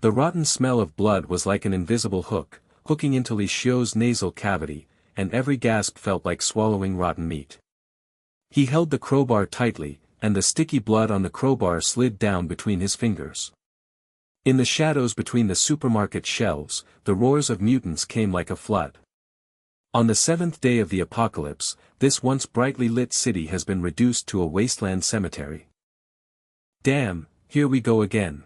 The rotten smell of blood was like an invisible hook, hooking into Li Xiu's nasal cavity, and every gasp felt like swallowing rotten meat. He held the crowbar tightly, and the sticky blood on the crowbar slid down between his fingers. In the shadows between the supermarket shelves, the roars of mutants came like a flood. On the seventh day of the apocalypse, this once brightly lit city has been reduced to a wasteland cemetery. Damn, here we go again.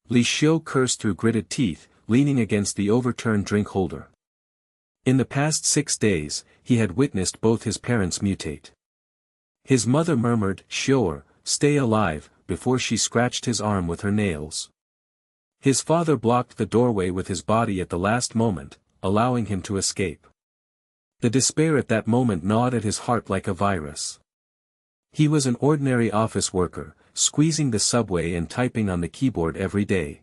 Li Xiu cursed through gritted teeth, leaning against the overturned drink holder. In the past 6 days, he had witnessed both his parents mutate. His mother murmured, "Sure, stay alive," before she scratched his arm with her nails. His father blocked the doorway with his body at the last moment, allowing him to escape. The despair at that moment gnawed at his heart like a virus. He was an ordinary office worker, squeezing the subway and typing on the keyboard every day.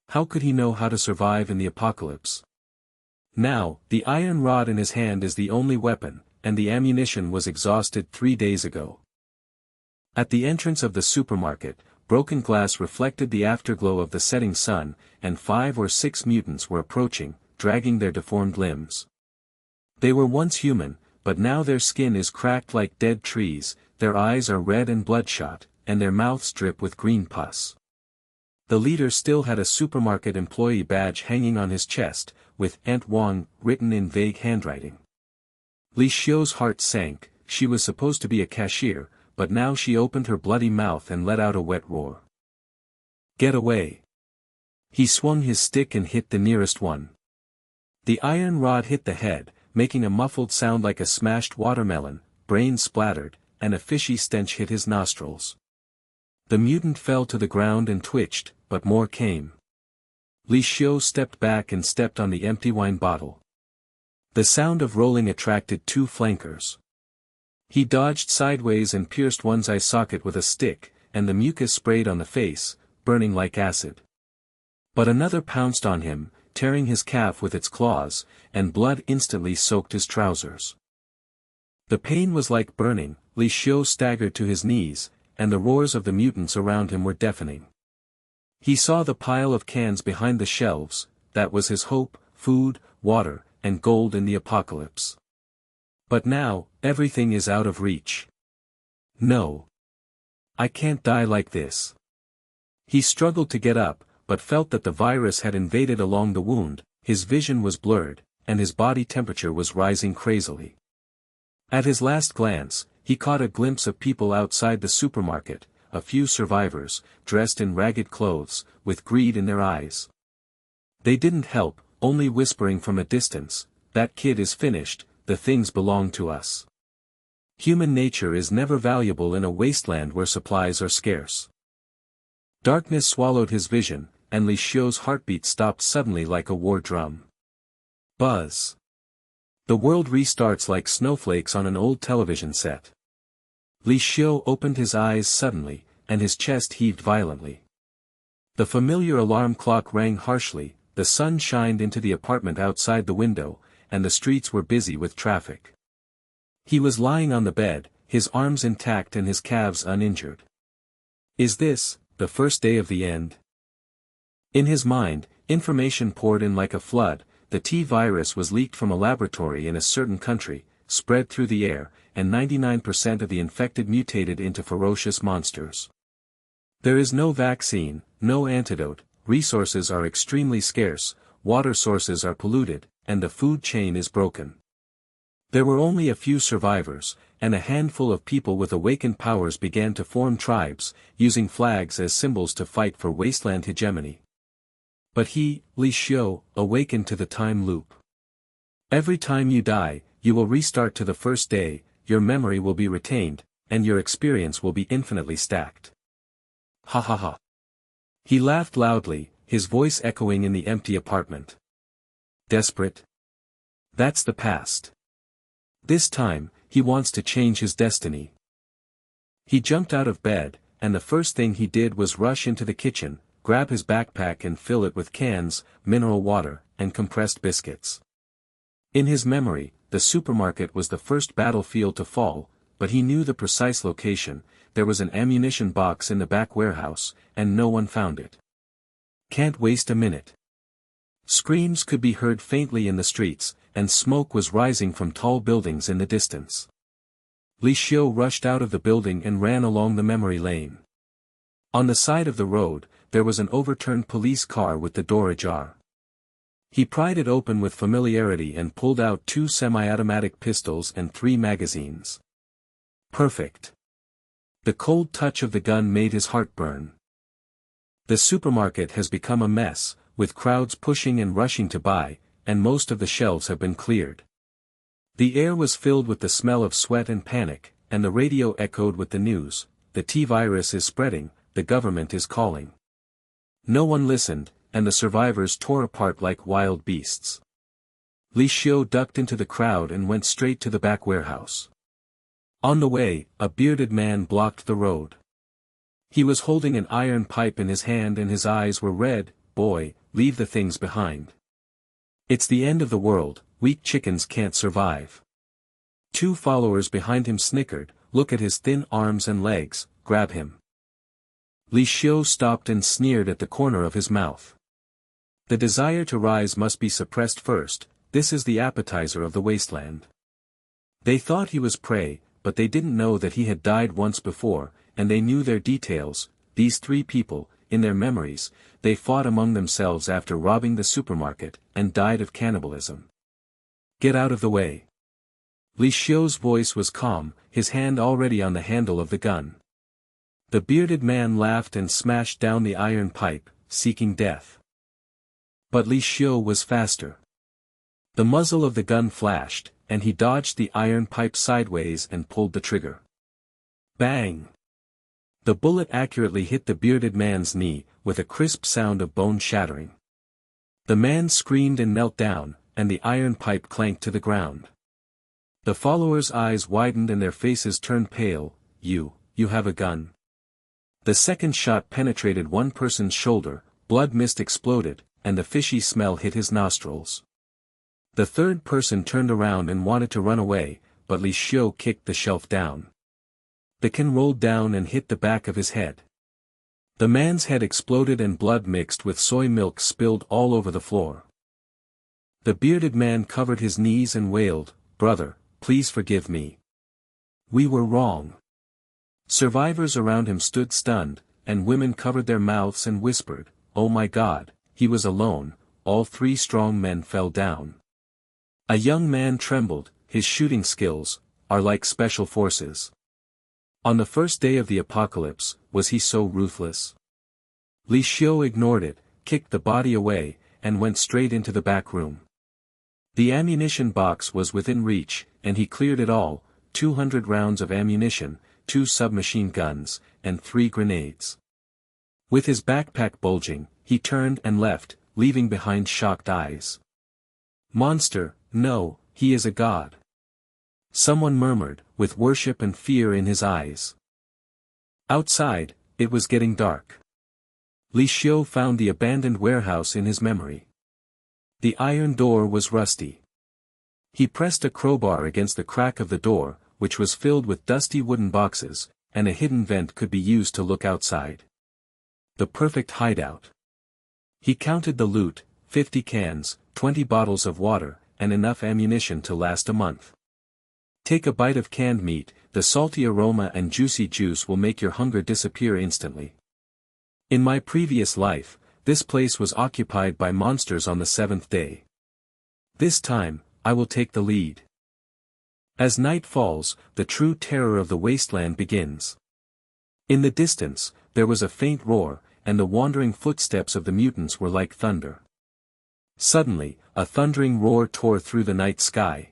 How could he know how to survive in the apocalypse? Now, the iron rod in his hand is the only weapon, and the ammunition was exhausted 3 days ago. At the entrance of the supermarket, broken glass reflected the afterglow of the setting sun, and 5 or 6 mutants were approaching, dragging their deformed limbs. They were once human, but now their skin is cracked like dead trees, their eyes are red and bloodshot, and their mouths drip with green pus. The leader still had a supermarket employee badge hanging on his chest, with Aunt Wang written in vague handwriting. Li Xiu's heart sank. She was supposed to be a cashier, but now she opened her bloody mouth and let out a wet roar. Get away! He swung his stick and hit the nearest one. The iron rod hit the head, making a muffled sound like a smashed watermelon, brains splattered, and a fishy stench hit his nostrils. The mutant fell to the ground and twitched, but more came. Li Xiu stepped back and stepped on the empty wine bottle. The sound of rolling attracted 2 flankers. He dodged sideways and pierced one's eye socket with a stick, and the mucus sprayed on the face, burning like acid. But another pounced on him, tearing his calf with its claws, and blood instantly soaked his trousers. The pain was like burning. Li Xiu staggered to his knees, and the roars of the mutants around him were deafening. He saw the pile of cans behind the shelves. That was his hope, food, water, and gold in the apocalypse. But now, everything is out of reach. No. I can't die like this. He struggled to get up, but felt that the virus had invaded along the wound. His vision was blurred, and his body temperature was rising crazily. At his last glance, he caught a glimpse of people outside the supermarket, a few survivors, dressed in ragged clothes, with greed in their eyes. They didn't help, only whispering from a distance, "That kid is finished, the things belong to us." Human nature is never valuable in a wasteland where supplies are scarce. Darkness swallowed his vision, and Li Xiu's heartbeat stopped suddenly like a war drum. Buzz. The world restarts like snowflakes on an old television set. Li Xiu opened his eyes suddenly, and his chest heaved violently. The familiar alarm clock rang harshly, the sun shined into the apartment outside the window, and the streets were busy with traffic. He was lying on the bed, his arms intact and his calves uninjured. Is this the first day of the end? In his mind, information poured in like a flood. The T-virus was leaked from a laboratory in a certain country, spread through the air, and 99% of the infected mutated into ferocious monsters. There is no vaccine, no antidote, resources are extremely scarce, water sources are polluted, and the food chain is broken. There were only a few survivors, and a handful of people with awakened powers began to form tribes, using flags as symbols to fight for wasteland hegemony. But he, Li Xiu, awakened to the time loop. Every time you die, you will restart to the first day, your memory will be retained, and your experience will be infinitely stacked. Ha ha ha. He laughed loudly, his voice echoing in the empty apartment. Desperate? That's the past. This time, he wants to change his destiny. He jumped out of bed, and the first thing he did was rush into the kitchen, grab his backpack and fill it with cans, mineral water, and compressed biscuits. In his memory, the supermarket was the first battlefield to fall, but he knew the precise location. There was an ammunition box in the back warehouse, and no one found it. Can't waste a minute. Screams could be heard faintly in the streets, and smoke was rising from tall buildings in the distance. Li Xiu rushed out of the building and ran along the memory lane. On the side of the road, there was an overturned police car with the door ajar. He pried it open with familiarity and pulled out 2 semi-automatic pistols and 3 magazines. Perfect. The cold touch of the gun made his heart burn. The supermarket has become a mess, with crowds pushing and rushing to buy, and most of the shelves have been cleared. The air was filled with the smell of sweat and panic, and the radio echoed with the news: the T-virus is spreading, the government is calling. No one listened, and the survivors tore apart like wild beasts. Li Xiu ducked into the crowd and went straight to the back warehouse. On the way, a bearded man blocked the road. He was holding an iron pipe in his hand and his eyes were red. "Boy, leave the things behind. It's the end of the world, weak chickens can't survive." 2 followers behind him snickered, "Look at his thin arms and legs, grab him." Li Xiu stopped and sneered at the corner of his mouth. The desire to rise must be suppressed first, this is the appetizer of the wasteland. They thought he was prey, but they didn't know that he had died once before, and they knew their details. These 3 people, in their memories, they fought among themselves after robbing the supermarket, and died of cannibalism. "Get out of the way." Li Xiu's voice was calm, his hand already on the handle of the gun. The bearded man laughed and smashed down the iron pipe, seeking death. But Li Xiu was faster. The muzzle of the gun flashed, and he dodged the iron pipe sideways and pulled the trigger. Bang! The bullet accurately hit the bearded man's knee, with a crisp sound of bone shattering. The man screamed and knelt down, and the iron pipe clanked to the ground. The followers' eyes widened and their faces turned pale. You have a gun." The second shot penetrated one person's shoulder, blood mist exploded, and the fishy smell hit his nostrils. The third person turned around and wanted to run away, but Li Xiu kicked the shelf down. The can rolled down and hit the back of his head. The man's head exploded and blood mixed with soy milk spilled all over the floor. The bearded man covered his knees and wailed, "Brother, please forgive me. We were wrong." Survivors around him stood stunned, and women covered their mouths and whispered, "Oh my God, he was alone." All 3 strong men fell down. A young man trembled, his shooting skills are like special forces. On the first day of the apocalypse, was he so ruthless? Li Xiu ignored it, kicked the body away, and went straight into the back room. The ammunition box was within reach, and he cleared it all: 200 rounds of ammunition, 2 submachine guns, and 3 grenades. With his backpack bulging, he turned and left, leaving behind shocked eyes. "Monster, no, he is a god." Someone murmured, with worship and fear in his eyes. Outside, it was getting dark. Li Xiu found the abandoned warehouse in his memory. The iron door was rusty. He pressed a crowbar against the crack of the door, which was filled with dusty wooden boxes, and a hidden vent could be used to look outside. The perfect hideout. He counted the loot: 50 cans, 20 bottles of water, and enough ammunition to last a month. Take a bite of canned meat, the salty aroma and juicy juice will make your hunger disappear instantly. In my previous life, this place was occupied by monsters on the 7th day. This time, I will take the lead. As night falls, the true terror of the wasteland begins. In the distance, there was a faint roar, and the wandering footsteps of the mutants were like thunder. Suddenly, a thundering roar tore through the night sky.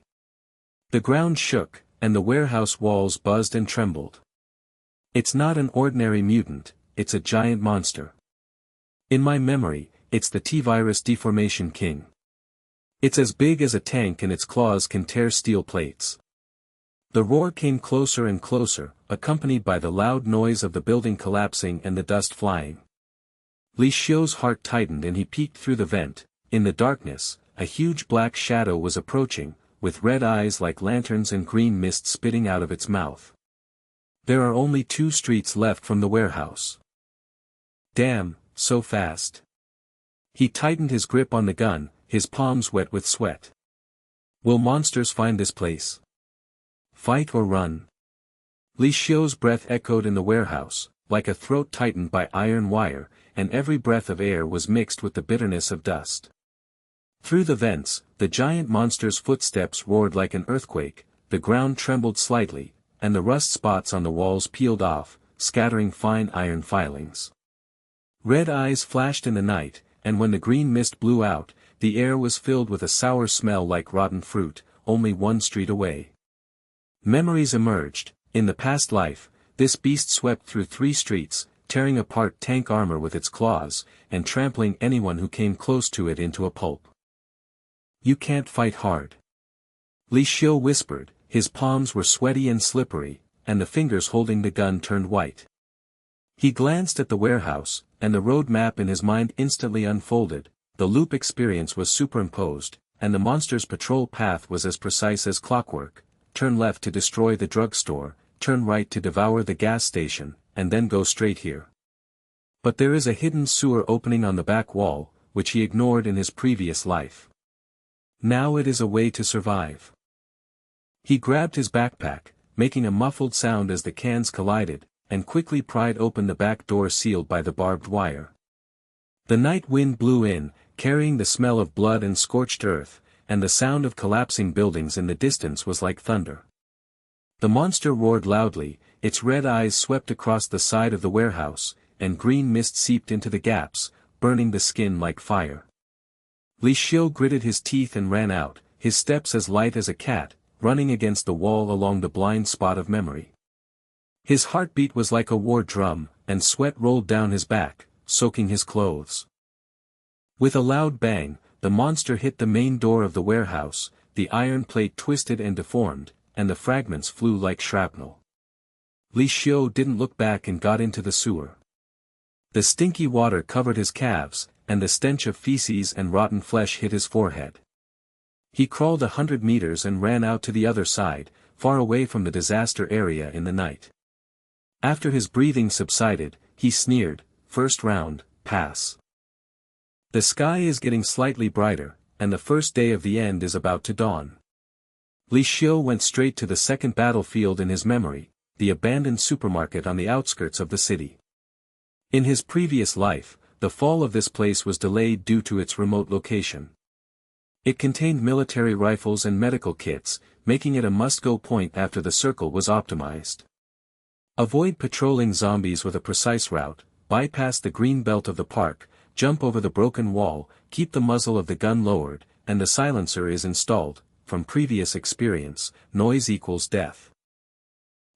The ground shook, and the warehouse walls buzzed and trembled. It's not an ordinary mutant, it's a giant monster. In my memory, it's the T-virus deformation king. It's as big as a tank and its claws can tear steel plates. The roar came closer and closer, accompanied by the loud noise of the building collapsing and the dust flying. Li Xiu's heart tightened and he peeked through the vent. In the darkness, a huge black shadow was approaching, with red eyes like lanterns and green mist spitting out of its mouth. There are only 2 streets left from the warehouse. Damn, so fast. He tightened his grip on the gun, his palms wet with sweat. Will monsters find this place? Fight or run? Li Xiu's breath echoed in the warehouse, like a throat tightened by iron wire, and every breath of air was mixed with the bitterness of dust. Through the vents, the giant monster's footsteps roared like an earthquake, the ground trembled slightly, and the rust spots on the walls peeled off, scattering fine iron filings. Red eyes flashed in the night, and when the green mist blew out, the air was filled with a sour smell like rotten fruit, only one street away. Memories emerged. In the past life, this beast swept through 3 streets, tearing apart tank armor with its claws, and trampling anyone who came close to it into a pulp. You can't fight hard. Li Xiu whispered, his palms were sweaty and slippery, and the fingers holding the gun turned white. He glanced at the warehouse, and the road map in his mind instantly unfolded. The loop experience was superimposed, and the monster's patrol path was as precise as clockwork. Turn left to destroy the drugstore, turn right to devour the gas station, and then go straight here. But there is a hidden sewer opening on the back wall, which he ignored in his previous life. Now it is a way to survive. He grabbed his backpack, making a muffled sound as the cans collided, and quickly pried open the back door sealed by the barbed wire. The night wind blew in, carrying the smell of blood and scorched earth, and the sound of collapsing buildings in the distance was like thunder. The monster roared loudly, its red eyes swept across the side of the warehouse, and green mist seeped into the gaps, burning the skin like fire. Li Xiu gritted his teeth and ran out, his steps as light as a cat, running against the wall along the blind spot of memory. His heartbeat was like a war drum, and sweat rolled down his back, soaking his clothes. With a loud bang, the monster hit the main door of the warehouse, the iron plate twisted and deformed, and the fragments flew like shrapnel. Li Xiu didn't look back and got into the sewer. The stinky water covered his calves, and the stench of feces and rotten flesh hit his forehead. He crawled 100 meters and ran out to the other side, far away from the disaster area in the night. After his breathing subsided, he sneered, "First round, pass. The sky is getting slightly brighter, and the first day of the end is about to dawn." Li Xiu went straight to the second battlefield in his memory, the abandoned supermarket on the outskirts of the city. In his previous life, the fall of this place was delayed due to its remote location. It contained military rifles and medical kits, making it a must-go point after the circle was optimized. Avoid patrolling zombies with a precise route, bypass the green belt of the park, jump over the broken wall, keep the muzzle of the gun lowered, and the silencer is installed. From previous experience, noise equals death.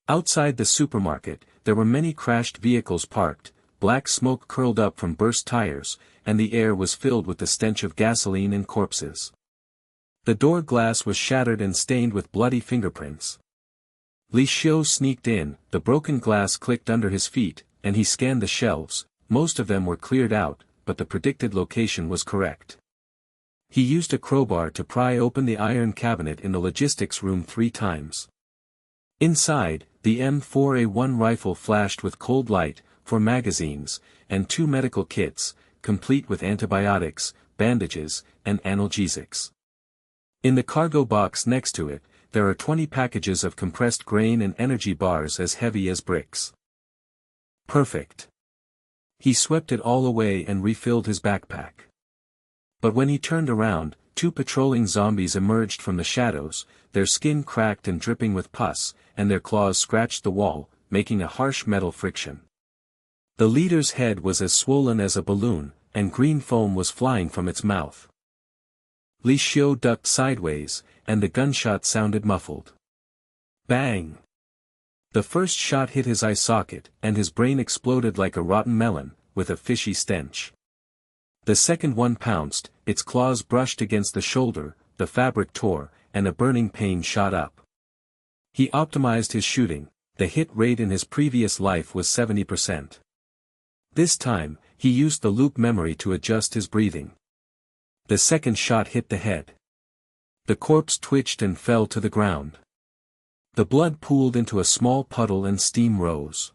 Outside the supermarket, there were many crashed vehicles parked, black smoke curled up from burst tires, and the air was filled with the stench of gasoline and corpses. The door glass was shattered and stained with bloody fingerprints. Li Xiu sneaked in, the broken glass clicked under his feet, and he scanned the shelves. Most of them were cleared out, but the predicted location was correct. He used a crowbar to pry open the iron cabinet in the logistics room 3 times. Inside, the M4A1 rifle flashed with cold light, 4 magazines, and 2 medical kits, complete with antibiotics, bandages, and analgesics. In the cargo box next to it, there are 20 packages of compressed grain and energy bars as heavy as bricks. Perfect. He swept it all away and refilled his backpack. But when he turned around, 2 patrolling zombies emerged from the shadows, their skin cracked and dripping with pus, and their claws scratched the wall, making a harsh metal friction. The leader's head was as swollen as a balloon, and green foam was flying from its mouth. Li Xiu ducked sideways, and the gunshot sounded muffled. Bang! The first shot hit his eye socket, and his brain exploded like a rotten melon, with a fishy stench. The second one pounced, its claws brushed against the shoulder, the fabric tore, and a burning pain shot up. He optimized his shooting. The hit rate in his previous life was 70%. This time, he used the loop memory to adjust his breathing. The second shot hit the head. The corpse twitched and fell to the ground. The blood pooled into a small puddle and steam rose.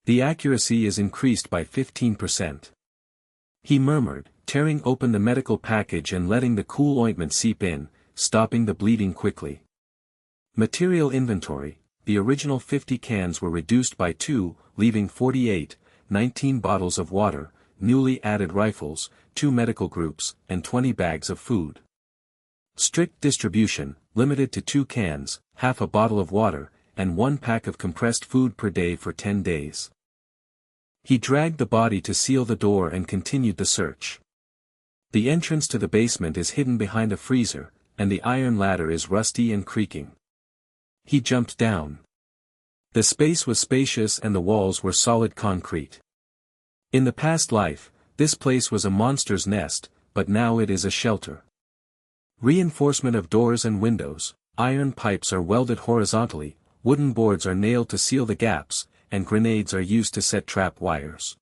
The accuracy is increased by 15%. He murmured, tearing open the medical package and letting the cool ointment seep in, stopping the bleeding quickly. Material inventory: the original 50 cans were reduced by 2, leaving 48, 19 bottles of water, newly added rifles, 2 medical groups, and 20 bags of food. Strict distribution, limited to 2 cans, half a bottle of water, and 1 pack of compressed food per day for 10 days. He dragged the body to seal the door and continued the search. The entrance to the basement is hidden behind a freezer, and the iron ladder is rusty and creaking. He jumped down. The space was spacious and the walls were solid concrete. In the past life, this place was a monster's nest, but now it is a shelter. Reinforcement of doors and windows, iron pipes are welded horizontally, wooden boards are nailed to seal the gaps, and grenades are used to set trap wires.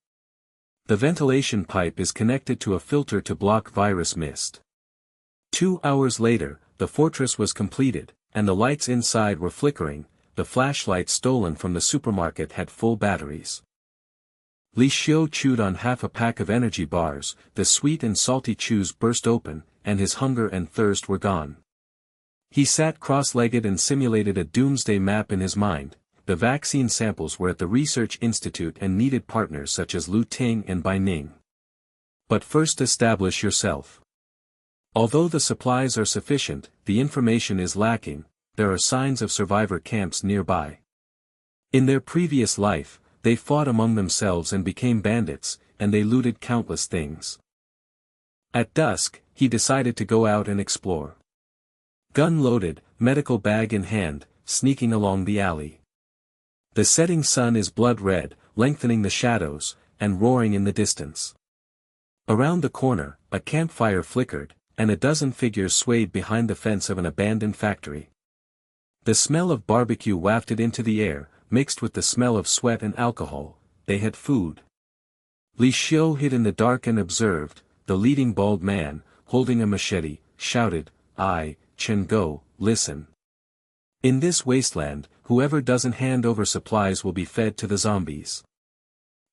The ventilation pipe is connected to a filter to block virus mist. 2 hours later, the fortress was completed, and the lights inside were flickering. The flashlight stolen from the supermarket had full batteries. Li Xiu chewed on half a pack of energy bars, the sweet and salty chews burst open, and his hunger and thirst were gone. He sat cross-legged and simulated a doomsday map in his mind. The vaccine samples were at the research institute and needed partners such as Lu Ting and Bai Ning. But first establish yourself. Although the supplies are sufficient, the information is lacking. There are signs of survivor camps nearby. In their previous life, they fought among themselves and became bandits, and they looted countless things. At dusk, he decided to go out and explore. Gun loaded, medical bag in hand, sneaking along the alley. The setting sun is blood red, lengthening the shadows, and roaring in the distance. Around the corner, a campfire flickered, and a dozen figures swayed behind the fence of an abandoned factory. The smell of barbecue wafted into the air, mixed with the smell of sweat and alcohol. They had food. Li Xiu hid in the dark and observed. The leading bald man, holding a machete, shouted, Chen Go, listen. In this wasteland, whoever doesn't hand over supplies will be fed to the zombies.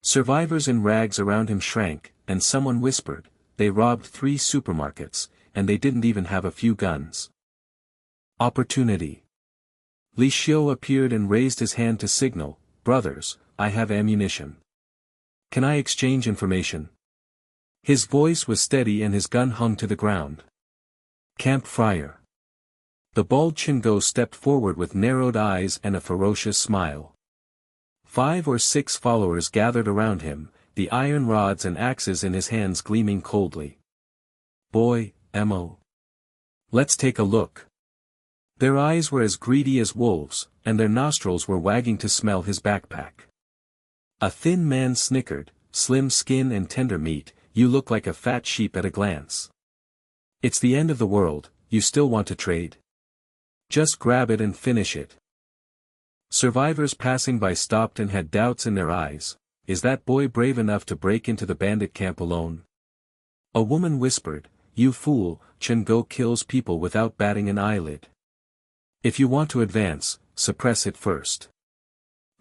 Survivors in rags around him shrank, and someone whispered, they robbed 3 supermarkets, and they didn't even have a few guns. Opportunity. Li Xiu appeared and raised his hand to signal, brothers, I have ammunition. Can I exchange information? His voice was steady and his gun hung to the ground. Campfire. The bald Chingo stepped forward with narrowed eyes and a ferocious smile. 5 or 6 followers gathered around him, the iron rods and axes in his hands gleaming coldly. Boy, Mo. Let's take a look. Their eyes were as greedy as wolves, and their nostrils were wagging to smell his backpack. A thin man snickered, slim skin and tender meat, you look like a fat sheep at a glance. It's the end of the world, you still want to trade? Just grab it and finish it. Survivors passing by stopped and had doubts in their eyes. Is that boy brave enough to break into the bandit camp alone? A woman whispered, you fool, Chen Go kills people without batting an eyelid. If you want to advance, suppress it first.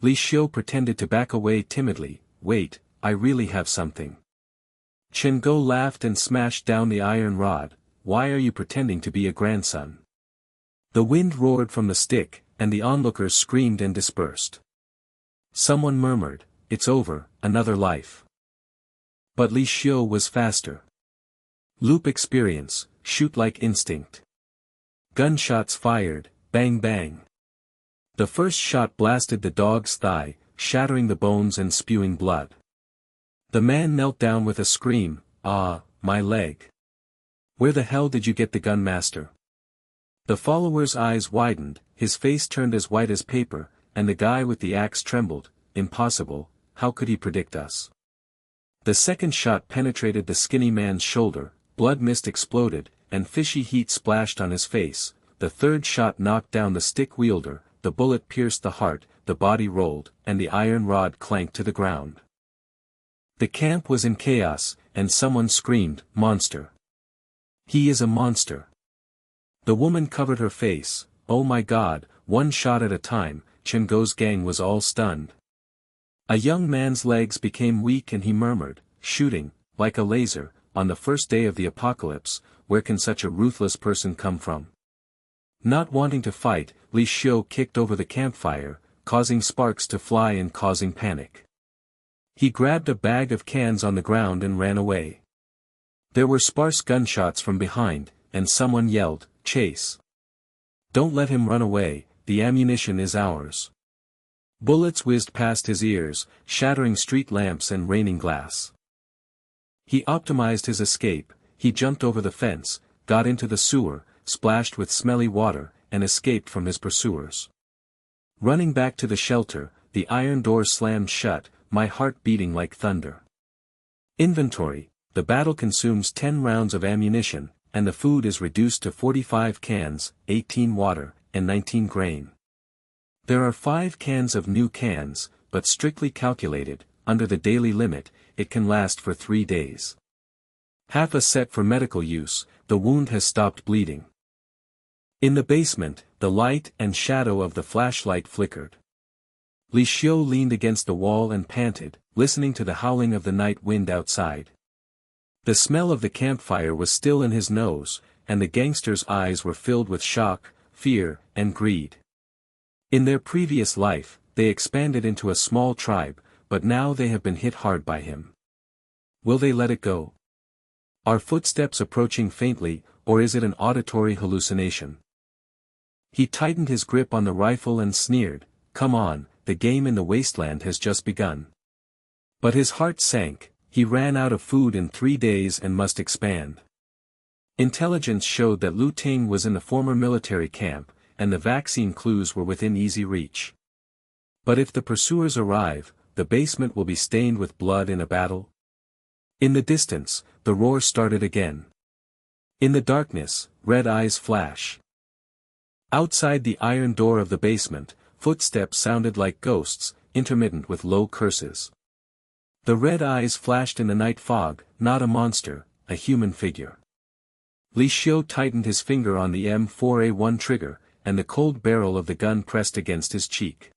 Li Xiu pretended to back away timidly. Wait, I really have something. Chen Go laughed and smashed down the iron rod. Why are you pretending to be a grandson? The wind roared from the stick, and the onlookers screamed and dispersed. Someone murmured, it's over, another life. But Li Xiu was faster. Loop experience, shoot like instinct. Gunshots fired, bang bang. The first shot blasted the dog's thigh, shattering the bones and spewing blood. The man knelt down with a scream, ah, my leg. Where the hell did you get the gun, master? The follower's eyes widened, his face turned as white as paper, and the guy with the axe trembled. Impossible, how could he predict us? The second shot penetrated the skinny man's shoulder, blood mist exploded, and fishy heat splashed on his face. The third shot knocked down the stick wielder, the bullet pierced the heart, the body rolled, and the iron rod clanked to the ground. The camp was in chaos, and someone screamed, monster. He is a monster. The woman covered her face. Oh my God, one shot at a time. Chen Go's gang was all stunned. A young man's legs became weak and he murmured, shooting, like a laser, on the first day of the apocalypse, where can such a ruthless person come from? Not wanting to fight, Li Xiu kicked over the campfire, causing sparks to fly and causing panic. He grabbed a bag of cans on the ground and ran away. There were sparse gunshots from behind, and someone yelled, "Chase! Don't let him run away, the ammunition is ours." Bullets whizzed past his ears, shattering street lamps and raining glass. He optimized his escape. He jumped over the fence, got into the sewer, splashed with smelly water, and escaped from his pursuers. Running back to the shelter, the iron door slammed shut, my heart beating like thunder. Inventory: the battle consumes 10 rounds of ammunition, and the food is reduced to 45 cans, 18 water, and 19 grain. There are 5 cans of new cans, but strictly calculated, under the daily limit, it can last for 3 days. Half a set for medical use, the wound has stopped bleeding. In the basement, the light and shadow of the flashlight flickered. Li Xiu leaned against the wall and panted, listening to the howling of the night wind outside. The smell of the campfire was still in his nose, and the gangster's eyes were filled with shock, fear, and greed. In their previous life, they expanded into a small tribe, but now they have been hit hard by him. Will they let it go? Are footsteps approaching faintly, or is it an auditory hallucination? He tightened his grip on the rifle and sneered, "Come on, the game in the wasteland has just begun." But his heart sank. He ran out of food in 3 days and must expand. Intelligence showed that Lu Ting was in the former military camp, and the vaccine clues were within easy reach. But if the pursuers arrive, the basement will be stained with blood in a battle. In the distance, the roar started again. In the darkness, red eyes flash. Outside the iron door of the basement, footsteps sounded like ghosts, intermittent with low curses. The red eyes flashed in the night fog, not a monster, a human figure. Li Xiu tightened his finger on the M4A1 trigger, and the cold barrel of the gun pressed against his cheek.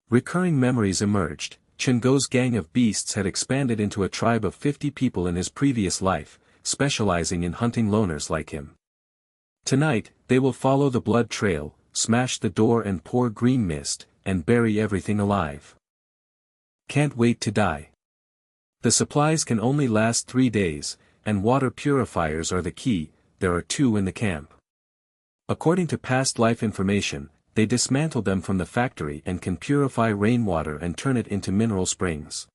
Recurring memories emerged. Chen Gou's gang of beasts had expanded into a tribe of 50 people in his previous life, specializing in hunting loners like him. Tonight, they will follow the blood trail, smash the door and pour green mist, and bury everything alive. Can't wait to die. The supplies can only last 3 days, and water purifiers are the key. There are 2 in the camp. According to past life information, they dismantled them from the factory and can purify rainwater and turn it into mineral springs.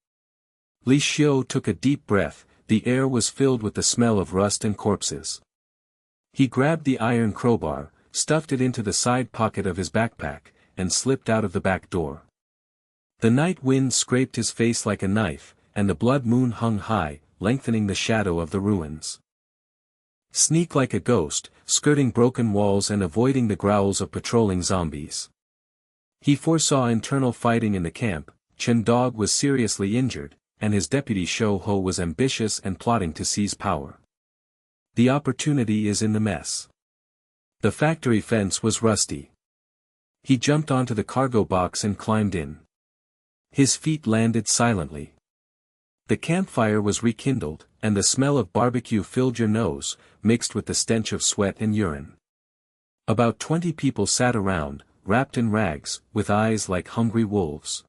Li Xiu took a deep breath. The air was filled with the smell of rust and corpses. He grabbed the iron crowbar, stuffed it into the side pocket of his backpack, and slipped out of the back door. The night wind scraped his face like a knife, and the blood moon hung high, lengthening the shadow of the ruins. Sneak like a ghost, skirting broken walls and avoiding the growls of patrolling zombies. He foresaw internal fighting in the camp. Chen Dog was seriously injured, and his deputy Shou Ho was ambitious and plotting to seize power. The opportunity is in the mess. The factory fence was rusty. He jumped onto the cargo box and climbed in. His feet landed silently. The campfire was rekindled, and the smell of barbecue filled your nose, mixed with the stench of sweat and urine. About 20 people sat around, wrapped in rags, with eyes like hungry wolves.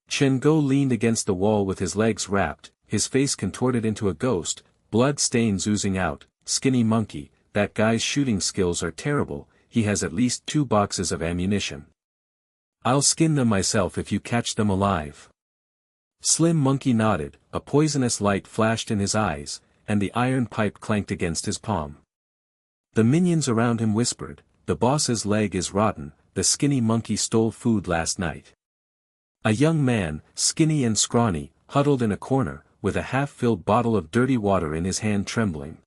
Chen Gou leaned against the wall with his legs wrapped, his face contorted into a ghost, blood stains oozing out. "Skinny monkey, that guy's shooting skills are terrible, he has at least 2 boxes of ammunition. I'll skin them myself if you catch them alive." Slim Monkey nodded, a poisonous light flashed in his eyes, and the iron pipe clanked against his palm. The minions around him whispered, "The boss's leg is rotten, the skinny monkey stole food last night." A young man, skinny and scrawny, huddled in a corner, with a half-filled bottle of dirty water in his hand trembling.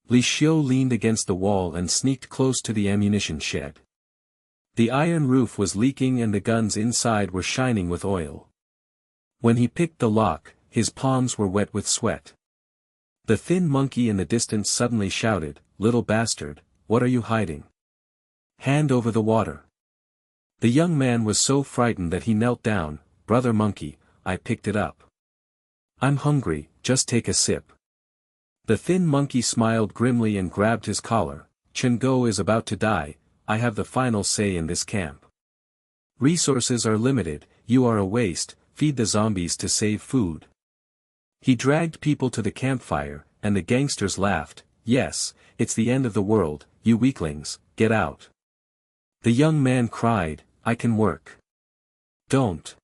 Li Xiu leaned against the wall and sneaked close to the ammunition shed. The iron roof was leaking and the guns inside were shining with oil. When he picked the lock, his palms were wet with sweat. The thin monkey in the distance suddenly shouted, "Little bastard, what are you hiding? Hand over the water." The young man was so frightened that he knelt down. "Brother monkey, I picked it up. I'm hungry, just take a sip." The thin monkey smiled grimly and grabbed his collar. Chen Go is about to die, I have the final say in this camp. Resources are limited, you are a waste, feed the zombies to save food. He dragged people to the campfire, and the gangsters laughed. Yes, it's the end of the world, you weaklings, get out. The young man cried, I can work. Don't.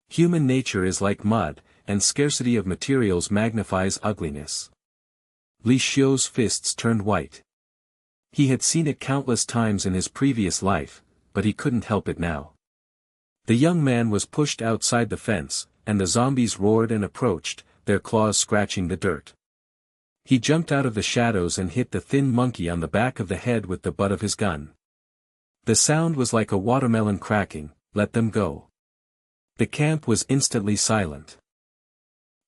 Human nature is like mud, and scarcity of materials magnifies ugliness. Li Xiu's fists turned white. He had seen it countless times in his previous life, but he couldn't help it now. The young man was pushed outside the fence, and the zombies roared and approached, their claws scratching the dirt. He jumped out of the shadows and hit the thin monkey on the back of the head with the butt of his gun. The sound was like a watermelon cracking. Let them go. The camp was instantly silent.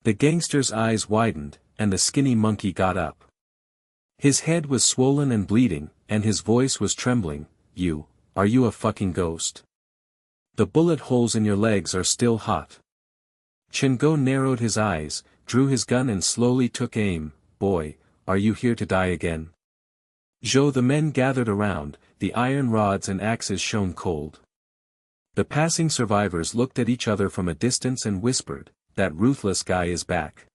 The gangster's eyes widened, and the skinny monkey got up. His head was swollen and bleeding, and his voice was trembling. Are you a fucking ghost? The bullet holes in your legs are still hot. Chen Go narrowed his eyes, drew his gun and slowly took aim. Boy, are you here to die again? Zhou. The men gathered around, the iron rods and axes shone cold. The passing survivors looked at each other from a distance and whispered, that ruthless guy is back.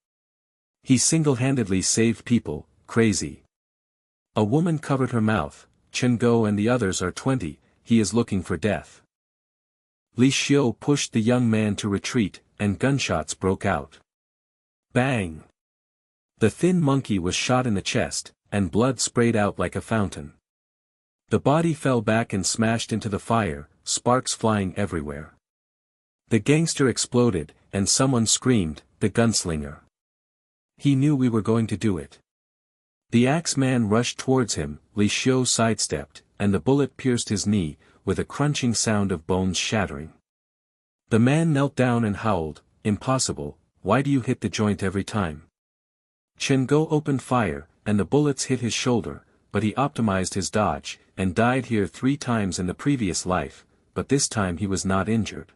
He single-handedly saved people, crazy. A woman covered her mouth. Chen Go and the others are 20, he is looking for death. Li Xiu pushed the young man to retreat, and gunshots broke out. Bang! The thin monkey was shot in the chest, and blood sprayed out like a fountain. The body fell back and smashed into the fire, sparks flying everywhere. The gangster exploded, and someone screamed, the gunslinger. He knew we were going to do it. The axeman rushed towards him, Li Xiu sidestepped, and the bullet pierced his knee, with a crunching sound of bones shattering. The man knelt down and howled, impossible, why do you hit the joint every time? Chen Go opened fire, and the bullets hit his shoulder, but he optimized his dodge, and died here 3 times in the previous life, but this time he was not injured.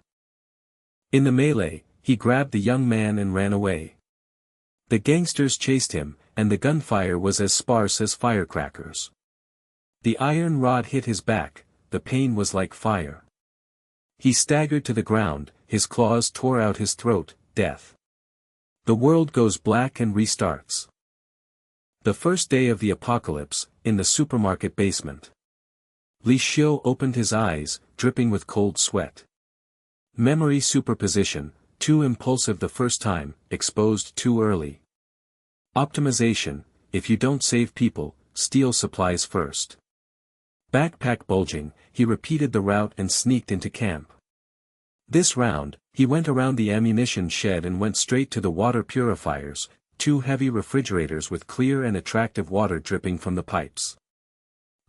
In the melee, he grabbed the young man and ran away. The gangsters chased him, and the gunfire was as sparse as firecrackers. The iron rod hit his back, the pain was like fire. He staggered to the ground, his claws tore out his throat, death. The world goes black and restarts. The first day of the apocalypse, in the supermarket basement. Li Xiu opened his eyes, dripping with cold sweat. Memory superposition, too impulsive the first time, exposed too early. Optimization, if you don't save people, steal supplies first. Backpack bulging, he repeated the route and sneaked into camp. This round, he went around the ammunition shed and went straight to the water purifiers, 2 heavy refrigerators with clear and attractive water dripping from the pipes.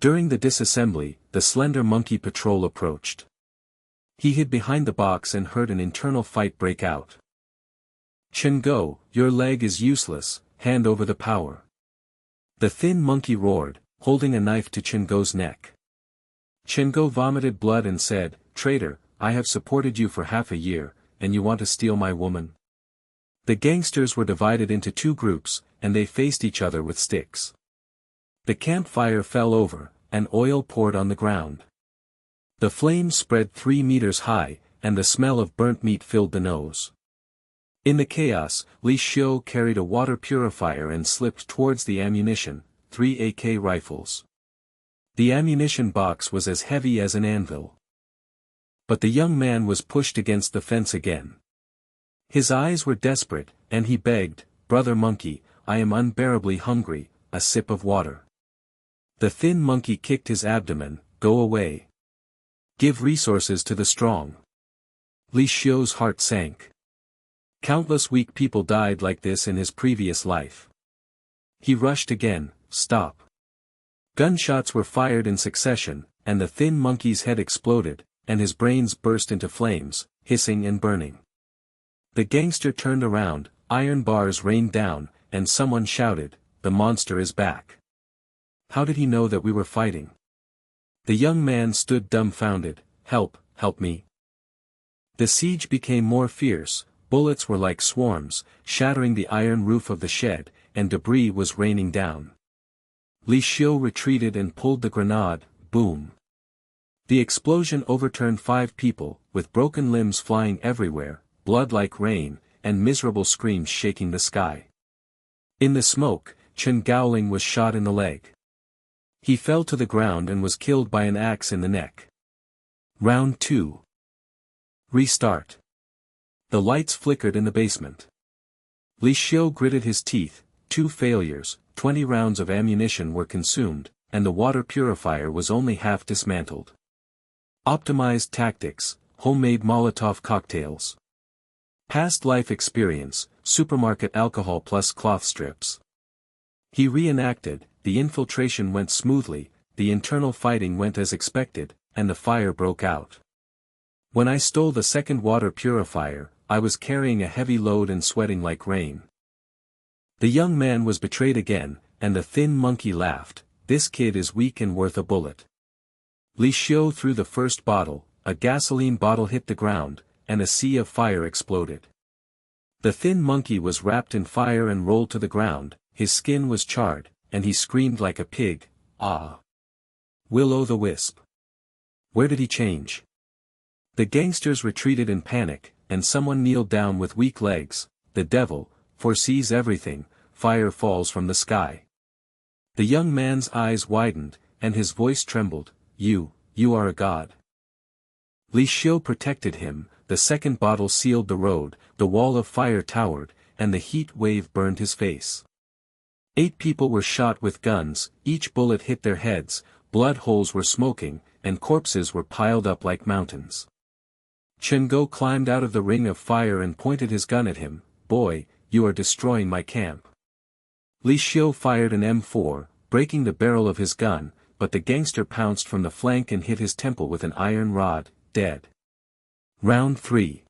During the disassembly, the slender monkey patrol approached. He hid behind the box and heard an internal fight break out. Chen Go, your leg is useless, hand over the power. The thin monkey roared, holding a knife to Chen Go's neck. Chen Go vomited blood and said, traitor, I have supported you for half a year, and you want to steal my woman? The gangsters were divided into 2 groups, and they faced each other with sticks. The campfire fell over, and oil poured on the ground. The flames spread 3 meters high, and the smell of burnt meat filled the nose. In the chaos, Li Xiu carried a water purifier and slipped towards the ammunition, 3 AK rifles. The ammunition box was as heavy as an anvil. But the young man was pushed against the fence again. His eyes were desperate, and he begged, Brother Monkey, I am unbearably hungry, a sip of water. The thin monkey kicked his abdomen, go away. Give resources to the strong. Li Xiu's heart sank. Countless weak people died like this in his previous life. He rushed again, stop. Gunshots were fired in succession, and the thin monkey's head exploded, and his brains burst into flames, hissing and burning. The gangster turned around, iron bars rained down, and someone shouted, the monster is back. How did he know that we were fighting? The young man stood dumbfounded, help me. The siege became more fierce, bullets were like swarms, shattering the iron roof of the shed, and debris was raining down. Li Xiu retreated and pulled the grenade, boom. The explosion overturned 5 people, with broken limbs flying everywhere, blood like rain, and miserable screams shaking the sky. In the smoke, Chen Gaoling was shot in the leg. He fell to the ground and was killed by an axe in the neck. Round 2. Restart. The lights flickered in the basement. Li Xiu gritted his teeth, 2 failures, 20 rounds of ammunition were consumed, and the water purifier was only half dismantled. Optimized tactics, homemade Molotov cocktails. Past life experience, supermarket alcohol plus cloth strips. He reenacted, the infiltration went smoothly, the internal fighting went as expected, and the fire broke out. When I stole the second water purifier, I was carrying a heavy load and sweating like rain. The young man was betrayed again, and the thin monkey laughed, this kid is weak and worth a bullet. Li Xiu threw the first bottle, a gasoline bottle hit the ground, and a sea of fire exploded. The thin monkey was wrapped in fire and rolled to the ground, his skin was charred, and he screamed like a pig, ah. Will-o'-the-wisp. Where did he change? The gangsters retreated in panic, and someone kneeled down with weak legs, the devil, foresees everything, fire falls from the sky. The young man's eyes widened, and his voice trembled, you are a god. Li Xiu protected him, the second bottle sealed the road, the wall of fire towered, and the heat wave burned his face. 8 people were shot with guns, each bullet hit their heads, blood holes were smoking, and corpses were piled up like mountains. Chen Go climbed out of the ring of fire and pointed his gun at him, boy, you are destroying my camp. Li Xiu fired an M4, breaking the barrel of his gun, but the gangster pounced from the flank and hit his temple with an iron rod, dead. Round 3.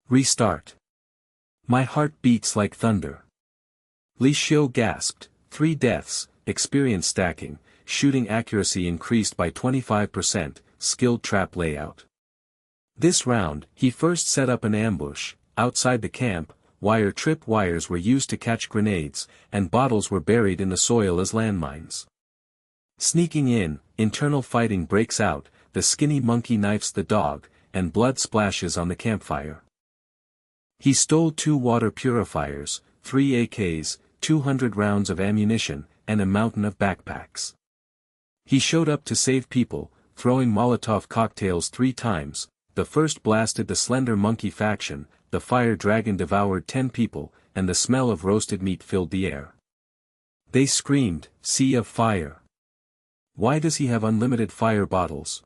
Restart. My heart beats like thunder. Li Xiu gasped, 3 deaths, experience stacking, shooting accuracy increased by 25%, skilled trap layout. This round, he first set up an ambush, outside the camp, wire trip wires were used to catch grenades, and bottles were buried in the soil as landmines. Sneaking in, internal fighting breaks out, the skinny monkey knifes the dog, and blood splashes on the campfire. He stole 2 water purifiers, 3 AKs, 200 rounds of ammunition, and a mountain of backpacks. He showed up to save people, throwing Molotov cocktails 3 times, the first blasted the slender monkey faction, the fire dragon devoured 10 people, and the smell of roasted meat filled the air. They screamed, sea of fire. Why does he have unlimited fire bottles?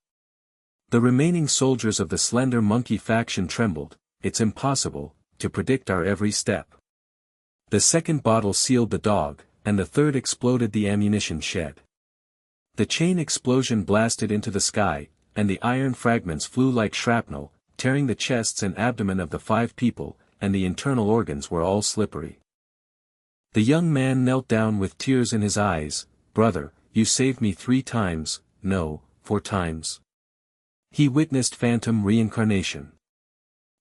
The remaining soldiers of the slender monkey faction trembled, it's impossible, to predict our every step. The second bottle sealed the dog, and the third exploded the ammunition shed. The chain explosion blasted into the sky, and the iron fragments flew like shrapnel, tearing the chests and abdomen of the 5 people, and the internal organs were all slippery. The young man knelt down with tears in his eyes, brother, you saved me 3 times, no, 4 times. He witnessed phantom reincarnation.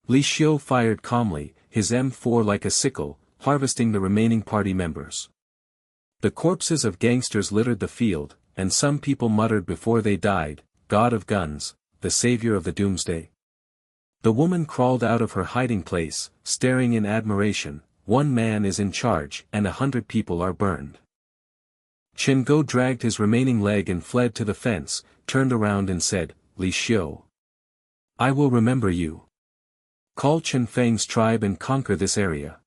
Li Xiu fired calmly, his M4 like a sickle, harvesting the remaining party members. The corpses of gangsters littered the field, and some people muttered before they died, God of guns, the savior of the doomsday. The woman crawled out of her hiding place, staring in admiration, 1 man is in charge and 100 people are burned. Chen Go dragged his remaining leg and fled to the fence, turned around and said, Li Xiu. I will remember you. Call Chen Feng's tribe and conquer this area.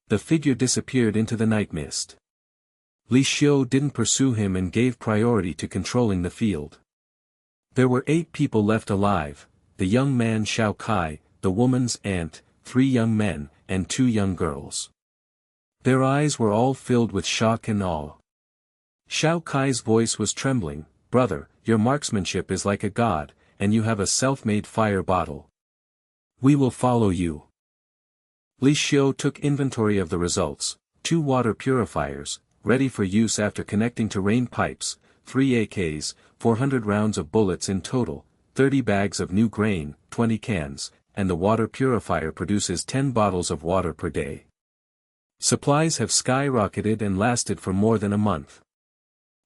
The figure disappeared into the night mist. Li Xiu didn't pursue him and gave priority to controlling the field. There were 8 people left alive, the young man Xiao Kai, the woman's aunt, 3 young men, and 2 young girls. Their eyes were all filled with shock and awe. Xiao Kai's voice was trembling, brother, your marksmanship is like a god, and you have a self-made fire bottle. We will follow you. Li Xiu took inventory of the results, 2 water purifiers, ready for use after connecting to rain pipes, 3 AKs, 400 rounds of bullets in total, 30 bags of new grain, 20 cans, and the water purifier produces 10 bottles of water per day. Supplies have skyrocketed and lasted for more than a month.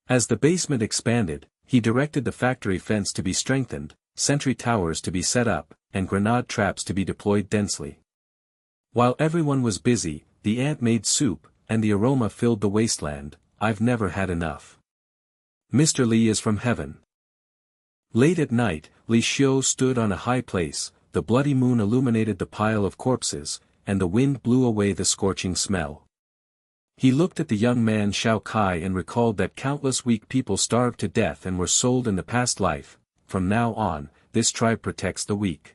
As the basement expanded, he directed the factory fence to be strengthened, sentry towers to be set up, and grenade traps to be deployed densely. While everyone was busy, the ant made soup, and the aroma filled the wasteland. I've never had enough. Mr. Li is from heaven. Late at night, Li Xiu stood on a high place, the bloody moon illuminated the pile of corpses, and the wind blew away the scorching smell. He looked at the young man Xiao Kai and recalled that countless weak people starved to death and were sold in the past life. From now on, this tribe protects the weak.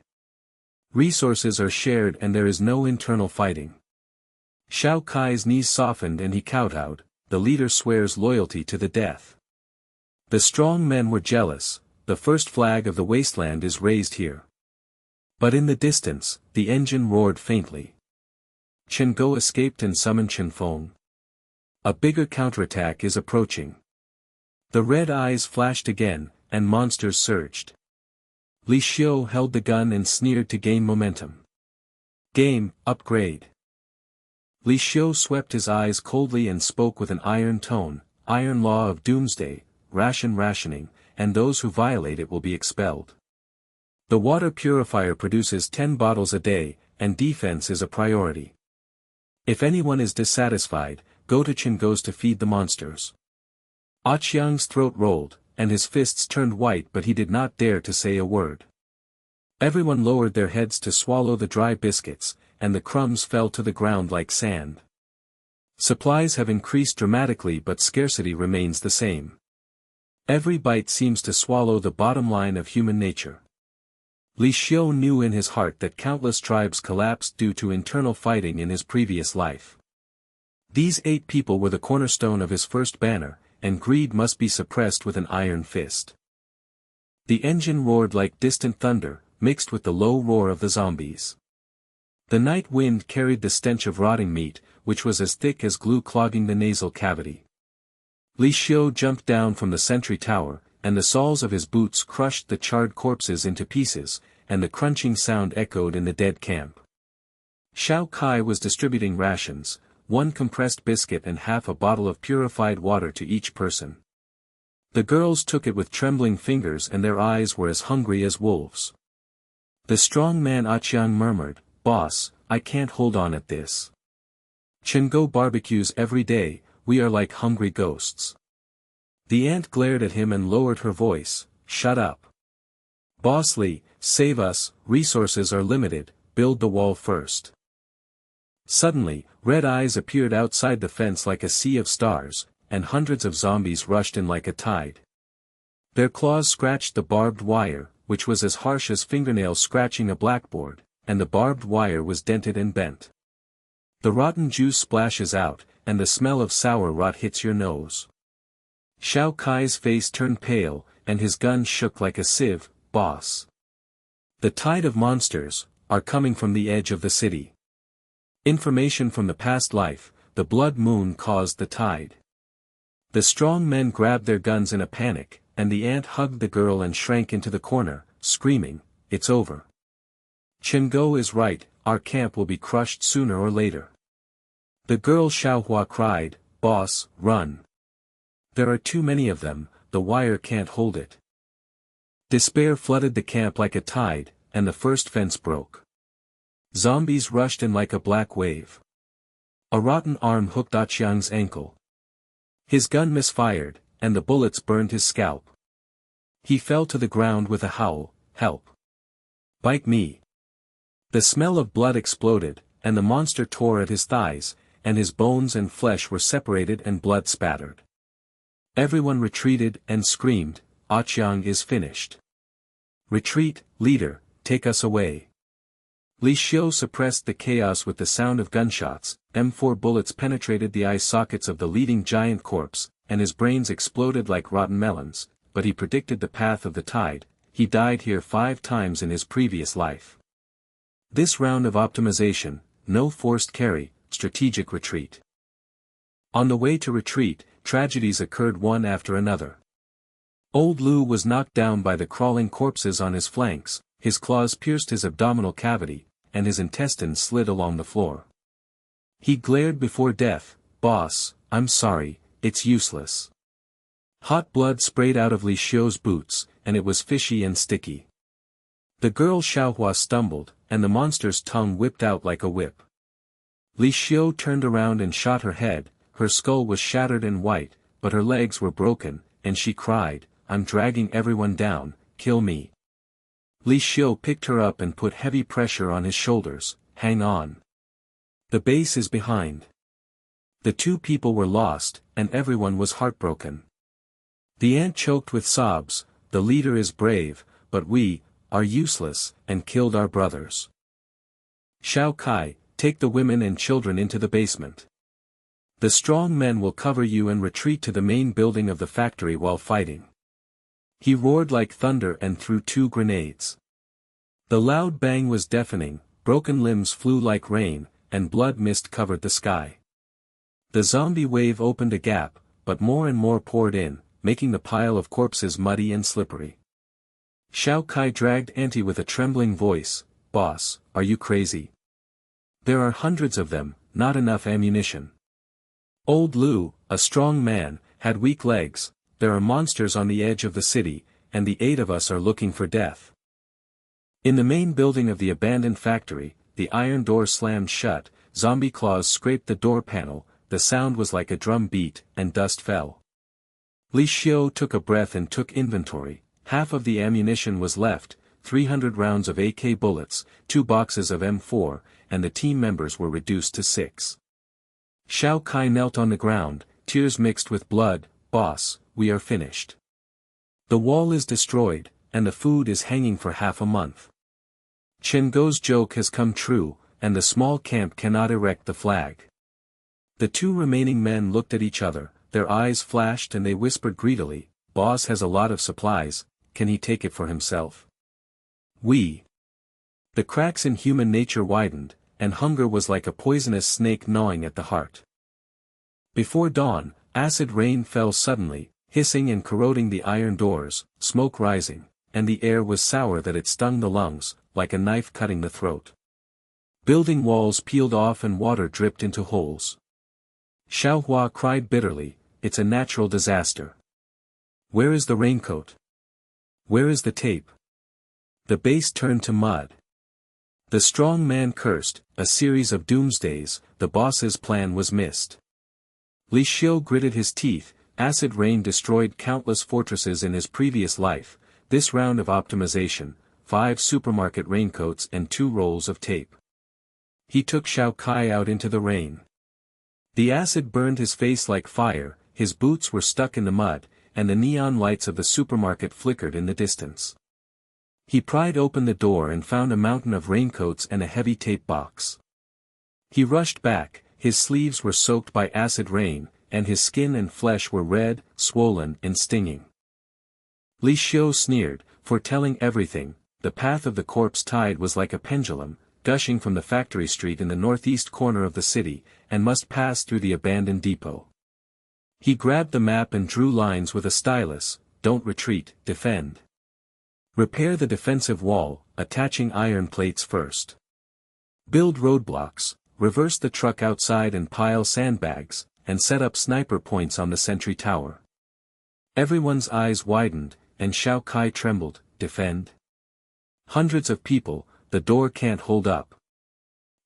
Resources are shared and there is no internal fighting. Xiao Kai's knees softened and he kowtowed. The leader swears loyalty to the death. The strong men were jealous. The first flag of the wasteland is raised here. But in the distance, the engine roared faintly. Chen Go escaped and summoned Chen Feng. A bigger counterattack is approaching. The red eyes flashed again, and monsters surged. Li Xiu held the gun and sneered to gain momentum. Game, upgrade. Li Xiu swept his eyes coldly and spoke with an iron tone, iron law of doomsday, rationing, and those who violate it will be expelled. The water purifier produces 10 bottles a day, and defense is a priority. If anyone is dissatisfied, go to Chingo's to feed the monsters. Qiang's throat rolled, and his fists turned white, but he did not dare to say a word. Everyone lowered their heads to swallow the dry biscuits, and the crumbs fell to the ground like sand. Supplies have increased dramatically but scarcity remains the same. Every bite seems to swallow the bottom line of human nature. Li Xiu knew in his heart that countless tribes collapsed due to internal fighting in his previous life. These 8 people were the cornerstone of his first banner, and greed must be suppressed with an iron fist. The engine roared like distant thunder, mixed with the low roar of the zombies. The night wind carried the stench of rotting meat, which was as thick as glue clogging the nasal cavity. Li Xiu jumped down from the sentry tower, and the soles of his boots crushed the charred corpses into pieces, and the crunching sound echoed in the dead camp. Xiao Kai was distributing rations, 1 compressed biscuit and half a bottle of purified water to each person. The girls took it with trembling fingers and their eyes were as hungry as wolves. The strong man Qiang murmured, "Boss, I can't hold on at this. Chengo barbecues every day, we are like hungry ghosts." The ant glared at him and lowered her voice, "Shut up. Boss Li, save us, resources are limited, build the wall first." Suddenly, red eyes appeared outside the fence like a sea of stars, and hundreds of zombies rushed in like a tide. Their claws scratched the barbed wire, which was as harsh as fingernails scratching a blackboard, and the barbed wire was dented and bent. The rotten juice splashes out, and the smell of sour rot hits your nose. Xiao Kai's face turned pale, and his gun shook like a sieve. "Boss. The tide of monsters are coming from the edge of the city. Information from the past life, the blood moon caused the tide." The strong men grabbed their guns in a panic, and the ant hugged the girl and shrank into the corner, screaming, "It's over. Chengo is right, our camp will be crushed sooner or later." The girl Xiaohua cried, "Boss, run. There are too many of them, the wire can't hold it." Despair flooded the camp like a tide, and the first fence broke. Zombies rushed in like a black wave. A rotten arm hooked Qiang's ankle. His gun misfired, and the bullets burned his scalp. He fell to the ground with a howl, "Help! Bite me!" The smell of blood exploded, and the monster tore at his thighs, and his bones and flesh were separated and blood spattered. Everyone retreated and screamed, "Qiang is finished. Retreat, leader, take us away." Li Xiu suppressed the chaos with the sound of gunshots. M4 bullets penetrated the eye sockets of the leading giant corpse, and his brains exploded like rotten melons, but he predicted the path of the tide. He died here 5 times in his previous life. This round of optimization, no forced carry, strategic retreat. On the way to retreat, tragedies occurred one after another. Old Lu was knocked down by the crawling corpses on his flanks, his claws pierced his abdominal cavity, and his intestines slid along the floor. He glared before death. Boss, I'm sorry, it's useless. Hot blood sprayed out of Li Xiu's boots, and it was fishy and sticky. The girl Xiaohua stumbled, and the monster's tongue whipped out like a whip. Li Xiu turned around and shot her head. Her skull was shattered and white, but her legs were broken, and she cried, I'm dragging everyone down, kill me. Li Xiu picked her up and put heavy pressure on his shoulders, hang on. The base is behind. The two people were lost, and everyone was heartbroken. The ant choked with sobs, the leader is brave, but we are useless, and killed our brothers. Xiao Kai, take the women and children into the basement. The strong men will cover you and retreat to the main building of the factory while fighting. He roared like thunder and threw 2 grenades. The loud bang was deafening, broken limbs flew like rain, and blood mist covered the sky. The zombie wave opened a gap, but more and more poured in, making the pile of corpses muddy and slippery. Xiao Kai dragged Auntie with a trembling voice, Boss, are you crazy? There are hundreds of them, not enough ammunition. Old Lu, a strong man, had weak legs. There are monsters on the edge of the city, and the 8 of us are looking for death. In the main building of the abandoned factory, the iron door slammed shut, zombie claws scraped the door panel, the sound was like a drum beat, and dust fell. Li Xiu took a breath and took inventory. Half of the ammunition was left, 300 rounds of AK bullets, 2 boxes of M4, and the team members were reduced to 6. Xiao Kai knelt on the ground, tears mixed with blood, Boss, we are finished. The wall is destroyed, and the food is hanging for half a month. Chen Go's joke has come true, and the small camp cannot erect the flag. The 2 remaining men looked at each other, their eyes flashed and they whispered greedily, Boss has a lot of supplies, can he take it for himself? We. The cracks in human nature widened, and hunger was like a poisonous snake gnawing at the heart. Before dawn, acid rain fell suddenly, hissing and corroding the iron doors, smoke rising, and the air was sour that it stung the lungs, like a knife cutting the throat. Building walls peeled off and water dripped into holes. Xiaohua cried bitterly, it's a natural disaster. Where is the raincoat? Where is the tape? The base turned to mud. The strong man cursed, a series of doomsdays, the boss's plan was missed. Li Xiu gritted his teeth, acid rain destroyed countless fortresses in his previous life, this round of optimization, 5 supermarket raincoats and 2 rolls of tape. He took Xiao Kai out into the rain. The acid burned his face like fire, his boots were stuck in the mud, and the neon lights of the supermarket flickered in the distance. He pried open the door and found a mountain of raincoats and a heavy tape box. He rushed back, his sleeves were soaked by acid rain, and his skin and flesh were red, swollen and stinging. Li Xiu sneered, foretelling everything, the path of the corpse tide was like a pendulum, gushing from the factory street in the northeast corner of the city, and must pass through the abandoned depot. He grabbed the map and drew lines with a stylus, don't retreat, defend. Repair the defensive wall, attaching iron plates first. Build roadblocks, reverse the truck outside and pile sandbags, and set up sniper points on the sentry tower. Everyone's eyes widened, and Xiao Kai trembled, defend. Hundreds of people, the door can't hold up.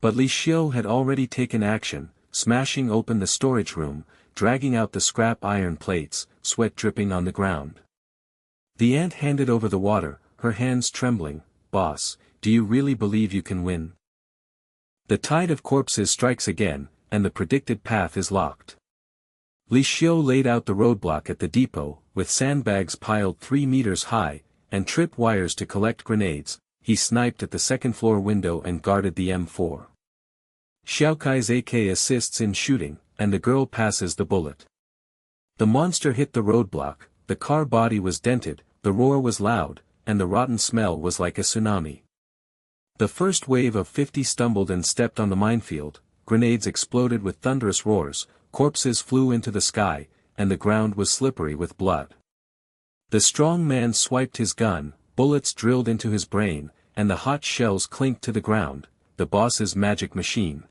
But Li Xiu had already taken action, smashing open the storage room, dragging out the scrap iron plates, sweat dripping on the ground. The ant handed over the water, her hands trembling, Boss, do you really believe you can win? The tide of corpses strikes again, and the predicted path is locked. Li Xiu laid out the roadblock at the depot, with sandbags piled 3 meters high, and trip wires to collect grenades. He sniped at the second-floor window and guarded the M4. Xiao Kai's AK assists in shooting, and the girl passes the bullet. The monster hit the roadblock, the car body was dented, the roar was loud, and the rotten smell was like a tsunami. The first wave of 50 stumbled and stepped on the minefield, grenades exploded with thunderous roars, corpses flew into the sky, and the ground was slippery with blood. The strong man swiped his gun, bullets drilled into his brain, and the hot shells clinked to the ground, the boss's magic machine.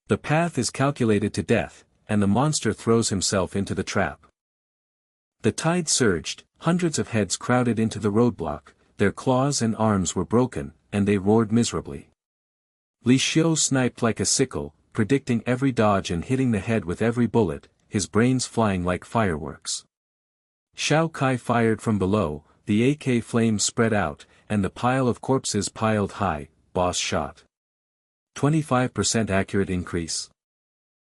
The path is calculated to death, and the monster throws himself into the trap. The tide surged, hundreds of heads crowded into the roadblock, their claws and arms were broken, and they roared miserably. Li Xiu sniped like a sickle, predicting every dodge and hitting the head with every bullet, his brains flying like fireworks. Xiao Kai fired from below, the AK flames spread out, and the pile of corpses piled high, boss shot. 25% accurate increase.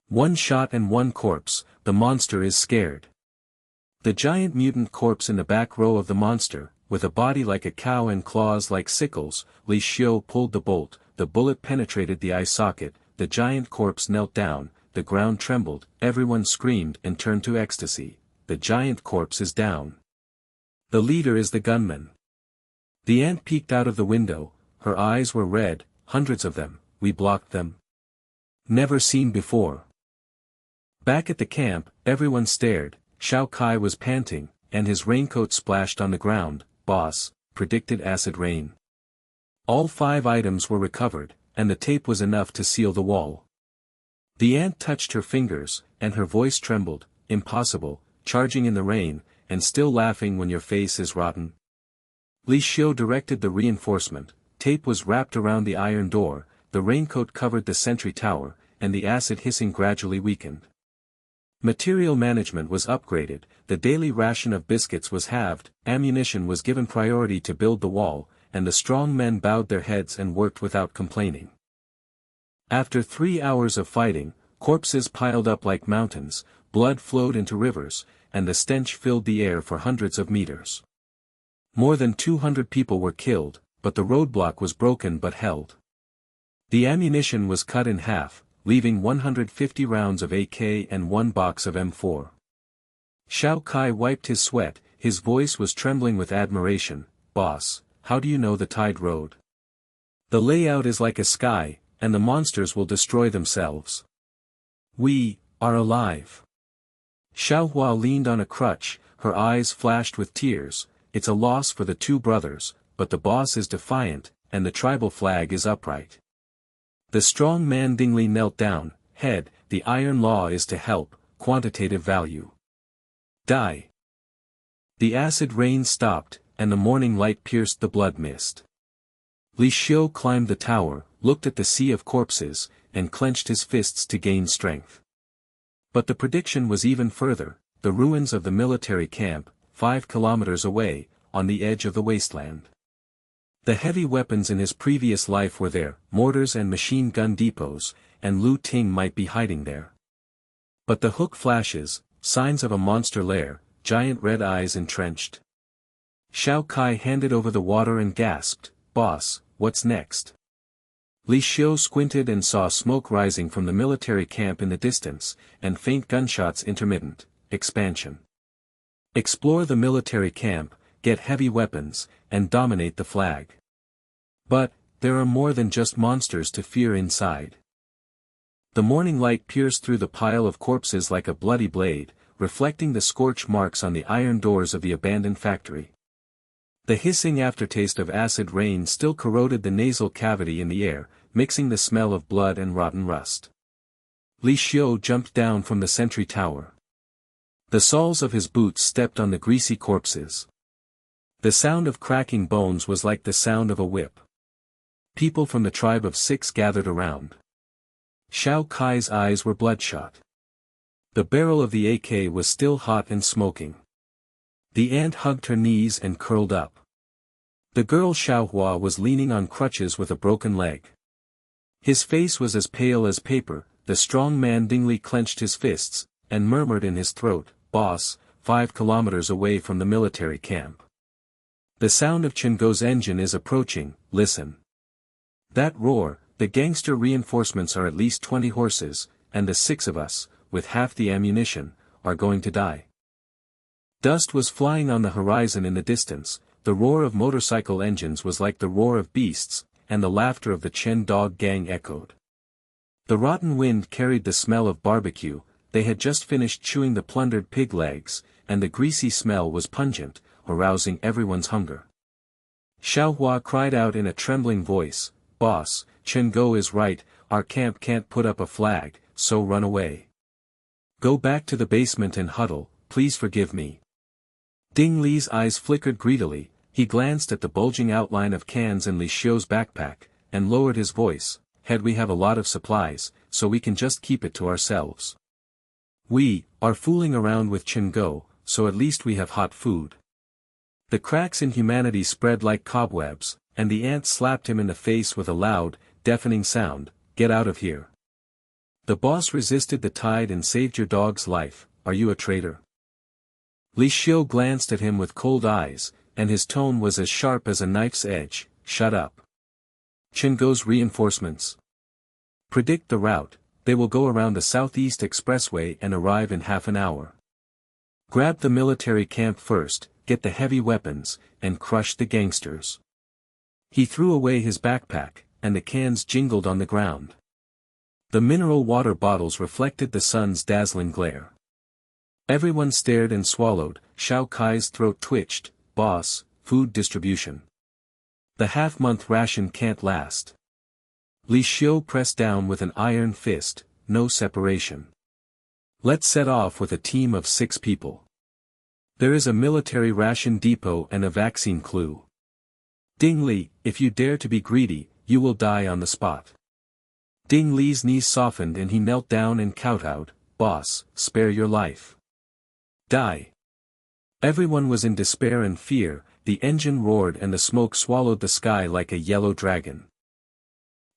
One shot and one corpse, the monster is scared. The giant mutant corpse in the back row of the monster, with a body like a cow and claws like sickles, Li Xiu pulled the bolt, the bullet penetrated the eye socket, the giant corpse knelt down, the ground trembled, everyone screamed and turned to ecstasy. The giant corpse is down. The leader is the gunman. The ant peeked out of the window, her eyes were red, hundreds of them, we blocked them. Never seen before. Back at the camp, everyone stared, Xiao Kai was panting, and his raincoat splashed on the ground. Boss, predicted acid rain. All 5 items were recovered, and the tape was enough to seal the wall. The ant touched her fingers, and her voice trembled, impossible, charging in the rain, and still laughing when your face is rotten. Li Xiu directed the reinforcement, tape was wrapped around the iron door, the raincoat covered the sentry tower, and the acid hissing gradually weakened. Material management was upgraded, the daily ration of biscuits was halved, ammunition was given priority to build the wall, and the strong men bowed their heads and worked without complaining. After 3 hours of fighting, corpses piled up like mountains, blood flowed into rivers, and the stench filled the air for hundreds of meters. More than 200 people were killed, but the roadblock was broken but held. The ammunition was cut in half, leaving 150 rounds of AK and 1 box of M4. Xiao Kai wiped his sweat, his voice was trembling with admiration. Boss, how do you know the tide road? The layout is like a sky, and the monsters will destroy themselves. We are alive. Xiao Hua leaned on a crutch, her eyes flashed with tears. It's a loss for the 2 brothers, but the boss is defiant, and the tribal flag is upright. The strong man Dingli knelt down, head, the iron law is to help, quantitative value. Die. The acid rain stopped, and the morning light pierced the blood mist. Li Xiu climbed the tower, looked at the sea of corpses, and clenched his fists to gain strength. But the prediction was even further, the ruins of the military camp, 5 kilometers away, on the edge of the wasteland. The heavy weapons in his previous life were there, mortars and machine gun depots, and Lu Ting might be hiding there. But the hook flashes, signs of a monster lair, giant red eyes entrenched. Xiao Kai handed over the water and gasped, Boss, what's next? Li Xiu squinted and saw smoke rising from the military camp in the distance, and faint gunshots intermittent. Expansion. Explore the military camp, get heavy weapons, and dominate the flag. But, there are more than just monsters to fear inside. The morning light pierced through the pile of corpses like a bloody blade, reflecting the scorch marks on the iron doors of the abandoned factory. The hissing aftertaste of acid rain still corroded the nasal cavity in the air, mixing the smell of blood and rotten rust. Li Xiu jumped down from the sentry tower. The soles of his boots stepped on the greasy corpses. The sound of cracking bones was like the sound of a whip. People from the tribe of 6 gathered around. Xiao Kai's eyes were bloodshot. The barrel of the AK was still hot and smoking. The ant hugged her knees and curled up. The girl Xiaohua was leaning on crutches with a broken leg. His face was as pale as paper, the strong man Dingli clenched his fists, and murmured in his throat, Boss, 5 kilometers away from the military camp. The sound of Chengo's engine is approaching, listen. That roar, the gangster reinforcements are at least 20 horses, and the 6 of us, with half the ammunition, are going to die. Dust was flying on the horizon in the distance, the roar of motorcycle engines was like the roar of beasts, and the laughter of the Chen dog gang echoed. The rotten wind carried the smell of barbecue, they had just finished chewing the plundered pig legs, and the greasy smell was pungent, arousing everyone's hunger. Xiaohua cried out in a trembling voice, Boss, Chen Go is right, our camp can't put up a flag, so run away. Go back to the basement and huddle, please forgive me. Ding Li's eyes flickered greedily, he glanced at the bulging outline of cans in Li Xiu's backpack, and lowered his voice, "Head, we have a lot of supplies, so we can just keep it to ourselves. We are fooling around with Chingo, so at least we have hot food." The cracks in humanity spread like cobwebs, and the ant slapped him in the face with a loud, deafening sound, "Get out of here. The boss resisted the tide and saved your dog's life, are you a traitor?" Li Xiu glanced at him with cold eyes, and his tone was as sharp as a knife's edge, "Shut up. Chingo's reinforcements. Predict the route, they will go around the southeast expressway and arrive in half an hour. Grab the military camp first, get the heavy weapons, and crush the gangsters." He threw away his backpack, and the cans jingled on the ground. The mineral water bottles reflected the sun's dazzling glare. Everyone stared and swallowed. Xiao Kai's throat twitched. "Boss, food distribution. The half-month ration can't last." Li Xiu pressed down with an iron fist, "No separation. Let's set off with a team of 6 people. There is a military ration depot and a vaccine clue. Ding Li, if you dare to be greedy, you will die on the spot." Ding Li's knees softened and he knelt down and kowtowed, "Boss, spare your life. Die." Everyone was in despair and fear, the engine roared and the smoke swallowed the sky like a yellow dragon.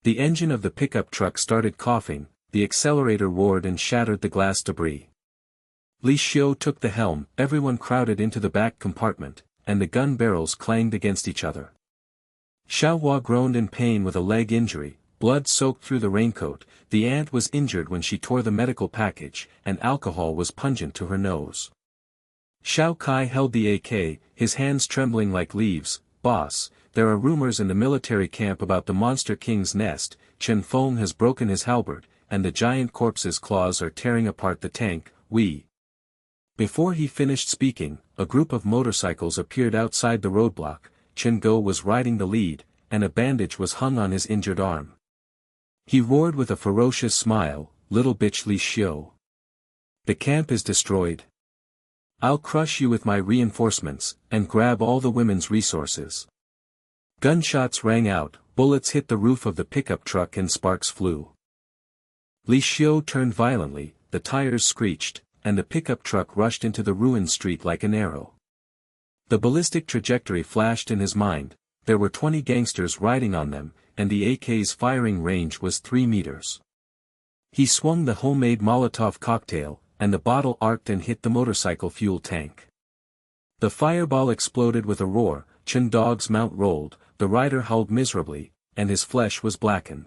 The engine of the pickup truck started coughing, the accelerator roared and shattered the glass debris. Li Xiu took the helm, everyone crowded into the back compartment, and the gun barrels clanged against each other. Xiao Hua groaned in pain with a leg injury, blood soaked through the raincoat, the ant was injured when she tore the medical package, and alcohol was pungent to her nose. Xiao Kai held the AK, his hands trembling like leaves. "Boss, there are rumors in the military camp about the Monster King's nest. Chen Feng has broken his halberd, and the giant corpse's claws are tearing apart the tank. Before he finished speaking, a group of motorcycles appeared outside the roadblock. Chen Go was riding the lead, and a bandage was hung on his injured arm. He roared with a ferocious smile, "Little bitch Li Xiu. The camp is destroyed. I'll crush you with my reinforcements, and grab all the women's resources." Gunshots rang out, bullets hit the roof of the pickup truck and sparks flew. Li Xiu turned violently, the tires screeched, and the pickup truck rushed into the ruined street like an arrow. The ballistic trajectory flashed in his mind, there were 20 gangsters riding on them, and the AK's firing range was 3 meters. He swung the homemade Molotov cocktail, and the bottle arced and hit the motorcycle fuel tank. The fireball exploded with a roar, Chen Dog's mount rolled, the rider howled miserably, and his flesh was blackened.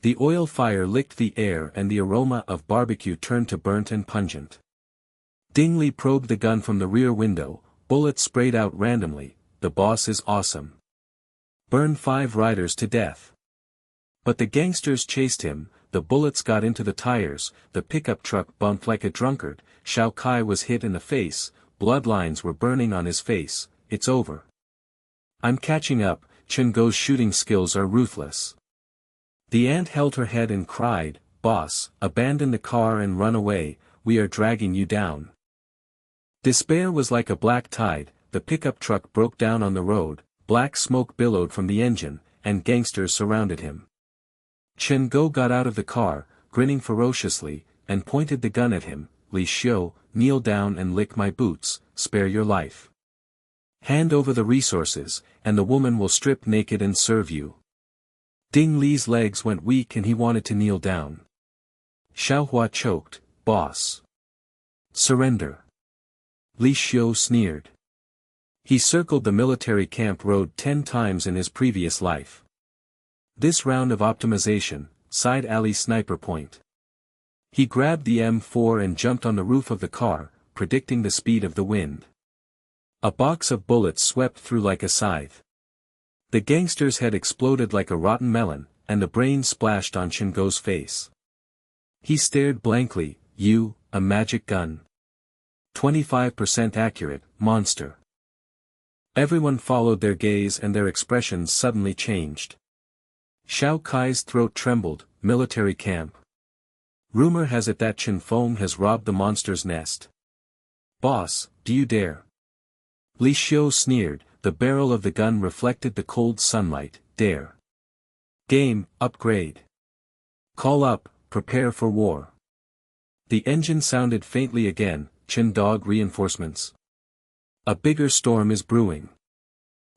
The oil fire licked the air and the aroma of barbecue turned to burnt and pungent. Ding Li probed the gun from the rear window, bullets sprayed out randomly, "The boss is awesome. Burn 5 riders to death." But the gangsters chased him, the bullets got into the tires, the pickup truck bumped like a drunkard, Xiao Kai was hit in the face, bloodlines were burning on his face. "It's over. I'm catching up, Chen Go's shooting skills are ruthless." The ant held her head and cried, "Boss, abandon the car and run away, we are dragging you down." Despair was like a black tide, the pickup truck broke down on the road, black smoke billowed from the engine, and gangsters surrounded him. Chen Go got out of the car, grinning ferociously, and pointed the gun at him. "Li Xiu, kneel down and lick my boots, spare your life. Hand over the resources, and the woman will strip naked and serve you." Ding Li's legs went weak and he wanted to kneel down. Xiao Hua choked, "Boss. Surrender." Li Xiu sneered. He circled the military camp road 10 times in his previous life. This round of optimization, side alley sniper point. He grabbed the M4 and jumped on the roof of the car, predicting the speed of the wind. A box of bullets swept through like a scythe. The gangster's head exploded like a rotten melon, and the brains splashed on Shingo's face. He stared blankly, "You, a magic gun. 25% accurate, monster." Everyone followed their gaze and their expressions suddenly changed. Xiao Kai's throat trembled, military camp. Rumor has it that Chen Feng has robbed the monster's nest. Boss, do you dare? Li Xiu sneered, the barrel of the gun reflected the cold sunlight. Dare. Game, upgrade. Call up, prepare for war. The engine sounded faintly again. Chen dog reinforcements. A bigger storm is brewing.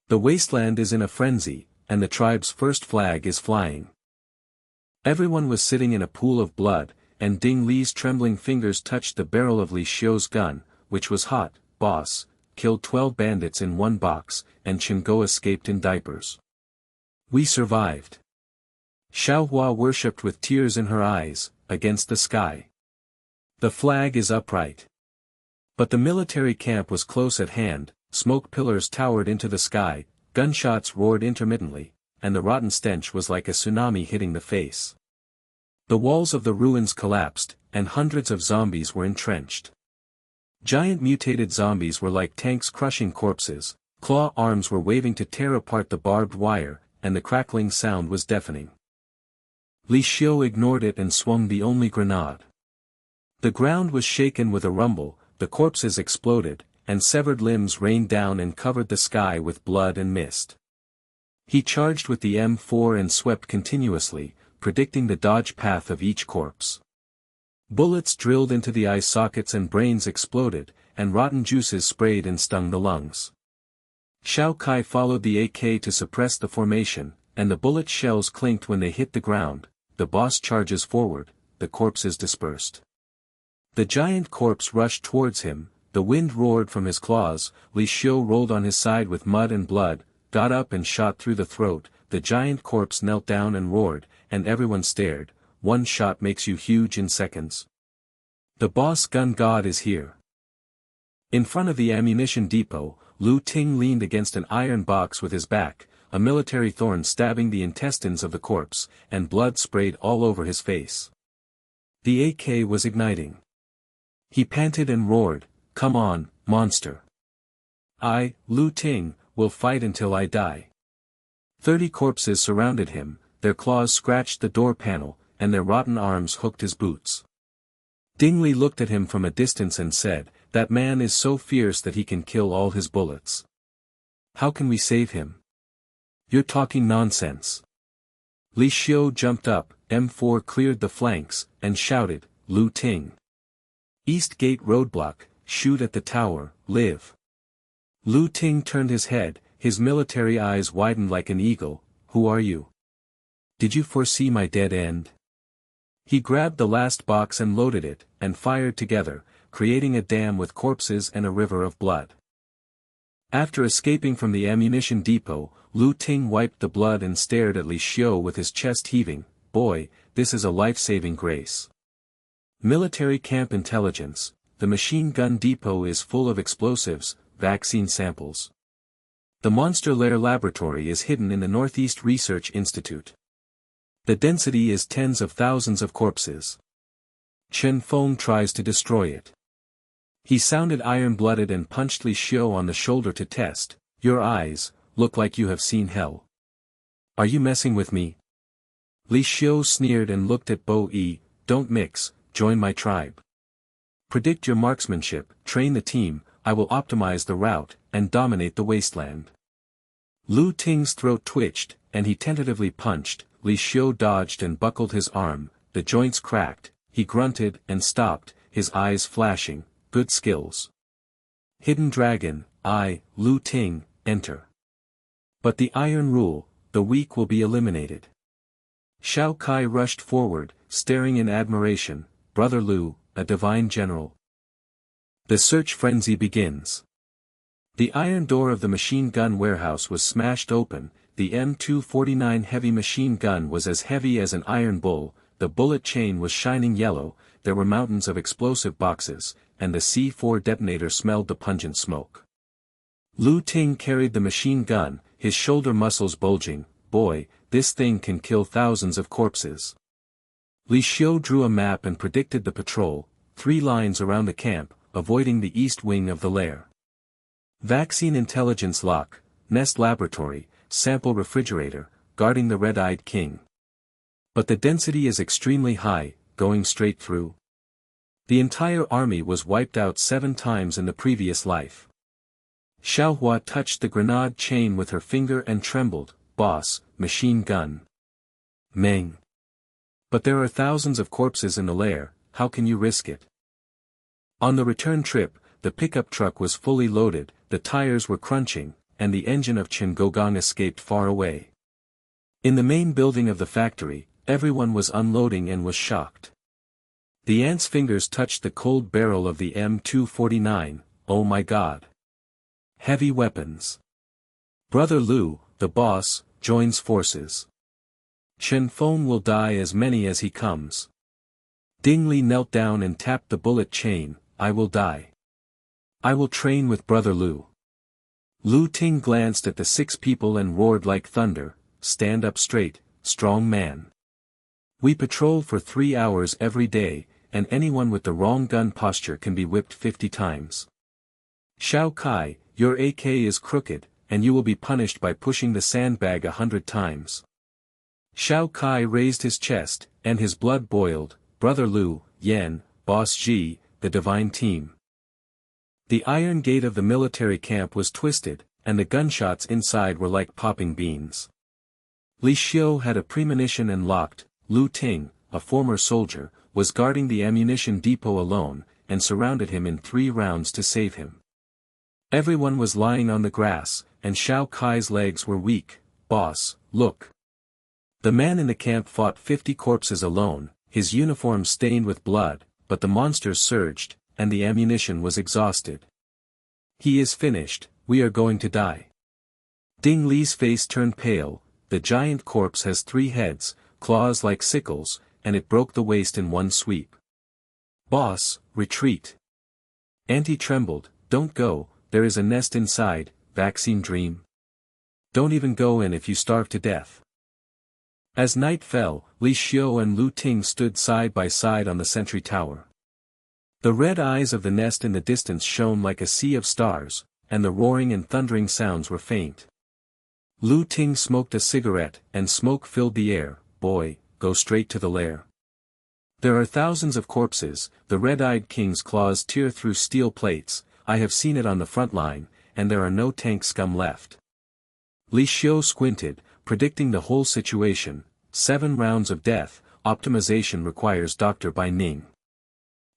The wasteland is in a frenzy, and the tribe's first flag is flying. Everyone was sitting in a pool of blood, and Ding Li's trembling fingers touched the barrel of Li Xiu's gun, which was hot. Boss, killed 12 bandits in one box, and Chen Go escaped in diapers. We survived. Xiaohua worshipped with tears in her eyes, against the sky. The flag is upright. But the military camp was close at hand, smoke pillars towered into the sky, gunshots roared intermittently, and the rotten stench was like a tsunami hitting the face. The walls of the ruins collapsed, and hundreds of zombies were entrenched. Giant mutated zombies were like tanks crushing corpses, claw arms were waving to tear apart the barbed wire, and the crackling sound was deafening. Li Xiu ignored it and swung the only grenade. The ground was shaken with a rumble, the corpses exploded, and severed limbs rained down and covered the sky with blood and mist. He charged with the M4 and swept continuously, predicting the dodge path of each corpse. Bullets drilled into the eye sockets and brains exploded, and rotten juices sprayed and stung the lungs. Xiao Kai followed the AK to suppress the formation, and the bullet shells clinked when they hit the ground. The boss charges forward, the corpses dispersed. The giant corpse rushed towards him, the wind roared from his claws. Li Xiu rolled on his side with mud and blood, got up and shot through the throat. The giant corpse knelt down and roared, and everyone stared. One shot makes you huge in seconds. The boss gun god is here. In front of the ammunition depot, Lu Ting leaned against an iron box with his back, a military thorn stabbing the intestines of the corpse, and blood sprayed all over his face. The AK was igniting. He panted and roared, "Come on, monster. I, Lu Ting, will fight until I die." 30 corpses surrounded him, their claws scratched the door panel, and their rotten arms hooked his boots. Ding Li looked at him from a distance and said, "That man is so fierce that he can kill all his bullets. How can we save him?" "You're talking nonsense." Li Xiu jumped up, M4 cleared the flanks, and shouted, "Lu Ting. East Gate roadblock, shoot at the tower, live." Lu Ting turned his head, his military eyes widened like an eagle. "Who are you? Did you foresee my dead end?" He grabbed the last box and loaded it, and fired together, creating a dam with corpses and a river of blood. After escaping from the ammunition depot, Lu Ting wiped the blood and stared at Li Xiu with his chest heaving. "Boy, this is a life-saving grace." Military camp intelligence: the machine gun depot is full of explosives, vaccine samples. The monster lair laboratory is hidden in the Northeast Research Institute. The density is tens of thousands of corpses. Chen Feng tries to destroy it. He sounded iron-blooded and punched Li Xiu on the shoulder to test. "Your eyes look like you have seen hell. Are you messing with me?" Li Xiu sneered and looked at Bo Yi. "Don't mix, join my tribe. Predict your marksmanship, train the team, I will optimize the route, and dominate the wasteland." Lu Ting's throat twitched, and he tentatively punched. Li Xiu dodged and buckled his arm, the joints cracked, he grunted and stopped, his eyes flashing. "Good skills. Hidden dragon, I, Lu Ting, enter. But the iron rule, the weak will be eliminated." Xiao Kai rushed forward, staring in admiration. "Brother Lu, a divine general." The search frenzy begins. The iron door of the machine gun warehouse was smashed open. The M249 heavy machine gun was as heavy as an iron bull, the bullet chain was shining yellow, there were mountains of explosive boxes, and the C4 detonator smelled the pungent smoke. Lu Ting carried the machine gun, his shoulder muscles bulging. "Boy, this thing can kill thousands of corpses." Li Xiu drew a map and predicted the patrol, 3 lines around the camp, avoiding the east wing of the lair. Vaccine intelligence lock, nest laboratory, sample refrigerator, guarding the red-eyed king. But the density is extremely high, going straight through. The entire army was wiped out 7 times in the previous life. Xiaohua touched the grenade chain with her finger and trembled. Boss, machine gun. Meng. But there are thousands of corpses in the lair, how can you risk it? On the return trip, the pickup truck was fully loaded, the tires were crunching, and the engine of Chen Gogong escaped far away. In the main building of the factory, everyone was unloading and was shocked. The ant's fingers touched the cold barrel of the M249, oh my god. Heavy weapons. Brother Lu, the boss, joins forces. Chen Feng will die as many as he comes. Ding Li knelt down and tapped the bullet chain, I will die. I will train with Brother Lu. Lu Ting glanced at the 6 people and roared like thunder, stand up straight, strong man. We patrol for 3 hours every day, and anyone with the wrong gun posture can be whipped 50 times. Xiao Kai, your AK is crooked, and you will be punished by pushing the sandbag 100 times. Xiao Kai raised his chest, and his blood boiled, Brother Lu, Yan, Boss Ji, the divine team. The iron gate of the military camp was twisted, and the gunshots inside were like popping beans. Li Xiu had a premonition and locked. Lu Ting, a former soldier, was guarding the ammunition depot alone, and surrounded him in 3 rounds to save him. Everyone was lying on the grass, and Xiao Kai's legs were weak. Boss, look. The man in the camp fought 50 corpses alone, his uniform stained with blood, but the monsters surged, and the ammunition was exhausted. He is finished, we are going to die. Ding Li's face turned pale, the giant corpse has 3 heads, claws like sickles, and it broke the waist in one sweep. Boss, retreat. Auntie trembled, don't go, there is a nest inside, vaccine dream. Don't even go in if you starve to death. As night fell, Li Xiu and Lu Ting stood side by side on the sentry tower. The red eyes of the nest in the distance shone like a sea of stars, and the roaring and thundering sounds were faint. Lu Ting smoked a cigarette, and smoke filled the air. Boy, go straight to the lair. There are thousands of corpses, the red-eyed king's claws tear through steel plates, I have seen it on the front line, and there are no tank scum left. Li Xiu squinted, predicting the whole situation, 7 rounds of death, optimization requires Dr. Bai Ning.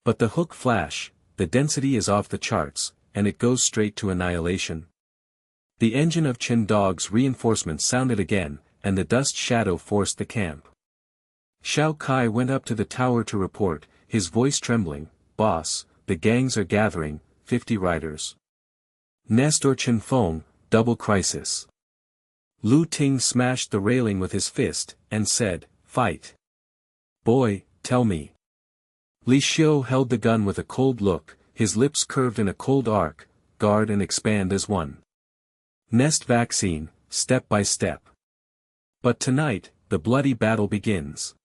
But the hook flash, the density is off the charts, and it goes straight to annihilation. The engine of Chen Dog's reinforcements sounded again, and the dust shadow forced the camp. Xiao Kai went up to the tower to report, his voice trembling, Boss, the gangs are gathering, 50 riders. Nest or Chen Feng, double crisis. Lu Ting smashed the railing with his fist, and said, fight. Boy, tell me. Li Xiu held the gun with a cold look, his lips curved in a cold arc, guard and expand as one. Nest vaccine, step by step. But tonight, the bloody battle begins.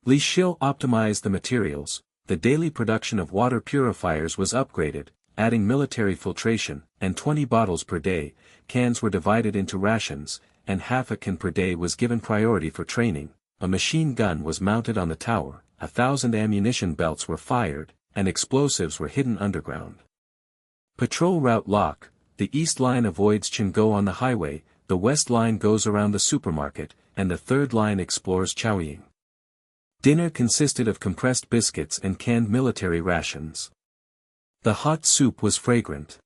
Li Xiu optimized the materials, the daily production of water purifiers was upgraded, adding military filtration, and 20 bottles per day, cans were divided into rations, and half a can per day was given priority for training, a machine gun was mounted on the tower, 1,000 ammunition belts were fired, and explosives were hidden underground. Patrol route lock, the east line avoids Qinggo on the highway, the west line goes around the supermarket, and the third line explores Chaoying. Dinner consisted of compressed biscuits and canned military rations. The hot soup was fragrant.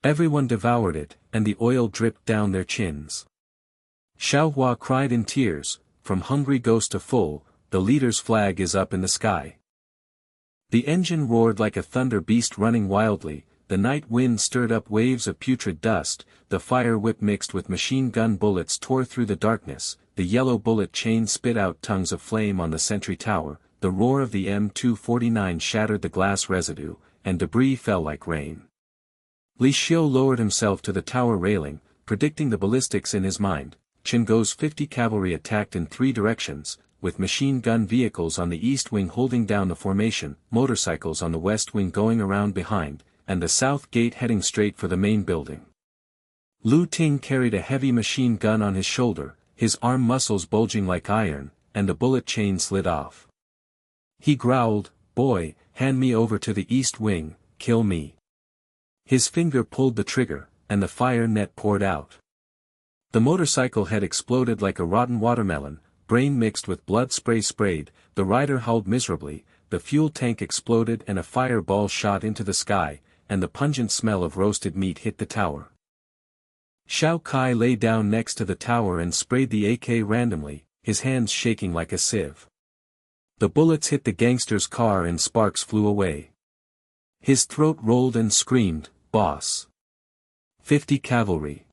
Everyone devoured it, and the oil dripped down their chins. Xiaohua cried in tears, from hungry ghost to full, the leader's flag is up in the sky. The engine roared like a thunder beast running wildly, the night wind stirred up waves of putrid dust, the fire whip mixed with machine gun bullets tore through the darkness, the yellow bullet chain spit out tongues of flame on the sentry tower, the roar of the M249 shattered the glass residue, and debris fell like rain. Li Xiu lowered himself to the tower railing, predicting the ballistics in his mind. Qinggo's 50 cavalry attacked in 3 directions, with machine gun vehicles on the east wing holding down the formation, motorcycles on the west wing going around behind, and the south gate heading straight for the main building. Lu Ting carried a heavy machine gun on his shoulder, his arm muscles bulging like iron, and the bullet chain slid off. He growled, "Boy, hand me over to the east wing, kill me." His finger pulled the trigger, and the fire net poured out. The motorcycle had exploded like a rotten watermelon, brain mixed with blood sprayed, the rider howled miserably, the fuel tank exploded and a fireball shot into the sky, and the pungent smell of roasted meat hit the tower. Xiao Kai lay down next to the tower and sprayed the AK randomly, his hands shaking like a sieve. The bullets hit the gangster's car and sparks flew away. His throat rolled and screamed, "Boss! 50 cavalry!"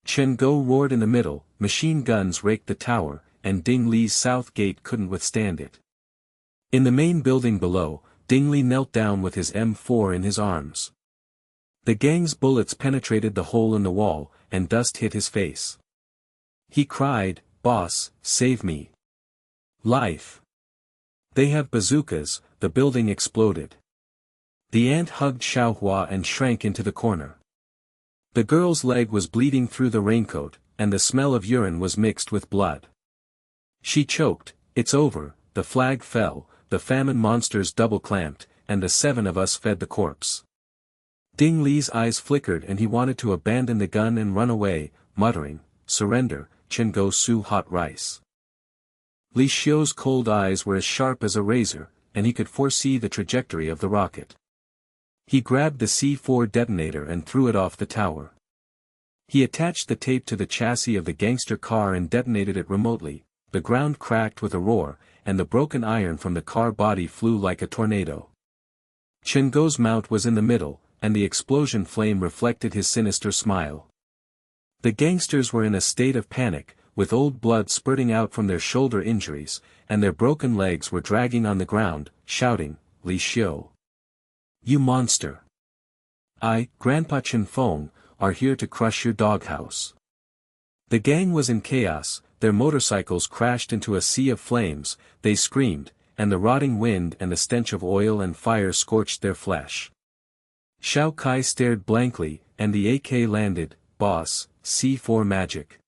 Chen Go roared in the middle, machine guns raked the tower, and Ding Li's south gate couldn't withstand it. In the main building below, Ding Li knelt down with his M4 in his arms. The gang's bullets penetrated the hole in the wall, and dust hit his face. He cried, "Boss, save me! Life!" "They have bazookas," the building exploded. The ant hugged Xiaohua and shrank into the corner. The girl's leg was bleeding through the raincoat, and the smell of urine was mixed with blood. She choked. "It's over," the flag fell, the famine monsters double-clamped, and the 7 of us fed the corpse. Ding Li's eyes flickered and he wanted to abandon the gun and run away, muttering, "Surrender, Chen Go Su hot rice." Li Xiu's cold eyes were as sharp as a razor, and he could foresee the trajectory of the rocket. He grabbed the C4 detonator and threw it off the tower. He attached the tape to the chassis of the gangster car and detonated it remotely. The ground cracked with a roar, and the broken iron from the car body flew like a tornado. Chen Go's mount was in the middle, and the explosion flame reflected his sinister smile. The gangsters were in a state of panic, with old blood spurting out from their shoulder injuries, and their broken legs were dragging on the ground, shouting, "Li Xiu! You monster! Grandpa Chen Feng, are here to crush your doghouse." The gang was in chaos, their motorcycles crashed into a sea of flames, they screamed, and the rotting wind and the stench of oil and fire scorched their flesh. Xiao Kai stared blankly, and the AK landed. "Boss, C4 magic."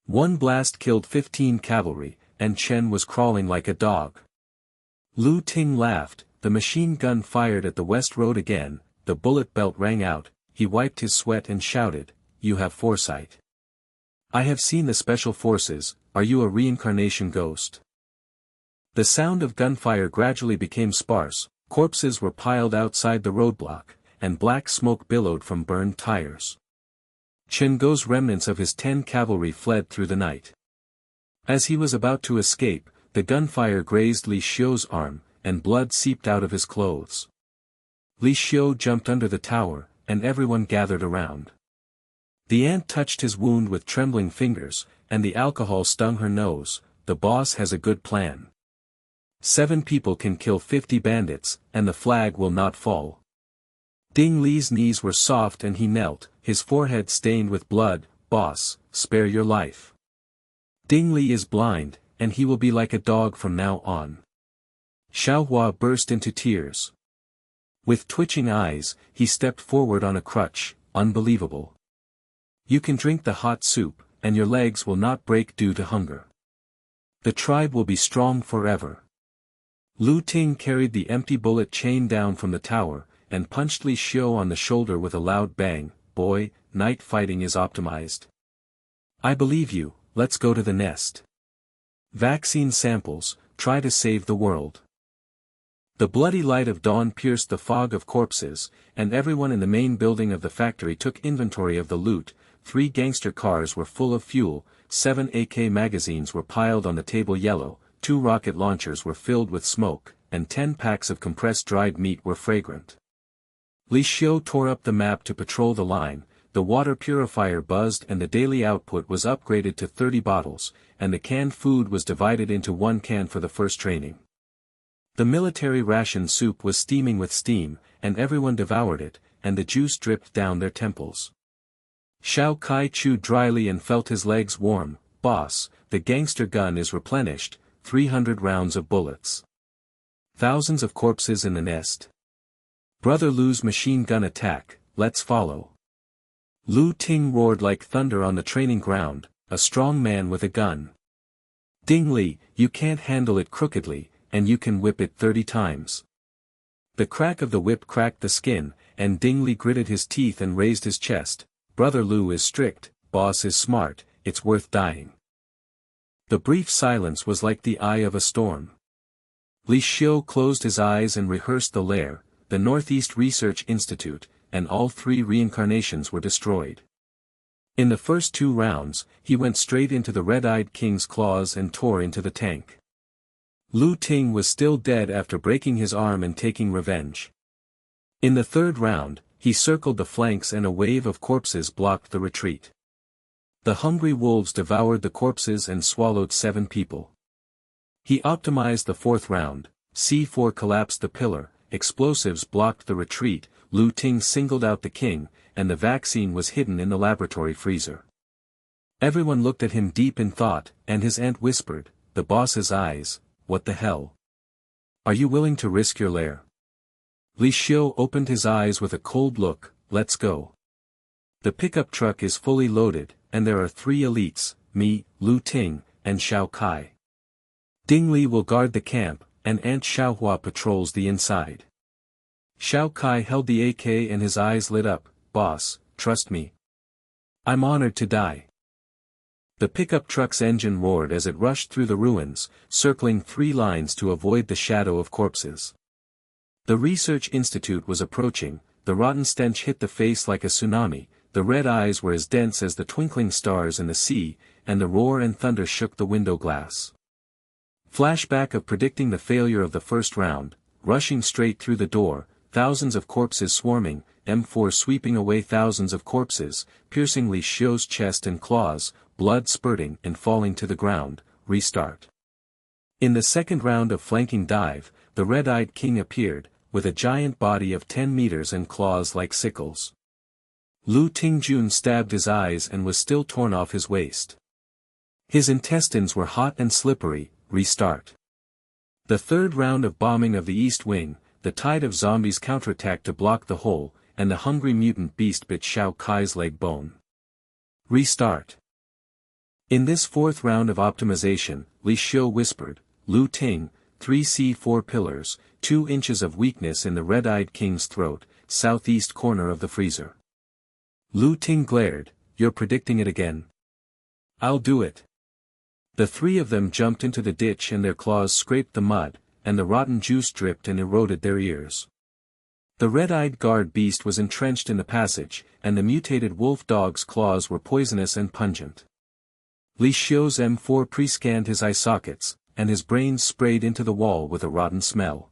One blast killed 15 cavalry, and Chen was crawling like a dog. Lu Ting laughed, the machine gun fired at the west road again, the bullet belt rang out, he wiped his sweat and shouted, "You have foresight. I have seen the special forces, are you a reincarnation ghost?" The sound of gunfire gradually became sparse, corpses were piled outside the roadblock, and black smoke billowed from burned tires. Chen Go's remnants of his 10 cavalry fled through the night. As he was about to escape, the gunfire grazed Li Xiu's arm, and blood seeped out of his clothes. Li Xiu jumped under the tower, and everyone gathered around. The ant touched his wound with trembling fingers, and the alcohol stung her nose. "The boss has a good plan. 7 people can kill 50 bandits, and the flag will not fall." Ding Li's knees were soft and he knelt, his forehead stained with blood. "Boss, spare your life. Ding Li is blind, and he will be like a dog from now on." Xiaohua burst into tears. With twitching eyes, he stepped forward on a crutch. "Unbelievable. You can drink the hot soup, and your legs will not break due to hunger. The tribe will be strong forever." Lu Ting carried the empty bullet chain down from the tower, and punched Li Xiu on the shoulder with a loud bang. "Boy, night fighting is optimized. I believe you, let's go to the nest. Vaccine samples, try to save the world." The bloody light of dawn pierced the fog of corpses, and everyone in the main building of the factory took inventory of the loot. 3 gangster cars were full of fuel, 7 AK magazines were piled on the table yellow, 2 rocket launchers were filled with smoke, and 10 packs of compressed dried meat were fragrant. Li Xiu tore up the map to patrol the line, the water purifier buzzed and the daily output was upgraded to 30 bottles, and the canned food was divided into 1 can for the first training. The military ration soup was steaming with steam, and everyone devoured it, and the juice dripped down their temples. Xiao Kai chewed dryly and felt his legs warm. "Boss, the gangster gun is replenished, 300 rounds of bullets. Thousands of corpses in the nest. Brother Lu's machine gun attack, let's follow." Lu Ting roared like thunder on the training ground, a strong man with a gun. Ding Li, you can't handle it crookedly, and you can whip it 30 times. The crack of the whip cracked the skin, and Ding Li gritted his teeth and raised his chest. Brother Lu is strict, boss is smart, it's worth dying. The brief silence was like the eye of a storm. Li Xiu closed his eyes and rehearsed the lair, the Northeast Research Institute, and all 3 reincarnations were destroyed. In the first 2 rounds, he went straight into the red-eyed king's claws and tore into the tank. Lu Ting was still dead after breaking his arm and taking revenge. In the 3rd round, he circled the flanks and a wave of corpses blocked the retreat. The hungry wolves devoured the corpses and swallowed 7 people. He optimized the 4th round, C4 collapsed the pillar, explosives blocked the retreat, Lu Ting singled out the king, and the vaccine was hidden in the laboratory freezer. Everyone looked at him deep in thought, and his aunt whispered, "The boss's eyes, what the hell? Are you willing to risk your lair?" Li Xiu opened his eyes with a cold look, "Let's go. The pickup truck is fully loaded, and there are 3 elites, me, Lu Ting, and Xiao Kai. Ding Li will guard the camp, and Aunt Xiaohua patrols the inside." Xiao Kai held the AK and his eyes lit up, "Boss, trust me. I'm honored to die." The pickup truck's engine roared as it rushed through the ruins, circling 3 lines to avoid the shadow of corpses. The research institute was approaching, the rotten stench hit the face like a tsunami, the red eyes were as dense as the twinkling stars in the sea, and the roar and thunder shook the window glass. Flashback of predicting the failure of the first round, rushing straight through the door, thousands of corpses swarming, M4 sweeping away thousands of corpses, piercing Li Xiu's chest and claws, blood spurting and falling to the ground, restart. In the second round of flanking dive, the red-eyed king appeared, with a giant body of 10 meters and claws like sickles. Lu Tingjun stabbed his eyes and was still torn off his waist. His intestines were hot and slippery, restart. The third round of bombing of the East Wing, the tide of zombies counterattacked to block the hole, and the hungry mutant beast bit Xiao Kai's leg bone. Restart. In this 4th round of optimization, Li Xiu whispered, "Lu Ting, 3C4 pillars, 2 inches of weakness in the red-eyed king's throat, southeast corner of the freezer." Lu Ting glared, "You're predicting it again?" "I'll do it." The 3 of them jumped into the ditch and their claws scraped the mud, and the rotten juice dripped and eroded their ears. The red-eyed guard beast was entrenched in the passage, and the mutated wolf dog's claws were poisonous and pungent. Li Xiu's M4 pre-scanned his eye sockets, and his brains sprayed into the wall with a rotten smell.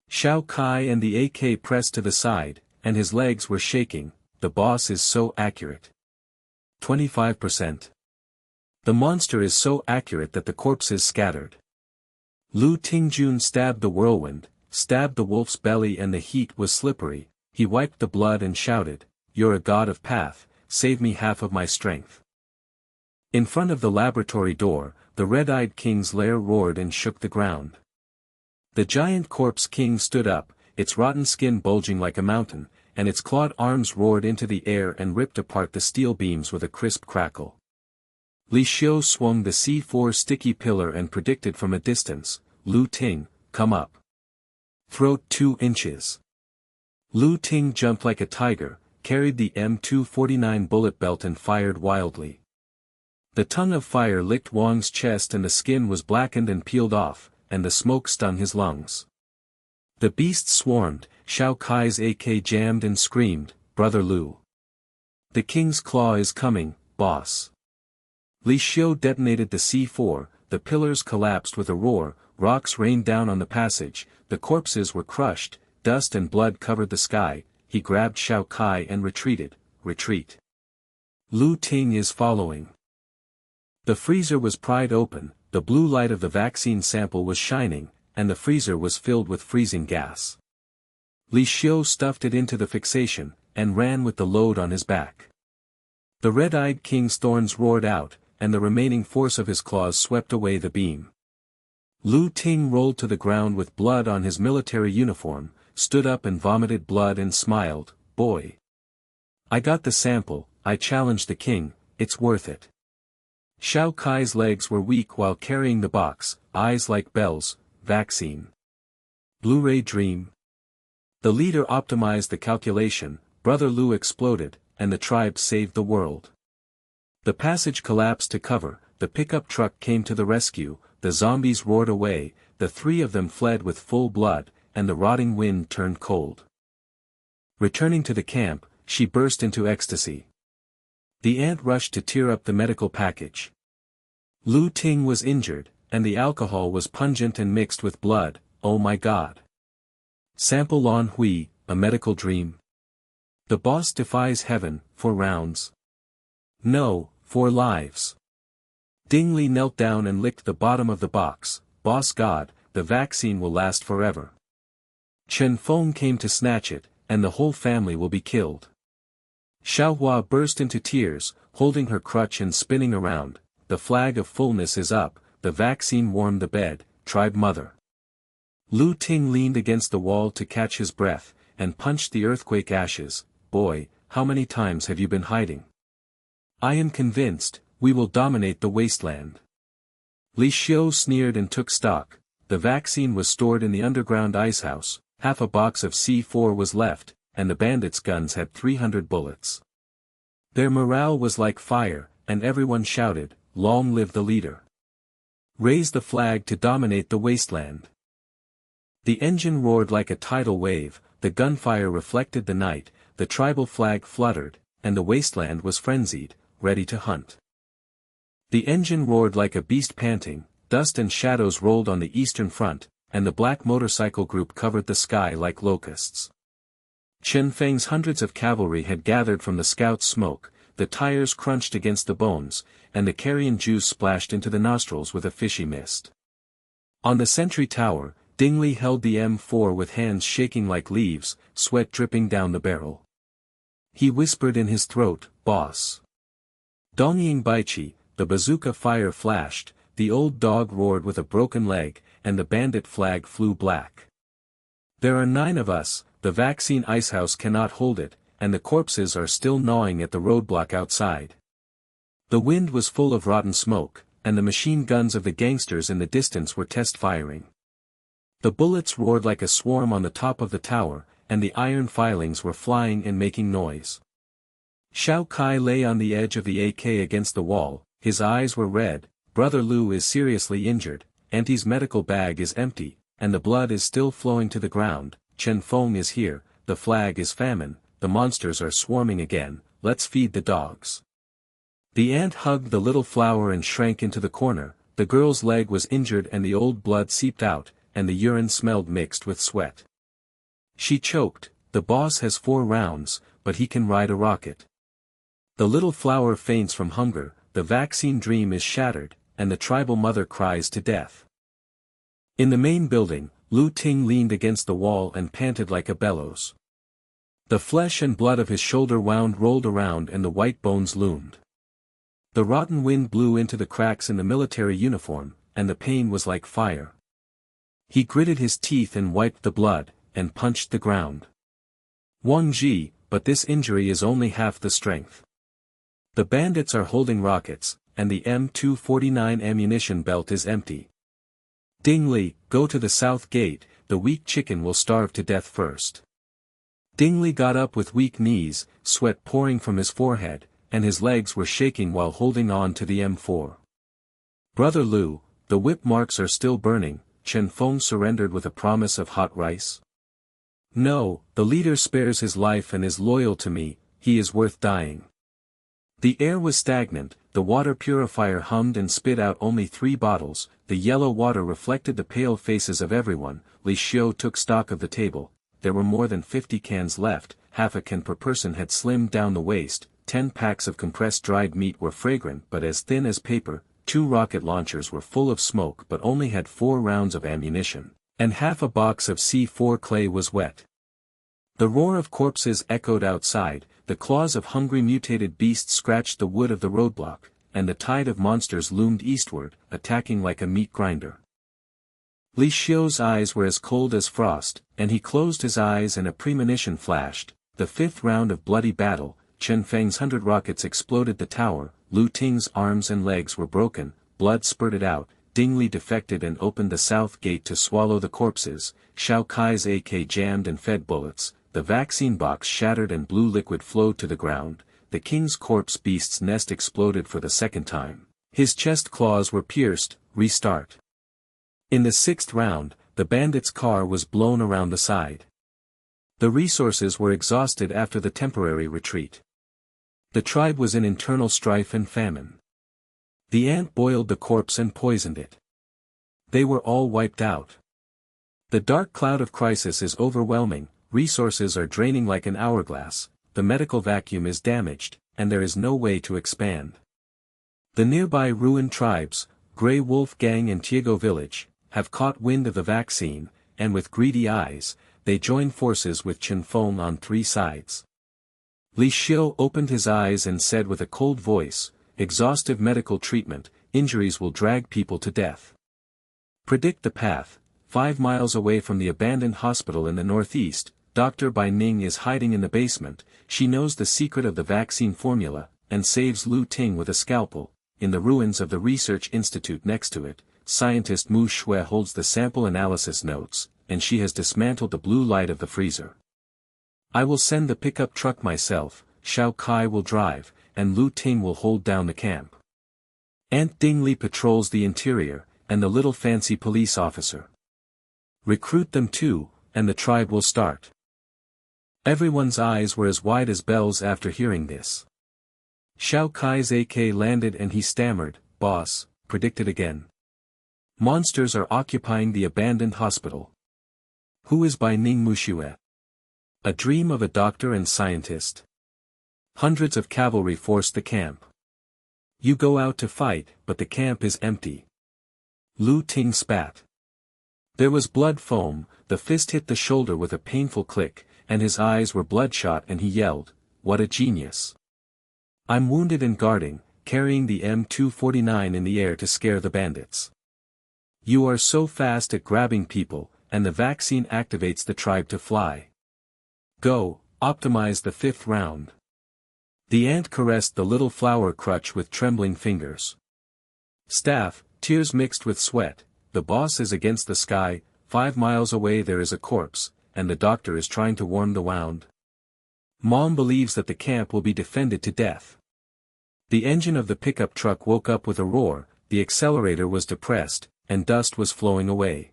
Xiao Kai and the AK pressed to the side, and his legs were shaking. "The boss is so accurate." 25%. The monster is so accurate that the corpses scattered. Lu Tingjun stabbed the whirlwind, stabbed the wolf's belly, and the heat was slippery. He wiped the blood and shouted, "You're a god of path, save me half of my strength." In front of the laboratory door, the red-eyed king's lair roared and shook the ground. The giant corpse king stood up, its rotten skin bulging like a mountain, and its clawed arms roared into the air and ripped apart the steel beams with a crisp crackle. Li Xiu swung the C4 sticky pillar and predicted from a distance, "Lu Ting, come up. Throat 2 inches." Lu Ting jumped like a tiger, carried the M249 bullet belt and fired wildly. The tongue of fire licked Wang's chest and the skin was blackened and peeled off, and the smoke stung his lungs. The beast swarmed, Xiao Kai's AK jammed and screamed, "Brother Lu. The king's claw is coming, boss." Li Xiu detonated the C4, the pillars collapsed with a roar, rocks rained down on the passage, the corpses were crushed, dust and blood covered the sky. He grabbed Xiao Kai and retreated, "Retreat. Lu Ting is following." The freezer was pried open, the blue light of the vaccine sample was shining, and the freezer was filled with freezing gas. Li Xiu stuffed it into the fixation, and ran with the load on his back. The red-eyed king's thorns roared out, and the remaining force of his claws swept away the beam. Lu Ting rolled to the ground with blood on his military uniform, stood up and vomited blood and smiled, "Boy. I got the sample, I challenged the king, it's worth it." Xiao Kai's legs were weak while carrying the box, eyes like bells, vaccine. Blu-ray dream. The leader optimized the calculation, Brother Lu exploded, and the tribe saved the world. The passage collapsed to cover, the pickup truck came to the rescue, the zombies roared away, the three of them fled with full blood, and the rotting wind turned cold. Returning to the camp, she burst into ecstasy. The aunt rushed to tear up the medical package. Lu Ting was injured, and the alcohol was pungent and mixed with blood, oh my god. Sample Lan Hui, a medical dream. The boss defies heaven, 4 rounds. No, 4 lives. Ding Li knelt down and licked the bottom of the box, boss god, the vaccine will last forever. Chen Feng came to snatch it, and the whole family will be killed. Xiaohua burst into tears, holding her crutch and spinning around, the flag of fullness is up, the vaccine warmed the bed, tribe mother. Lu Ting leaned against the wall to catch his breath, and punched the earthquake ashes. Boy, how many times have you been hiding? I am convinced, we will dominate the wasteland. Li Xiu sneered and took stock. The vaccine was stored in the underground icehouse, half a box of C4 was left, and the bandits' guns had 300 bullets. Their morale was like fire, and everyone shouted, long live the leader. Raise the flag to dominate the wasteland. The engine roared like a tidal wave, the gunfire reflected the night, the tribal flag fluttered, and the wasteland was frenzied, ready to hunt. The engine roared like a beast panting, dust and shadows rolled on the eastern front, and the black motorcycle group covered the sky like locusts. Chen Feng's hundreds of cavalry had gathered from the scouts' smoke, the tires crunched against the bones, and the carrion juice splashed into the nostrils with a fishy mist. On the sentry tower, Ding Li held the M4 with hands shaking like leaves, sweat dripping down the barrel. He whispered in his throat, boss. Dongying Baichi, the bazooka fire flashed, the old dog roared with a broken leg, and the bandit flag flew black. There are 9 of us, the vaccine icehouse cannot hold it, and the corpses are still gnawing at the roadblock outside. The wind was full of rotten smoke, and the machine guns of the gangsters in the distance were test firing. The bullets roared like a swarm on the top of the tower, and the iron filings were flying and making noise. Xiao Kai lay on the edge of the AK against the wall, his eyes were red. Brother Lu is seriously injured, Auntie's medical bag is empty, and the blood is still flowing to the ground. Chen Feng is here, the flag is famine, the monsters are swarming again, let's feed the dogs. The ant hugged the little flower and shrank into the corner, the girl's leg was injured and the old blood seeped out, and the urine smelled mixed with sweat. She choked, the boss has 4 rounds, but he can ride a rocket. The little flower faints from hunger, the vaccine dream is shattered, and the tribal mother cries to death. In the main building, Lu Ting leaned against the wall and panted like a bellows. The flesh and blood of his shoulder wound rolled around and the white bones loomed. The rotten wind blew into the cracks in the military uniform, and the pain was like fire. He gritted his teeth and wiped the blood, and punched the ground. Wang Ji, but this injury is only half the strength. The bandits are holding rockets, and the M249 ammunition belt is empty. Ding Li, go to the south gate, the weak chicken will starve to death first. Ding Li got up with weak knees, sweat pouring from his forehead, and his legs were shaking while holding on to the M4. Brother Lu, the whip marks are still burning. Chen Feng surrendered with a promise of hot rice. No, the leader spares his life and is loyal to me, he is worth dying. The air was stagnant, the water purifier hummed and spit out only 3 bottles, the yellow water reflected the pale faces of everyone. Li Xiu took stock of the table, there were more than 50 cans left, half a can per person had slimmed down the waist, 10 packs of compressed dried meat were fragrant but as thin as paper, 2 rocket launchers were full of smoke but only had 4 rounds of ammunition, and half a box of C4 clay was wet. The roar of corpses echoed outside, the claws of hungry mutated beasts scratched the wood of the roadblock, and the tide of monsters loomed eastward, attacking like a meat grinder. Li Xiu's eyes were as cold as frost, and he closed his eyes and a premonition flashed. The 5th round of bloody battle, Chen Feng's 100 rockets exploded the tower, Lu Ting's arms and legs were broken, blood spurted out, Ding Li defected and opened the south gate to swallow the corpses, Xiao Kai's AK jammed and fed bullets, the vaccine box shattered and blue liquid flowed to the ground, the king's corpse beast's nest exploded for the second time. His chest claws were pierced, restart. In the sixth round, the bandit's car was blown around the side. The resources were exhausted after the temporary retreat. The tribe was in internal strife and famine. The ant boiled the corpse and poisoned it. They were all wiped out. The dark cloud of crisis is overwhelming, resources are draining like an hourglass, the medical vacuum is damaged, and there is no way to expand. The nearby ruined tribes, Grey Wolf Gang and Tiego Village, have caught wind of the vaccine, and with greedy eyes, they join forces with Chen Feng on three sides. Li Xiu opened his eyes and said with a cold voice, exhaustive medical treatment, injuries will drag people to death. Predict the path. 5 miles away from the abandoned hospital in the northeast, Dr. Bai Ning is hiding in the basement, she knows the secret of the vaccine formula, and saves Lu Ting with a scalpel. In the ruins of the research institute next to it, scientist Muxue holds the sample analysis notes, and she has dismantled the blue light of the freezer. I will send the pickup truck myself, Xiao Kai will drive, and Lu Ting will hold down the camp. Aunt Ding Li patrols the interior, and the little fancy police officer. Recruit them too, and the tribe will start. Everyone's eyes were as wide as bells after hearing this. Xiao Kai's AK landed and he stammered, "Boss, predicted again. Monsters are occupying the abandoned hospital." Who is Bai Ning Muxue? A dream of a doctor and scientist. Hundreds of cavalry forced the camp. You go out to fight, but the camp is empty. Lu Ting spat. There was blood foam, the fist hit the shoulder with a painful click, and his eyes were bloodshot and he yelled, "What a genius! I'm wounded and guarding, carrying the M249 in the air to scare the bandits. You are so fast at grabbing people, and the vaccine activates the tribe to fly. Go, optimize the 5th round." The ant caressed the little flower crutch with trembling fingers. Staff, tears mixed with sweat, the boss is against the sky, 5 miles away there is a corpse, and the doctor is trying to warm the wound. Mom believes that the camp will be defended to death. The engine of the pickup truck woke up with a roar, the accelerator was depressed, and dust was flowing away.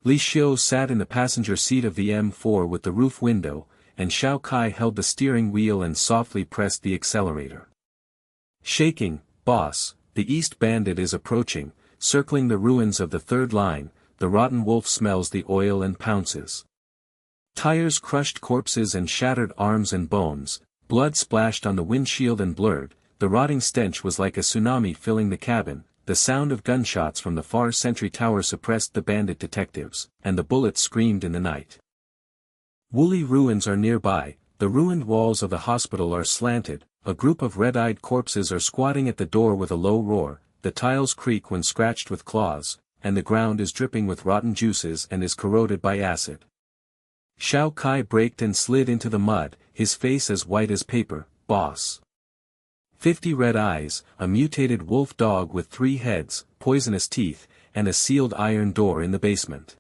Li Xiu sat in the passenger seat of the M4 with the roof window, and Xiao Kai held the steering wheel and softly pressed the accelerator. Shaking, "Boss, the East Bandit is approaching, circling the ruins of the third line, the rotten wolf smells the oil and pounces." Tires crushed corpses and shattered arms and bones, blood splashed on the windshield and blurred, the rotting stench was like a tsunami filling the cabin, the sound of gunshots from the far sentry tower suppressed the bandit detectives, and the bullets screamed in the night. Woolly ruins are nearby, the ruined walls of the hospital are slanted, a group of red-eyed corpses are squatting at the door with a low roar, the tiles creak when scratched with claws, and the ground is dripping with rotten juices and is corroded by acid. Xiao Kai braked and slid into the mud, his face as white as paper. "Boss." 50 red eyes, a mutated wolf dog with 3 heads, poisonous teeth, and a sealed iron door in the basement.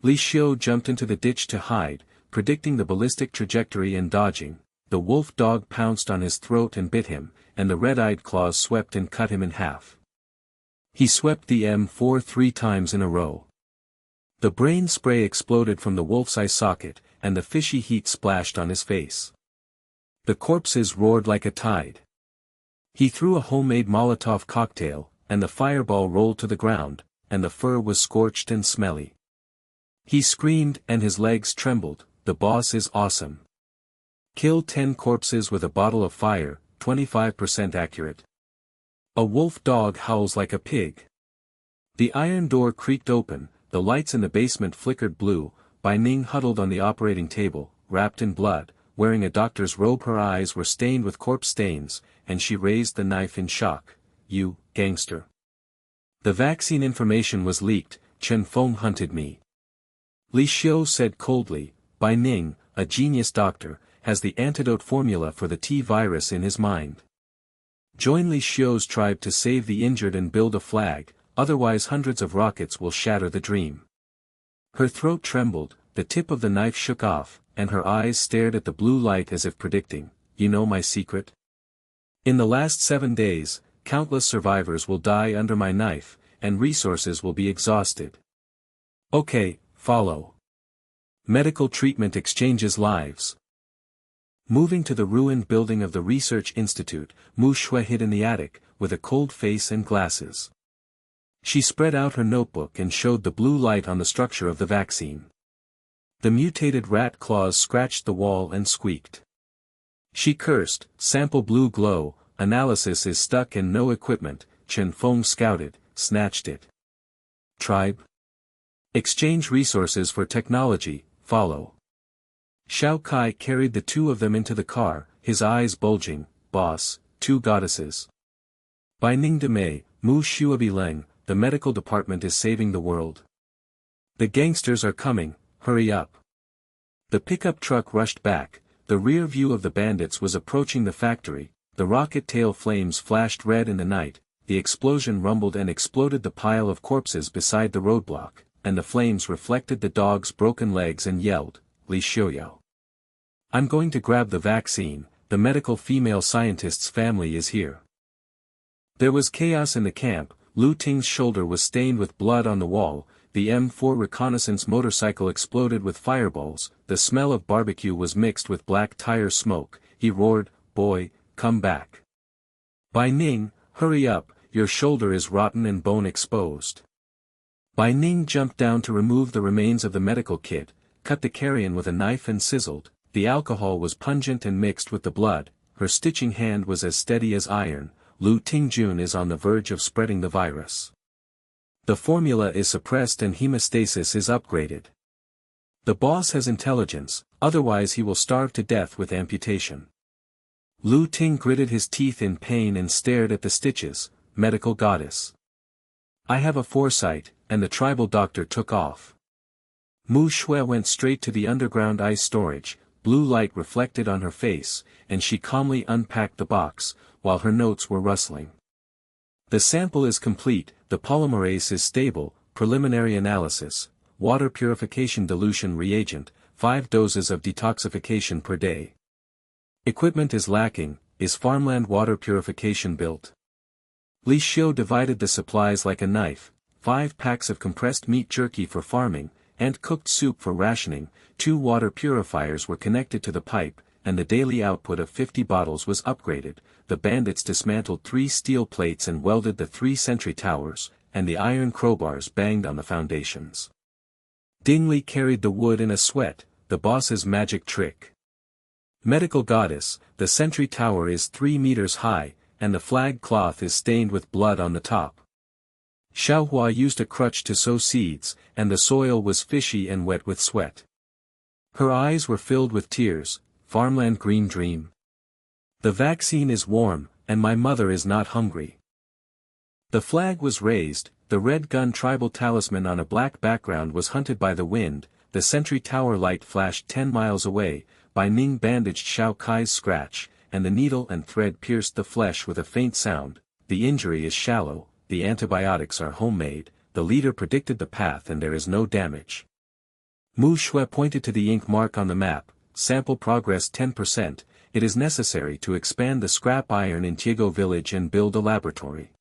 Li Xiu jumped into the ditch to hide, predicting the ballistic trajectory and dodging. The wolf dog pounced on his throat and bit him, and the red-eyed claws swept and cut him in half. He swept the M4 3 times in a row. The brain spray exploded from the wolf's eye socket, and the fishy heat splashed on his face. The corpses roared like a tide. He threw a homemade Molotov cocktail, and the fireball rolled to the ground, and the fur was scorched and smelly. He screamed and his legs trembled, "The boss is awesome. Kill 10 corpses with a bottle of fire, 25% accurate. A wolf dog howls like a pig." The iron door creaked open, the lights in the basement flickered blue, Bai Ning huddled on the operating table, wrapped in blood, wearing a doctor's robe. Her eyes were stained with corpse stains, and she raised the knife in shock. "You, gangster. The vaccine information was leaked, Chen Feng hunted me." Li Xiu said coldly, "Bai Ning, a genius doctor, has the antidote formula for the T virus in his mind. Join Li Xiu's tribe to save the injured and build a flag, otherwise hundreds of rockets will shatter the dream. Her throat trembled, the tip of the knife shook off, and her eyes stared at the blue light as if predicting, "You know my secret? In the last 7 days, countless survivors will die under my knife, and resources will be exhausted. Okay, follow. Medical treatment exchanges lives." Moving to the ruined building of the research institute, Muxue hid in the attic, with a cold face and glasses. She spread out her notebook and showed the blue light on the structure of the vaccine. The mutated rat claws scratched the wall and squeaked. She cursed, "Sample blue glow, analysis is stuck and no equipment." Chen Feng scouted, "Snatched it. Tribe? Exchange resources for technology, follow." Xiao Kai carried the two of them into the car, his eyes bulging, "Boss, 2 goddesses. Bai Ning de Mei, Mu Shuabi Leng, the medical department is saving the world. The gangsters are coming, hurry up." The pickup truck rushed back, the rear view of the bandits was approaching the factory, the rocket tail flames flashed red in the night, the explosion rumbled and exploded the pile of corpses beside the roadblock, and the flames reflected the dog's broken legs and yelled, "Li Xiu. I'm going to grab the vaccine, the medical female scientist's family is here." There was chaos in the camp. Lu Ting's shoulder was stained with blood on the wall, the M4 reconnaissance motorcycle exploded with fireballs, the smell of barbecue was mixed with black tire smoke. He roared, "Boy, come back. Bai Ning, hurry up, your shoulder is rotten and bone exposed." Bai Ning jumped down to remove the remains of the medical kit, cut the carrion with a knife and sizzled. The alcohol was pungent and mixed with the blood, her stitching hand was as steady as iron. Lu Tingjun is on the verge of spreading the virus. The formula is suppressed and hemostasis is upgraded. The boss has intelligence, otherwise he will starve to death with amputation. Lu Ting gritted his teeth in pain and stared at the stitches. "Medical goddess. I have a foresight," and the tribal doctor took off. Mu Shui went straight to the underground ice storage, blue light reflected on her face, and she calmly unpacked the box, while her notes were rustling. "The sample is complete, the polymerase is stable, preliminary analysis, water purification dilution reagent, 5 doses of detoxification per day. Equipment is lacking, is farmland water purification built?" Li Xiu divided the supplies like a knife, 5 packs of compressed meat jerky for farming, and cooked soup for rationing, 2 water purifiers were connected to the pipe, and the daily output of 50 bottles was upgraded. The bandits dismantled 3 steel plates and welded the 3 sentry towers, and the iron crowbars banged on the foundations. Ding Li carried the wood in a sweat, the boss's magic trick. "Medical goddess, the sentry tower is 3 meters high, and the flag cloth is stained with blood on the top." Xiaohua used a crutch to sow seeds, and the soil was fishy and wet with sweat. Her eyes were filled with tears. "Farmland green dream. The vaccine is warm, and my mother is not hungry." The flag was raised, the red gun tribal talisman on a black background was hunted by the wind, the sentry tower light flashed 10 miles away. Bai Ning bandaged Xiao Kai's scratch, and the needle and thread pierced the flesh with a faint sound. "The injury is shallow, the antibiotics are homemade, the leader predicted the path and there is no damage." Mu Shui pointed to the ink mark on the map, "Sample progress 10%, it is necessary to expand the scrap iron in Tiego village and build a laboratory."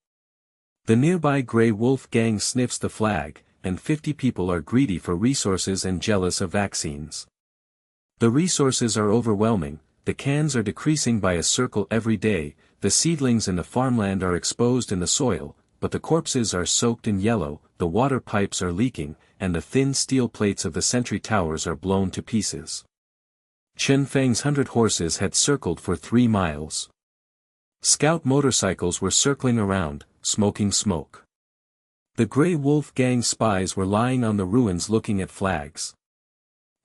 The nearby Grey Wolf gang sniffs the flag, and 50 people are greedy for resources and jealous of vaccines. The resources are overwhelming, the cans are decreasing by a circle every day, the seedlings in the farmland are exposed in the soil, but the corpses are soaked in yellow, the water pipes are leaking, and the thin steel plates of the sentry towers are blown to pieces. Chen Feng's 100 horses had circled for 3 miles. Scout motorcycles were circling around, smoking smoke. The Grey Wolf gang spies were lying on the ruins looking at flags.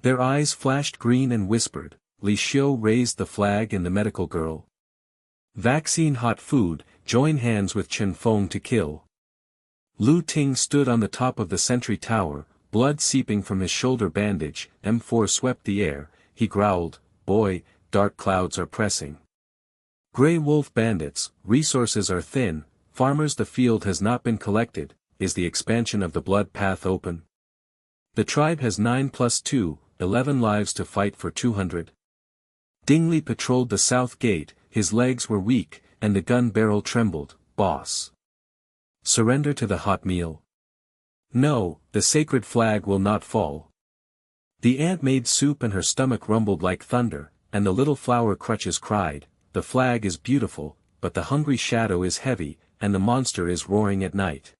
Their eyes flashed green and whispered. Li Xiu raised the flag and the medical girl. "Vaccine hot food, join hands with Chen Feng to kill." Lu Ting stood on the top of the sentry tower, blood seeping from his shoulder bandage. M4 swept the air, he growled, "Boy, dark clouds are pressing. Grey wolf bandits, resources are thin, farmers the field has not been collected, is the expansion of the blood path open? The tribe has 9 plus 2, 11 lives to fight for 200. Dingley patrolled the south gate, his legs were weak, and the gun barrel trembled. Boss. Surrender to the hot meal? No, the sacred flag will not fall. The ant made soup and her stomach rumbled like thunder, and the little flower crutches cried, the flag is beautiful, but the hungry shadow is heavy, and the monster is roaring at night.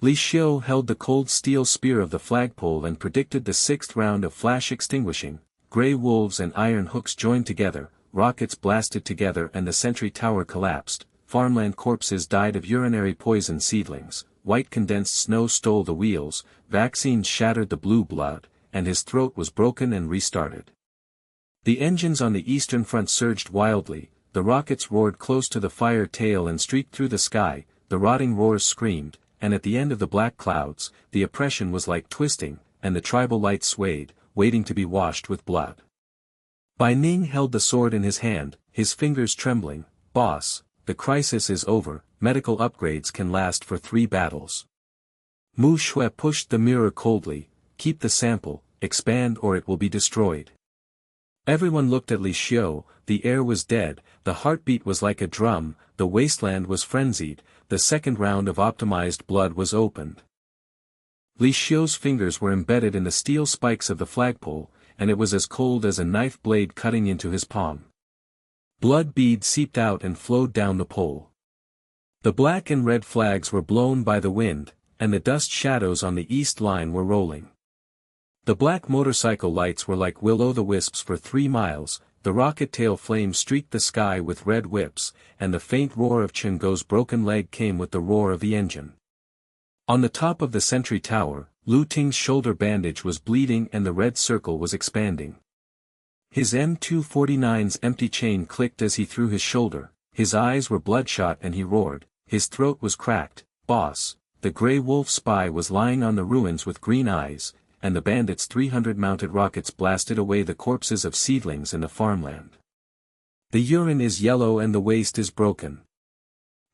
Li Xiu held the cold steel spear of the flagpole and predicted the 6th round of flash extinguishing. Grey wolves and iron hooks joined together, rockets blasted together and the sentry tower collapsed, farmland corpses died of urinary poison seedlings, white condensed snow stole the wheels, vaccines shattered the blue blood, and his throat was broken and restarted. The engines on the eastern front surged wildly, the rockets roared close to the fire tail and streaked through the sky, the rotting roars screamed, and at the end of the black clouds, the oppression was like twisting, and the tribal light swayed, waiting to be washed with blood. Bai Ning held the sword in his hand, his fingers trembling. Boss, the crisis is over, medical upgrades can last for 3 battles. Muxue pushed the mirror coldly, keep the sample, expand or it will be destroyed. Everyone looked at Li Xiu, the air was dead, the heartbeat was like a drum, the wasteland was frenzied, the 2nd round of optimized blood was opened. Li Xiu's fingers were embedded in the steel spikes of the flagpole, and it was as cold as a knife blade cutting into his palm. Blood beads seeped out and flowed down the pole. The black and red flags were blown by the wind, and the dust shadows on the east line were rolling. The black motorcycle lights were like will-o'-the-wisps for 3 miles, the rocket tail flames streaked the sky with red whips, and the faint roar of Chen Feng's broken leg came with the roar of the engine. On the top of the sentry tower, Lu Ting's shoulder bandage was bleeding and the red circle was expanding. His M249's empty chain clicked as he threw his shoulder, his eyes were bloodshot and he roared, his throat was cracked. Boss, the Grey Wolf spy was lying on the ruins with green eyes, and the bandits' 300 mounted rockets blasted away the corpses of seedlings in the farmland. The urine is yellow and the waste is broken.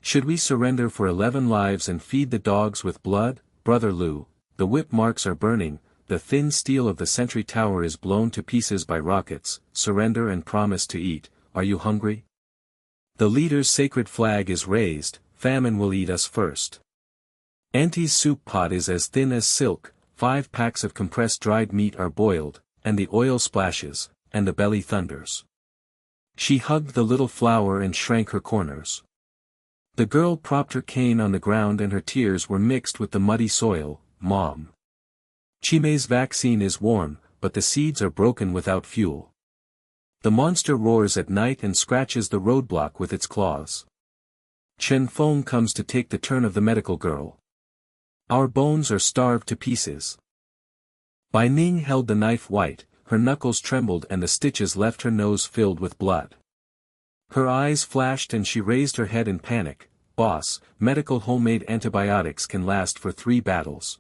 Should we surrender for 11 lives and feed the dogs with blood, Brother Lu? The whip marks are burning, the thin steel of the sentry tower is blown to pieces by rockets. Surrender and promise to eat. Are you hungry? The leader's sacred flag is raised, famine will eat us first. Auntie's soup pot is as thin as silk, 5 packs of compressed dried meat are boiled, and the oil splashes, and the belly thunders. She hugged the little flower and shrank her corners. The girl propped her cane on the ground and her tears were mixed with the muddy soil. Mom. Chime's vaccine is warm, but the seeds are broken without fuel. The monster roars at night and scratches the roadblock with its claws. Chen Feng comes to take the turn of the medical girl. Our bones are starved to pieces. Bai Ning held the knife white, her knuckles trembled and the stitches left her nose filled with blood. Her eyes flashed and she raised her head in panic. Boss, medical homemade antibiotics can last for 3 battles.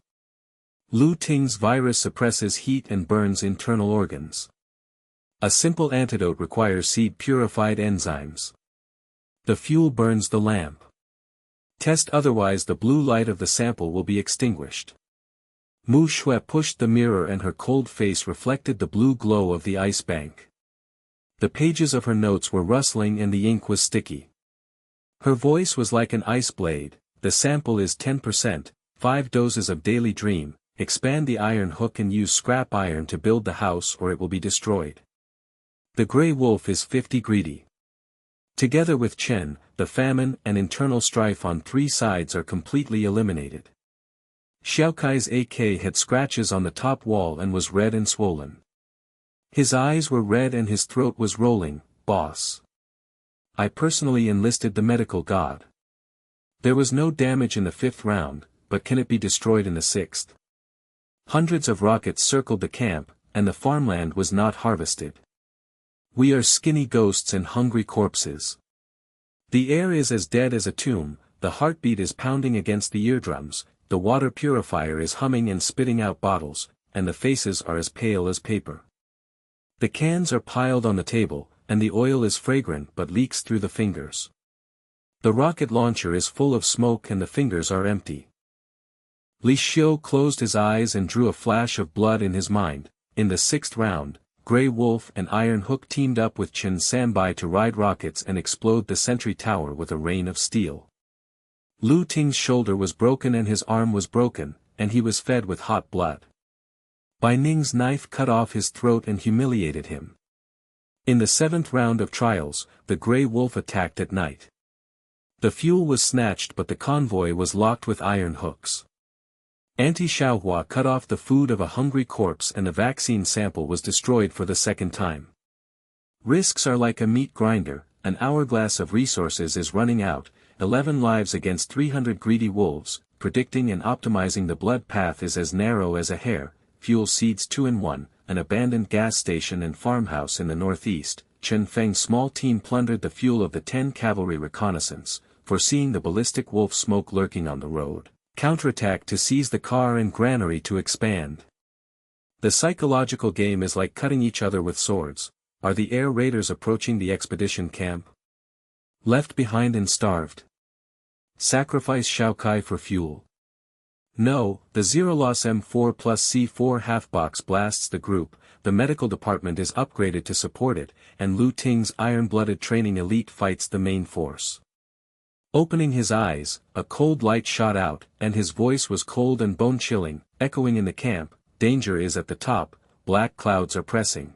Lu Ting's virus suppresses heat and burns internal organs. A simple antidote requires seed-purified enzymes. The fuel burns the lamp. Test otherwise the blue light of the sample will be extinguished. Muxue pushed the mirror and her cold face reflected the blue glow of the ice bank. The pages of her notes were rustling and the ink was sticky. Her voice was like an ice blade. The sample is 10%, 5 doses of daily dream. Expand the iron hook and use scrap iron to build the house or it will be destroyed. The Grey Wolf is 50 greedy. Together with Chen, the famine and internal strife on 3 sides are completely eliminated. Xiaokai's AK had scratches on the top wall and was red and swollen. His eyes were red and his throat was rolling. Boss. I personally enlisted the medical god. There was no damage in the 5th round, but can it be destroyed in the 6th? Hundreds of rockets circled the camp, and the farmland was not harvested. We are skinny ghosts and hungry corpses. The air is as dead as a tomb, the heartbeat is pounding against the eardrums, the water purifier is humming and spitting out bottles, and the faces are as pale as paper. The cans are piled on the table, and the oil is fragrant but leaks through the fingers. The rocket launcher is full of smoke and the fingers are empty. Li Xiu closed his eyes and drew a flash of blood in his mind. In the 6th round, Grey Wolf and Iron Hook teamed up with Chen Sanbai to ride rockets and explode the sentry tower with a rain of steel. Lu Ting's shoulder was broken and his arm was broken, and he was fed with hot blood. Bai Ning's knife cut off his throat and humiliated him. In the 7th round of trials, the Grey Wolf attacked at night. The fuel was snatched but the convoy was locked with iron hooks. Anti-Xiaohua cut off the food of a hungry corpse and the vaccine sample was destroyed for the 2nd time. Risks are like a meat grinder, an hourglass of resources is running out, 11 lives against 300 greedy wolves, predicting and optimizing the blood path is as narrow as a hair, fuel seeds 2 in 1, an abandoned gas station and farmhouse in the northeast. Chen Feng's small team plundered the fuel of the 10 cavalry reconnaissance, foreseeing the ballistic wolf smoke lurking on the road, counterattack to seize the car and granary to expand. The psychological game is like cutting each other with swords. Are the air raiders approaching the expedition camp? Left behind and starved. Sacrifice Xiaokai for fuel. No, the Zero-Loss M4 plus C4 half-box blasts the group, the medical department is upgraded to support it, and Lu Ting's iron-blooded training elite fights the main force. Opening his eyes, a cold light shot out, and his voice was cold and bone-chilling, echoing in the camp, danger is at the top, black clouds are pressing.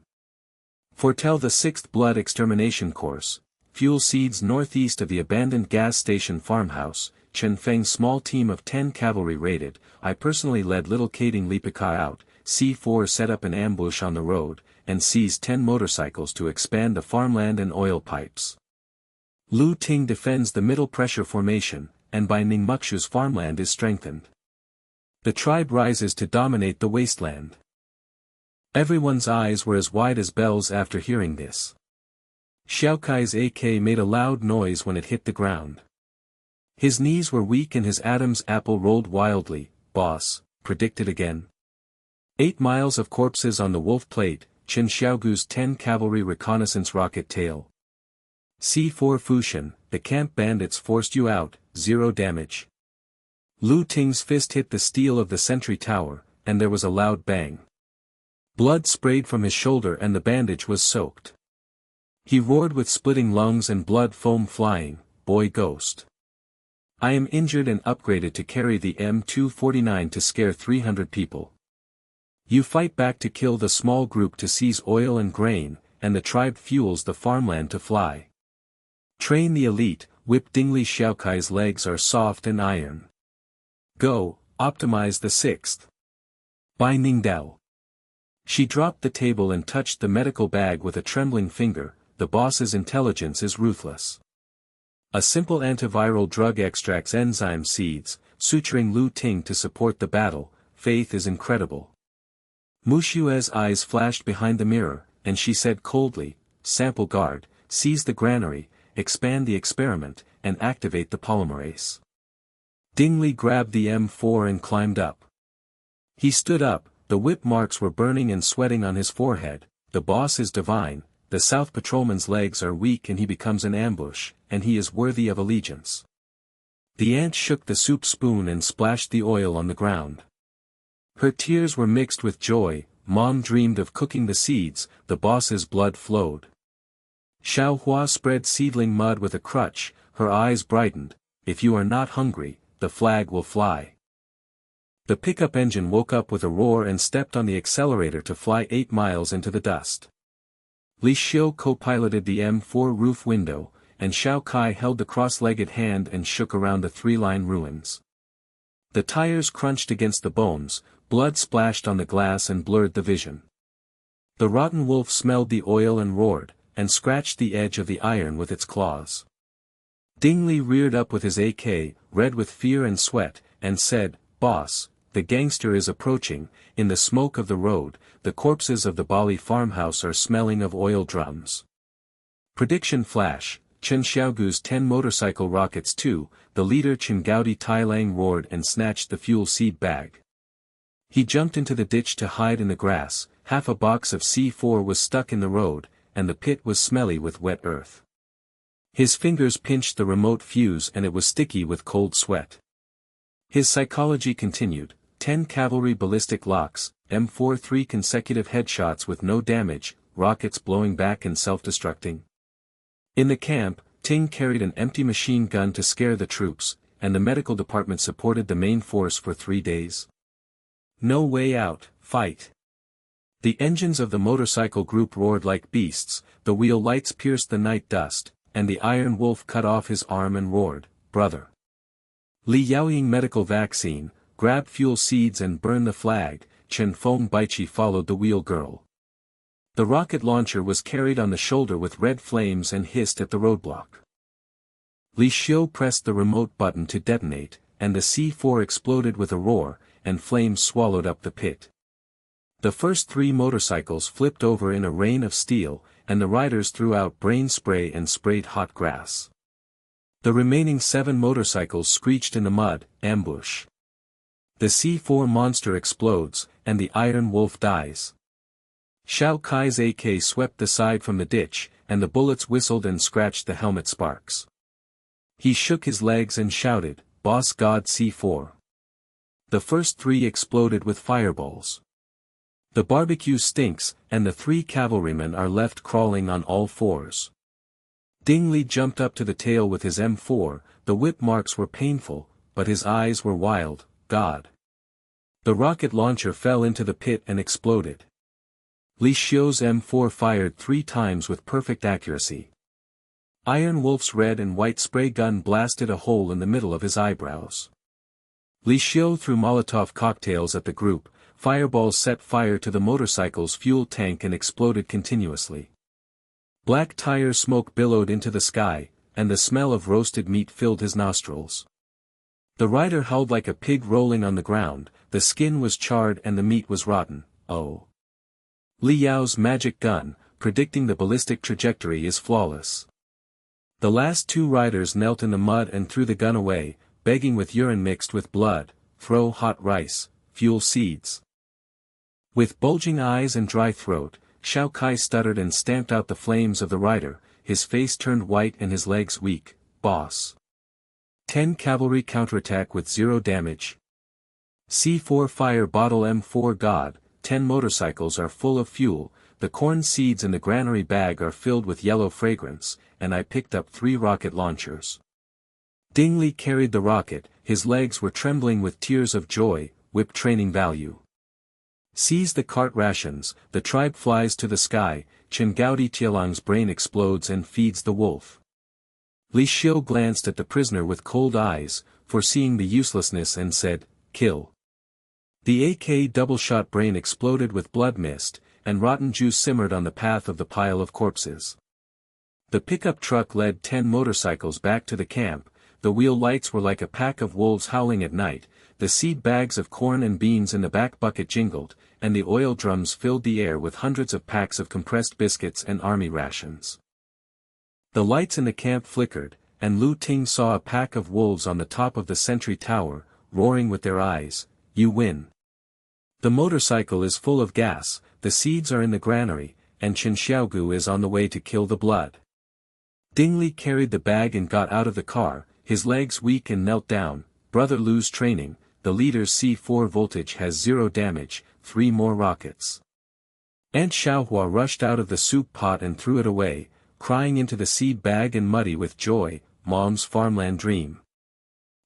Foretell the 6th blood extermination course, fuel seeds northeast of the abandoned gas station farmhouse. Chen Feng's small team of 10 cavalry raided. I personally led little Kading Lipika out. C4 set up an ambush on the road, and seized 10 motorcycles to expand the farmland and oil pipes. Lu Ting defends the middle pressure formation, and Bai Ning Muxue's farmland is strengthened. The tribe rises to dominate the wasteland. Everyone's eyes were as wide as bells after hearing this. Xiaokai's AK made a loud noise when it hit the ground. His knees were weak and his Adam's apple rolled wildly. Boss, predicted again. 8 miles of corpses on the wolf plate, Chen Xiaogu's 10 cavalry reconnaissance rocket tail. C4 Fushan, the camp bandits forced you out, 0 damage. Lu Ting's fist hit the steel of the sentry tower, and there was a loud bang. Blood sprayed from his shoulder and the bandage was soaked. He roared with splitting lungs and blood foam flying, boy ghost. I am injured and upgraded to carry the M249 to scare 300 people. You fight back to kill the small group to seize oil and grain, and the tribe fuels the farmland to fly. Train the elite, whip Dingli Xiaokai's legs are soft and iron. Go, optimize the 6th. Bai Ning Dao. She dropped the table and touched the medical bag with a trembling finger. The boss's intelligence is ruthless. A simple antiviral drug extracts enzyme seeds, suturing Lu Ting to support the battle. Faith is incredible. Muxue's eyes flashed behind the mirror, and she said coldly, sample guard, seize the granary, expand the experiment, and activate the polymerase. Dingli grabbed the M4 and climbed up. He stood up, the whip marks were burning and sweating on his forehead. The boss is divine. The South Patrolman's legs are weak and he becomes an ambush, and he is worthy of allegiance. The ant shook the soup spoon and splashed the oil on the ground. Her tears were mixed with joy. Mom dreamed of cooking the seeds, the boss's blood flowed. Xiaohua spread seedling mud with a crutch, her eyes brightened. If you are not hungry, the flag will fly. The pickup engine woke up with a roar and stepped on the accelerator to fly 8 miles into the dust. Li Xiu co-piloted the M4 roof window, and Xiaokai held the cross-legged hand and shook around the 3-line ruins. The tires crunched against the bones, blood splashed on the glass and blurred the vision. The rotten wolf smelled the oil and roared, and scratched the edge of the iron with its claws. Dingli reared up with his AK, red with fear and sweat, and said, "Boss, the gangster is approaching." In the smoke of the road, the corpses of the Bali farmhouse are smelling of oil drums. Prediction flash, Chen Xiaogu's 10 motorcycle rockets too. The leader Chen Gaudi Tailang roared and snatched the fuel seed bag. He jumped into the ditch to hide in the grass. Half a box of C4 was stuck in the road, and the pit was smelly with wet earth. His fingers pinched the remote fuse and it was sticky with cold sweat. His psychology continued, 10 cavalry ballistic locks, M4 3 consecutive headshots with no damage, rockets blowing back and self-destructing. In the camp, Ting carried an empty machine gun to scare the troops, and the medical department supported the main force for 3 days. No way out, fight. The engines of the motorcycle group roared like beasts, the wheel lights pierced the night dust, and the iron wolf cut off his arm and roared, "Brother! Li Xiu medical vaccine, grab fuel seeds and burn the flag." Chen Feng Baichi followed the wheel girl. The rocket launcher was carried on the shoulder with red flames and hissed at the roadblock. Li Xiu pressed the remote button to detonate, and the C4 exploded with a roar, and flames swallowed up the pit. The first 3 motorcycles flipped over in a rain of steel, and the riders threw out brain spray and sprayed hot grass. The remaining 7 motorcycles screeched in the mud, ambush. The C4 monster explodes, and the iron wolf dies. Xiao Kai's AK swept the side from the ditch, and the bullets whistled and scratched the helmet sparks. He shook his legs and shouted, "Boss God C4." The first 3 exploded with fireballs. The barbecue stinks, and the 3 cavalrymen are left crawling on all fours. Ding Li jumped up to the tail with his M4, the whip marks were painful, but his eyes were wild, God. The rocket launcher fell into the pit and exploded. Li Xiu's M4 fired 3 times with perfect accuracy. Iron Wolf's red and white spray gun blasted a hole in the middle of his eyebrows. Li Xiu threw Molotov cocktails at the group, fireballs set fire to the motorcycle's fuel tank and exploded continuously. Black tire smoke billowed into the sky, and the smell of roasted meat filled his nostrils. The rider howled like a pig rolling on the ground, the skin was charred and the meat was rotten. Oh. Li Yao's magic gun, predicting the ballistic trajectory, is flawless. The last 2 riders knelt in the mud and threw the gun away, begging with urine mixed with blood, "Throw hot rice, fuel seeds." With bulging eyes and dry throat, Xiao Kai stuttered and stamped out the flames of the rider, his face turned white and his legs weak. "Boss." 10 cavalry counterattack with 0 damage. C4 fire bottle M4 God, 10 motorcycles are full of fuel, the corn seeds in the granary bag are filled with yellow fragrance, and I picked up 3 rocket launchers. Ding Li carried the rocket, his legs were trembling with tears of joy, whip training value. Seize the cart rations, the tribe flies to the sky, Chen Gaudi Tialang's brain explodes and feeds the wolf. Li Xiu glanced at the prisoner with cold eyes, foreseeing the uselessness and said, "Kill." The AK double-shot brain exploded with blood mist, and rotten juice simmered on the path of the pile of corpses. The pickup truck led 10 motorcycles back to the camp, the wheel lights were like a pack of wolves howling at night, the seed bags of corn and beans in the back bucket jingled, and the oil drums filled the air with hundreds of packs of compressed biscuits and army rations. The lights in the camp flickered, and Lu Ting saw a pack of wolves on the top of the sentry tower, roaring with their eyes, "You win." The motorcycle is full of gas, the seeds are in the granary, and Chen Xiaogu is on the way to kill the blood. Ding Li carried the bag and got out of the car, his legs weak and knelt down. "Brother Lu's training, the leader's C4 voltage has 0 damage, 3 more rockets." Aunt Xiaohua rushed out of the soup pot and threw it away, crying into the seed bag and muddy with joy, "Mom's farmland dream.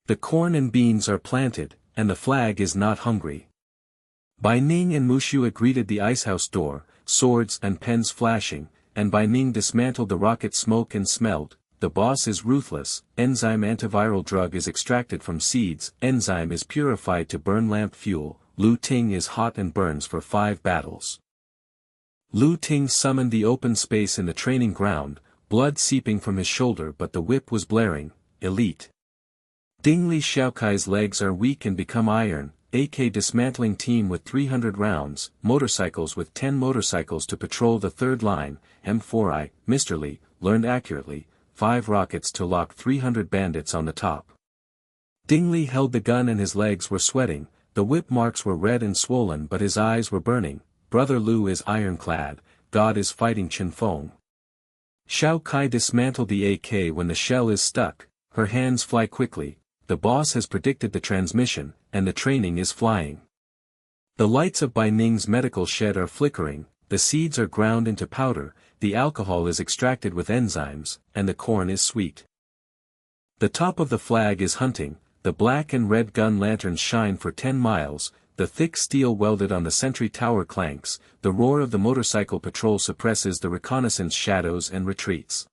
The corn and beans are planted, and the flag is not hungry." Bai Ning and Muxue greeted the icehouse door, swords and pens flashing, and Bai Ning dismantled the rocket smoke and smelled, "The boss is ruthless, enzyme antiviral drug is extracted from seeds, enzyme is purified to burn lamp fuel, Lu Ting is hot and burns for 5 battles." Lu Ting summoned the open space in the training ground, blood seeping from his shoulder but the whip was blaring, "Elite." Ding Li Xiaokai's legs are weak and become iron, AK dismantling team with 300 rounds, motorcycles with 10 motorcycles to patrol the third line, M4I, Mr. Li, learned accurately, 5 rockets to lock 300 bandits on the top. Ding Li held the gun and his legs were sweating, the whip marks were red and swollen but his eyes were burning. "Brother Lu is ironclad, God is fighting Chen Feng." Xiao Kai dismantled the AK when the shell is stuck, her hands fly quickly, the boss has predicted the transmission, and the training is flying. The lights of Bai Ning's medical shed are flickering, the seeds are ground into powder, the alcohol is extracted with enzymes, and the corn is sweet. The top of the flag is hunting, the black and red gun lanterns shine for 10 miles, the thick steel welded on the sentry tower clanks, the roar of the motorcycle patrol suppresses the reconnaissance shadows and retreats.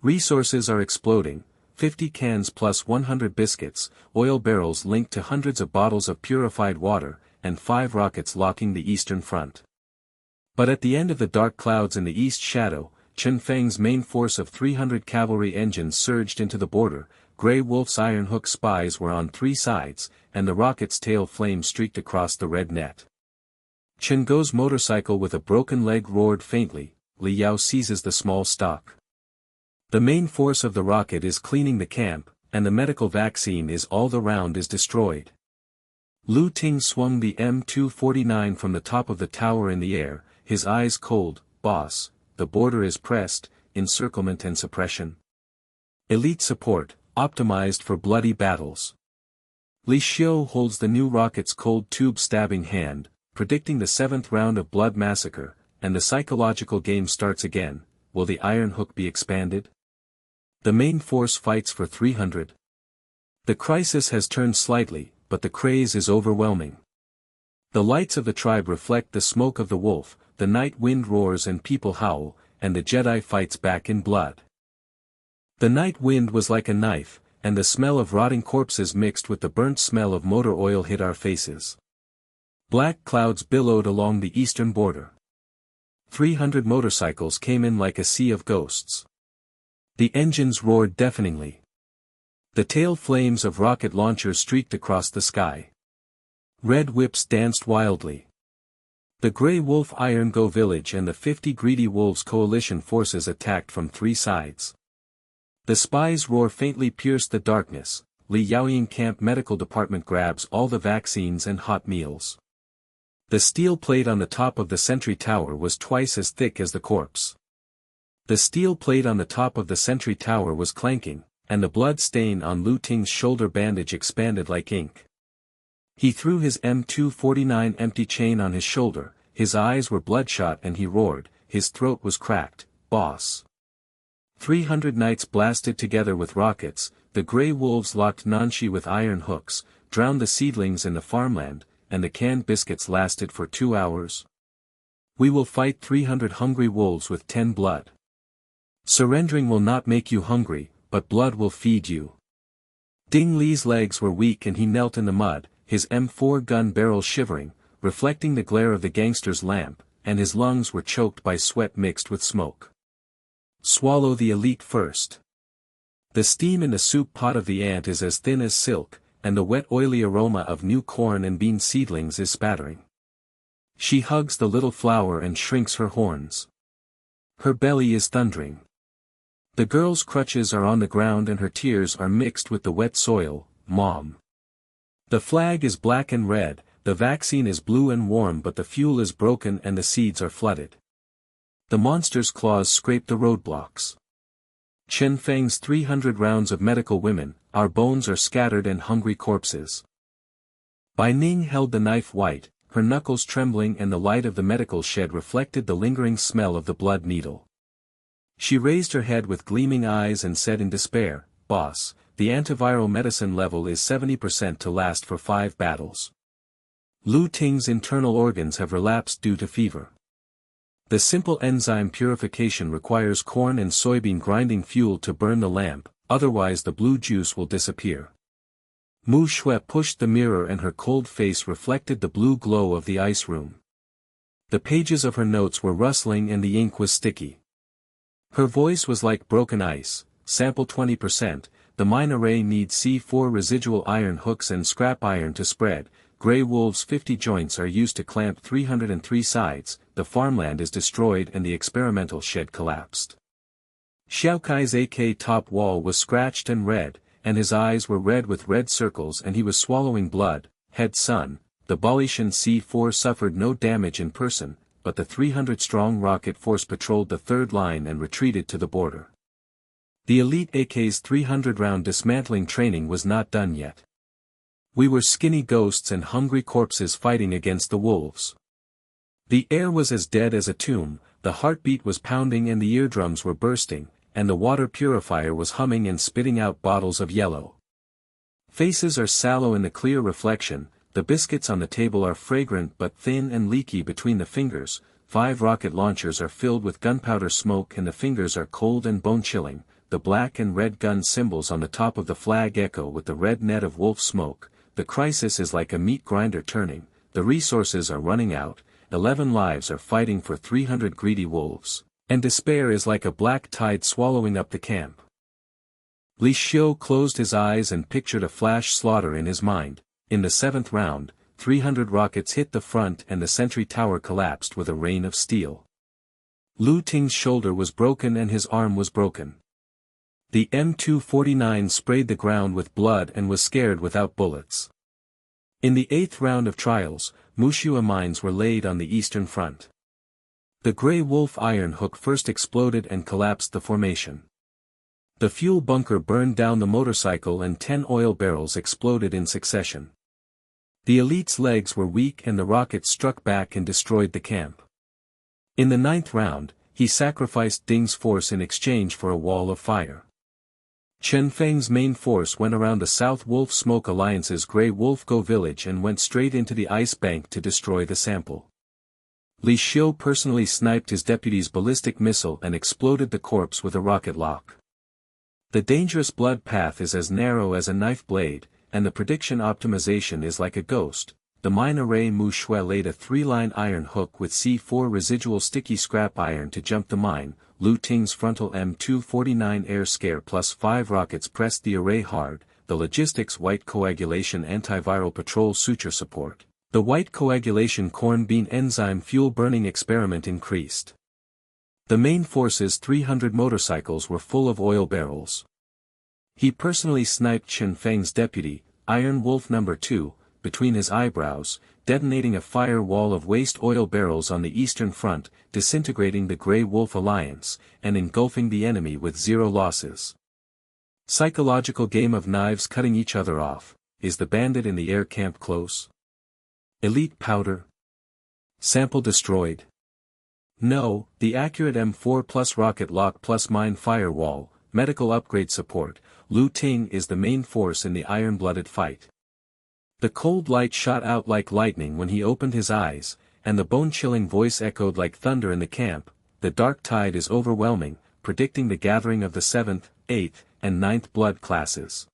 Resources are exploding, 50 cans plus 100 biscuits, oil barrels linked to hundreds of bottles of purified water, and 5 rockets locking the eastern front. But at the end of the dark clouds in the east shadow, Chen Feng's main force of 300 cavalry engines surged into the border, Grey Wolf's iron hook spies were on 3 sides, and the rocket's tail flame streaked across the red net. Chen Go's motorcycle with a broken leg roared faintly, Li Xiu seizes the small stock. The main force of the rocket is cleaning the camp, and the medical vaccine is all the round is destroyed. Lu Ting swung the M249 from the top of the tower in the air, his eyes cold. Boss, the border is pressed, encirclement and suppression. Elite support, optimized for bloody battles. Li Xiu holds the new rocket's cold tube stabbing hand, predicting the 7th round of blood massacre, and the psychological game starts again. Will the iron hook be expanded? The main force fights for 300. The crisis has turned slightly, but the craze is overwhelming. The lights of the tribe reflect the smoke of the wolf, the night wind roars and people howl, and the Jedi fights back in blood. The night wind was like a knife, and the smell of rotting corpses mixed with the burnt smell of motor oil hit our faces. Black clouds billowed along the eastern border. 300 motorcycles came in like a sea of ghosts. The engines roared deafeningly. The tail flames of rocket launchers streaked across the sky. Red whips danced wildly. The Grey Wolf Iron Go village and the 50 Greedy Wolves coalition forces attacked from 3 sides. The spies' roar faintly pierced the darkness. Li Yaoying Camp Medical Department grabs all the vaccines and hot meals. The steel plate on the top of the sentry tower was twice as thick as the corpse. The steel plate on the top of the sentry tower was clanking, and the blood stain on Lu Ting's shoulder bandage expanded like ink. He threw his M249 empty chain on his shoulder, his eyes were bloodshot and he roared, his throat was cracked, boss. 300 knights blasted together with rockets, the Grey Wolves locked Nanshi with iron hooks, drowned the seedlings in the farmland, and the canned biscuits lasted for 2 hours. We will fight 300 hungry wolves with 10 blood. Surrendering will not make you hungry, but blood will feed you. Ding Li's legs were weak and he knelt in the mud, his M4 gun barrel shivering, reflecting the glare of the gangster's lamp, and his lungs were choked by sweat mixed with smoke. Swallow the elite first. The steam in the soup pot of the ant is as thin as silk, and the wet oily aroma of new corn and bean seedlings is spattering. She hugs the little flower and shrinks her horns. Her belly is thundering. The girl's crutches are on the ground and her tears are mixed with the wet soil, Mom. The flag is black and red, the vaccine is blue and warm but the fuel is broken and the seeds are flooded. The monster's claws scrape the roadblocks. Chen Feng's 300 rounds of medical women, our bones are scattered and hungry corpses. Bai Ning held the knife white, her knuckles trembling and the light of the medical shed reflected the lingering smell of the blood needle. She raised her head with gleaming eyes and said in despair, Boss, the antiviral medicine level is 70% to last for 5 battles. Lu Ting's internal organs have relapsed due to fever. The simple enzyme purification requires corn and soybean grinding fuel to burn the lamp, otherwise the blue juice will disappear. Muxue pushed the mirror and her cold face reflected the blue glow of the ice room. The pages of her notes were rustling and the ink was sticky. Her voice was like broken ice, sample 20%, the mine array needs C4 residual iron hooks and scrap iron to spread, Grey Wolf's 50 joints are used to clamp 303 sides, the farmland is destroyed and the experimental shed collapsed. Xiao Kai's AK top wall was scratched and red, and his eyes were red with red circles and he was swallowing blood. Head son, the Balishan C4 suffered no damage in person, but the 300-strong rocket force patrolled the third line and retreated to the border. The elite AK's 300-round dismantling training was not done yet. We were skinny ghosts and hungry corpses fighting against the wolves. The air was as dead as a tomb, the heartbeat was pounding and the eardrums were bursting, and the water purifier was humming and spitting out bottles of yellow. Faces are sallow in the clear reflection, the biscuits on the table are fragrant but thin and leaky between the fingers, 5 rocket launchers are filled with gunpowder smoke and the fingers are cold and bone-chilling, the black and red gun symbols on the top of the flag echo with the red net of wolf smoke, the crisis is like a meat grinder turning, the resources are running out, 11 lives are fighting for 300 greedy wolves, and despair is like a black tide swallowing up the camp. Li Xiu closed his eyes and pictured a flash slaughter in his mind. In the 7th round, 300 rockets hit the front and the sentry tower collapsed with a rain of steel. Lu Ting's shoulder was broken and his arm was broken. The M249 sprayed the ground with blood and was scared without bullets. In the 8th round of trials, Muxue mines were laid on the eastern front. The Grey Wolf iron hook first exploded and collapsed the formation. The fuel bunker burned down the motorcycle and 10 oil barrels exploded in succession. The elite's legs were weak and the rocket struck back and destroyed the camp. In the 9th round, he sacrificed Ding's force in exchange for a wall of fire. Chen Feng's main force went around the South Wolf Smoke Alliance's Grey Wolf Go village and went straight into the ice bank to destroy the sample. Li Xiu personally sniped his deputy's ballistic missile and exploded the corpse with a rocket lock. The dangerous blood path is as narrow as a knife blade, and the prediction optimization is like a ghost. The mine array Muxue laid a 3-line iron hook with C4 residual sticky scrap iron to jump the mine. Lu Ting's frontal M249 air scare plus 5 rockets pressed the array hard, the logistics white coagulation antiviral patrol suture support. The white coagulation corn bean enzyme fuel burning experiment increased. The main force's 300 motorcycles were full of oil barrels. He personally sniped Chen Feng's deputy, Iron Wolf No. 2, between his eyebrows, detonating a fire wall of waste oil barrels on the eastern front, disintegrating the Grey Wolf Alliance, and engulfing the enemy with 0 losses. Psychological game of knives cutting each other off. Is the bandit in the air camp close? Elite powder? Sample destroyed? No, the accurate M4 plus rocket lock plus mine firewall, medical upgrade support. Lu Ting is the main force in the iron-blooded fight. The cold light shot out like lightning when he opened his eyes, and the bone-chilling voice echoed like thunder in the camp. The dark tide is overwhelming, predicting the gathering of the 7th, 8th, and 9th blood classes.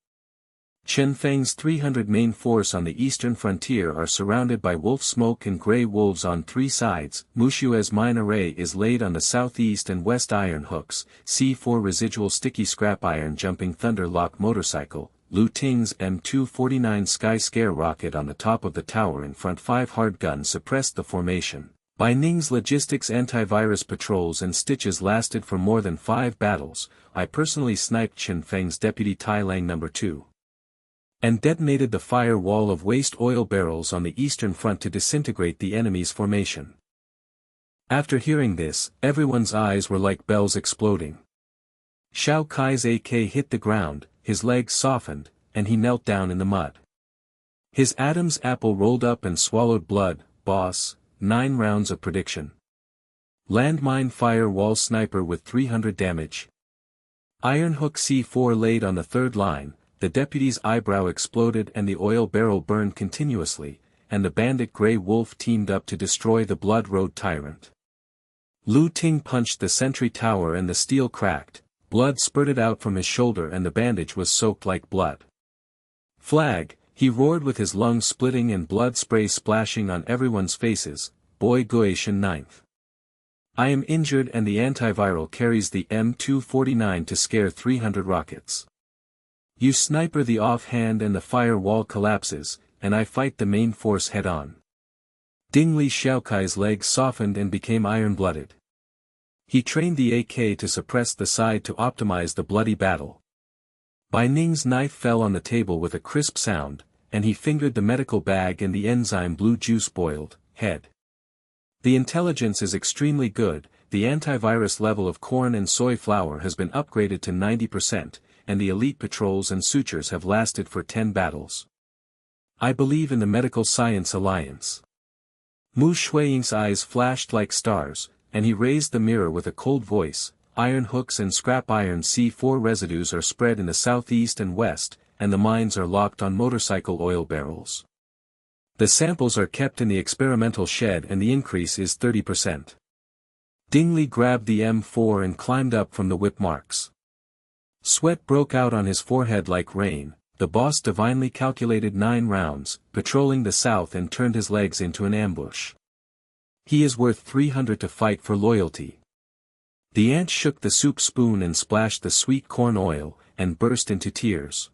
Chen Feng's 300 main force on the eastern frontier are surrounded by wolf smoke and grey wolves on 3 sides. Muxue's mine array is laid on the southeast and west iron hooks, C4 residual sticky scrap iron jumping thunder lock motorcycle, Lu Ting's M249 Sky Scare rocket on the top of the tower in front. 5 hard guns suppressed the formation. Bai Ning's logistics antivirus patrols and stitches lasted for more than 5 battles. I personally sniped Chen Feng's deputy Tai Lang No. 2. And detonated the fire wall of waste oil barrels on the eastern front to disintegrate the enemy's formation. After hearing this, everyone's eyes were like bells exploding. Xiao Kai's AK hit the ground, his legs softened, and he knelt down in the mud. His Adam's apple rolled up and swallowed blood. Boss, 9 rounds of prediction. Landmine fire wall sniper with 300 damage. Iron hook C4 laid on the 3rd line. The deputy's eyebrow exploded and the oil barrel burned continuously, and the bandit Grey Wolf teamed up to destroy the Blood Road tyrant. Lu Ting punched the sentry tower and the steel cracked, blood spurted out from his shoulder and the bandage was soaked like blood. Flag, he roared with his lungs splitting and blood spray splashing on everyone's faces. Boy Guishan 9th. I am injured and the antiviral carries the M249 to scare 300 rockets. You sniper the offhand and the fire wall collapses, and I fight the main force head-on. Ding Li Xiaokai's legs softened and became iron-blooded. He trained the AK to suppress the side to optimize the bloody battle. Bai Ning's knife fell on the table with a crisp sound, and he fingered the medical bag and the enzyme blue juice boiled, head. The intelligence is extremely good, the antivirus level of corn and soy flour has been upgraded to 90%, and the elite patrols and sutures have lasted for 10 battles. I believe in the Medical Science Alliance. Muxue's eyes flashed like stars, and he raised the mirror with a cold voice. Iron hooks and scrap iron C4 residues are spread in the southeast and west, and the mines are locked on motorcycle oil barrels. The samples are kept in the experimental shed and the increase is 30%. Ding Li grabbed the M4 and climbed up from the whip marks. Sweat broke out on his forehead like rain. The boss divinely calculated 9 rounds, patrolling the south and turned his legs into an ambush. He is worth 300 to fight for loyalty. The ant shook the soup spoon and splashed the sweet corn oil, and burst into tears.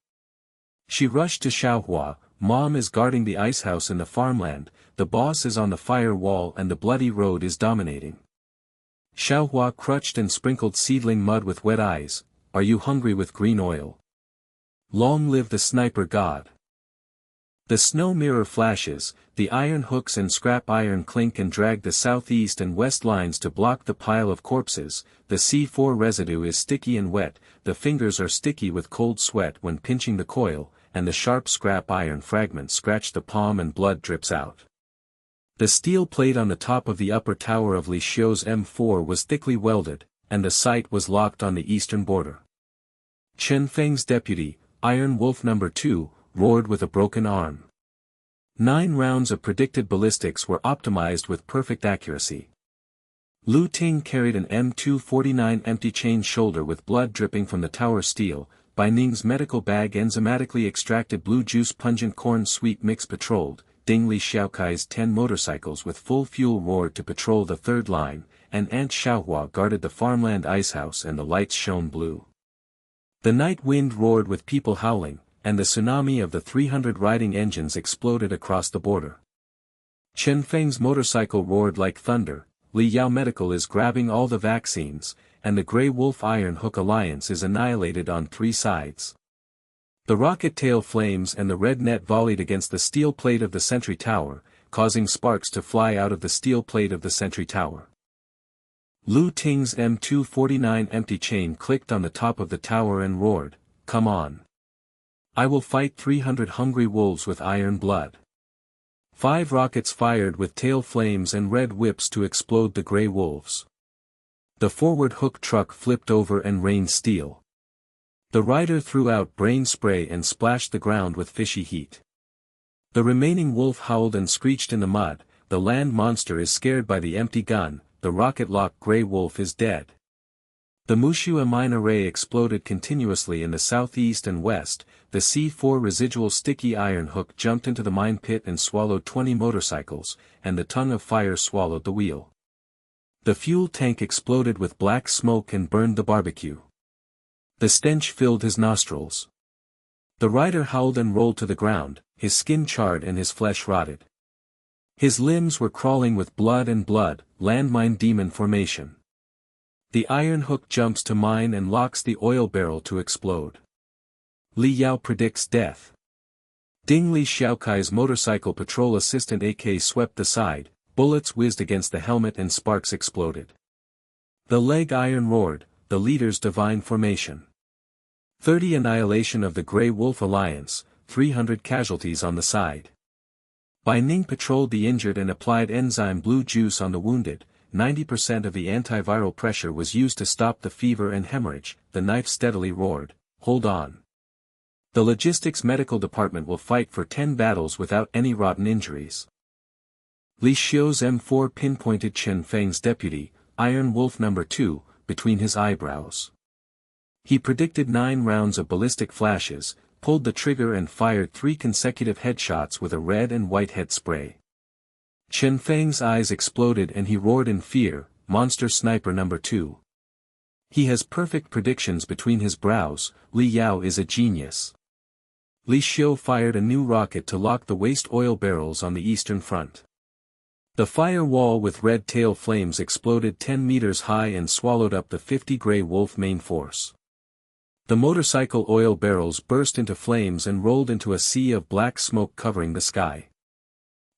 She rushed to Xiaohua. Mom is guarding the ice house in the farmland, the boss is on the fire wall and the bloody road is dominating. Xiaohua crutched and sprinkled seedling mud with wet eyes. Are you hungry with green oil? Long live the sniper god. The snow mirror flashes, the iron hooks and scrap iron clink and drag the southeast and west lines to block the pile of corpses. The C4 residue is sticky and wet, the fingers are sticky with cold sweat when pinching the coil, and the sharp scrap iron fragments scratch the palm and blood drips out. The steel plate on the top of the upper tower of Li Xiu's M4 was thickly welded, and the sight was locked on the eastern border. Chen Feng's deputy, Iron Wolf No. 2, roared with a broken arm. 9 rounds of predicted ballistics were optimized with perfect accuracy. Lu Ting carried an M249 empty chain shoulder with blood dripping from the tower steel. Bai Ning's medical bag enzymatically extracted blue juice pungent corn sweet mix patrolled. Ding Li Xiaokai's 10 motorcycles with full fuel roared to patrol the third line, and Aunt Xiaohua guarded the farmland icehouse and the lights shone blue. The night wind roared with people howling, and the tsunami of the 300 riding engines exploded across the border. Chen Feng's motorcycle roared like thunder. Li Yao Medical is grabbing all the vaccines, and the Grey Wolf Iron Hook Alliance is annihilated on 3 sides. The rocket tail flames and the red net volleyed against the steel plate of the sentry tower, causing sparks to fly out of the steel plate of the sentry tower. Lu Ting's M249 empty chain clicked on the top of the tower and roared, "Come on. I will fight 300 hungry wolves with iron blood." 5 rockets fired with tail flames and red whips to explode the grey wolves. The forward hook truck flipped over and rained steel. The rider threw out brain spray and splashed the ground with fishy heat. The remaining wolf howled and screeched in the mud. The land monster is scared by the empty gun. The rocket-locked grey wolf is dead. The Muxue mine array exploded continuously in the southeast and west. The C4 residual sticky iron hook jumped into the mine pit and swallowed 20 motorcycles, and the tongue of fire swallowed the wheel. The fuel tank exploded with black smoke and burned the barbecue. The stench filled his nostrils. The rider howled and rolled to the ground, his skin charred and his flesh rotted. His limbs were crawling with blood and blood. Landmine demon formation. The iron hook jumps to mine and locks the oil barrel to explode. Li Yao predicts death. Ding Li Xiaokai's motorcycle patrol assistant AK swept the side, bullets whizzed against the helmet and sparks exploded. The leg iron roared, the leader's divine formation. 30 annihilation of the Grey Wolf Alliance, 300 casualties on the side. Bai Ning patrolled the injured and applied enzyme blue juice on the wounded. 90% of the antiviral pressure was used to stop the fever and hemorrhage. The knife steadily roared, "Hold on. The logistics medical department will fight for 10 battles without any rotten injuries." Li Xiu's M4 pinpointed Chen Feng's deputy, Iron Wolf No. 2, between his eyebrows. He predicted 9 rounds of ballistic flashes, pulled the trigger and fired 3 consecutive headshots with a red and white head spray. Chen Feng's eyes exploded and he roared in fear, "Monster Sniper No. 2. He has perfect predictions between his brows. Li Yao is a genius." Li Xiu fired a new rocket to lock the waste oil barrels on the eastern front. The fire wall with red tail flames exploded 10 meters high and swallowed up the 50 Grey Wolf main force. The motorcycle oil barrels burst into flames and rolled into a sea of black smoke covering the sky.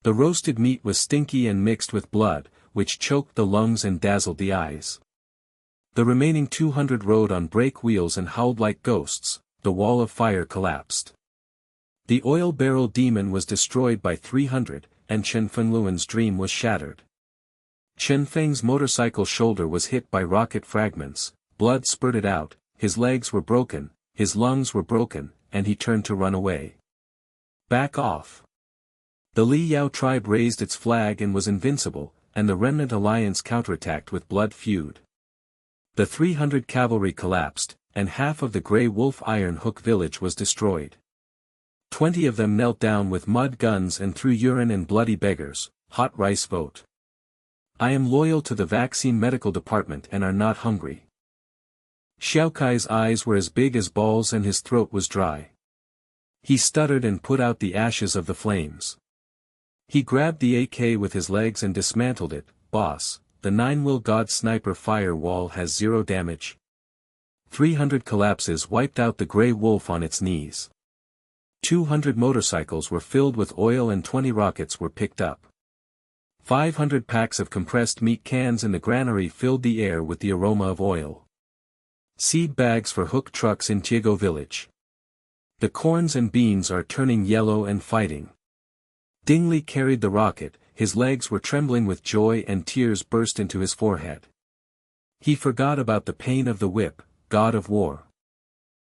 The roasted meat was stinky and mixed with blood, which choked the lungs and dazzled the eyes. The remaining 200 rode on brake wheels and howled like ghosts. The wall of fire collapsed. The oil barrel demon was destroyed by 300, and Chen Fengluan's dream was shattered. Chen Feng's motorcycle shoulder was hit by rocket fragments, blood spurted out, his legs were broken, his lungs were broken, and he turned to run away. Back off. The Li Xiu tribe raised its flag and was invincible, and the remnant alliance counterattacked with blood feud. The 300 cavalry collapsed, and half of the Grey Wolf Iron Hook village was destroyed. 20 of them knelt down with mud guns and threw urine and bloody beggars. Hot rice vote. I am loyal to the vaccine medical department and are not hungry. Xiaokai's eyes were as big as balls and his throat was dry. He stuttered and put out the ashes of the flames. He grabbed the AK with his legs and dismantled it. Boss, the 9mm God sniper fire wall has 0 damage. 300 collapses wiped out the Grey Wolf on its knees. 200 motorcycles were filled with oil and 20 rockets were picked up. 500 packs of compressed meat cans in the granary filled the air with the aroma of oil. Seed bags for hook trucks in Tiego village. The corns and beans are turning yellow and fighting. Dingli carried the rocket, his legs were trembling with joy and tears burst into his forehead. He forgot about the pain of the whip, god of war.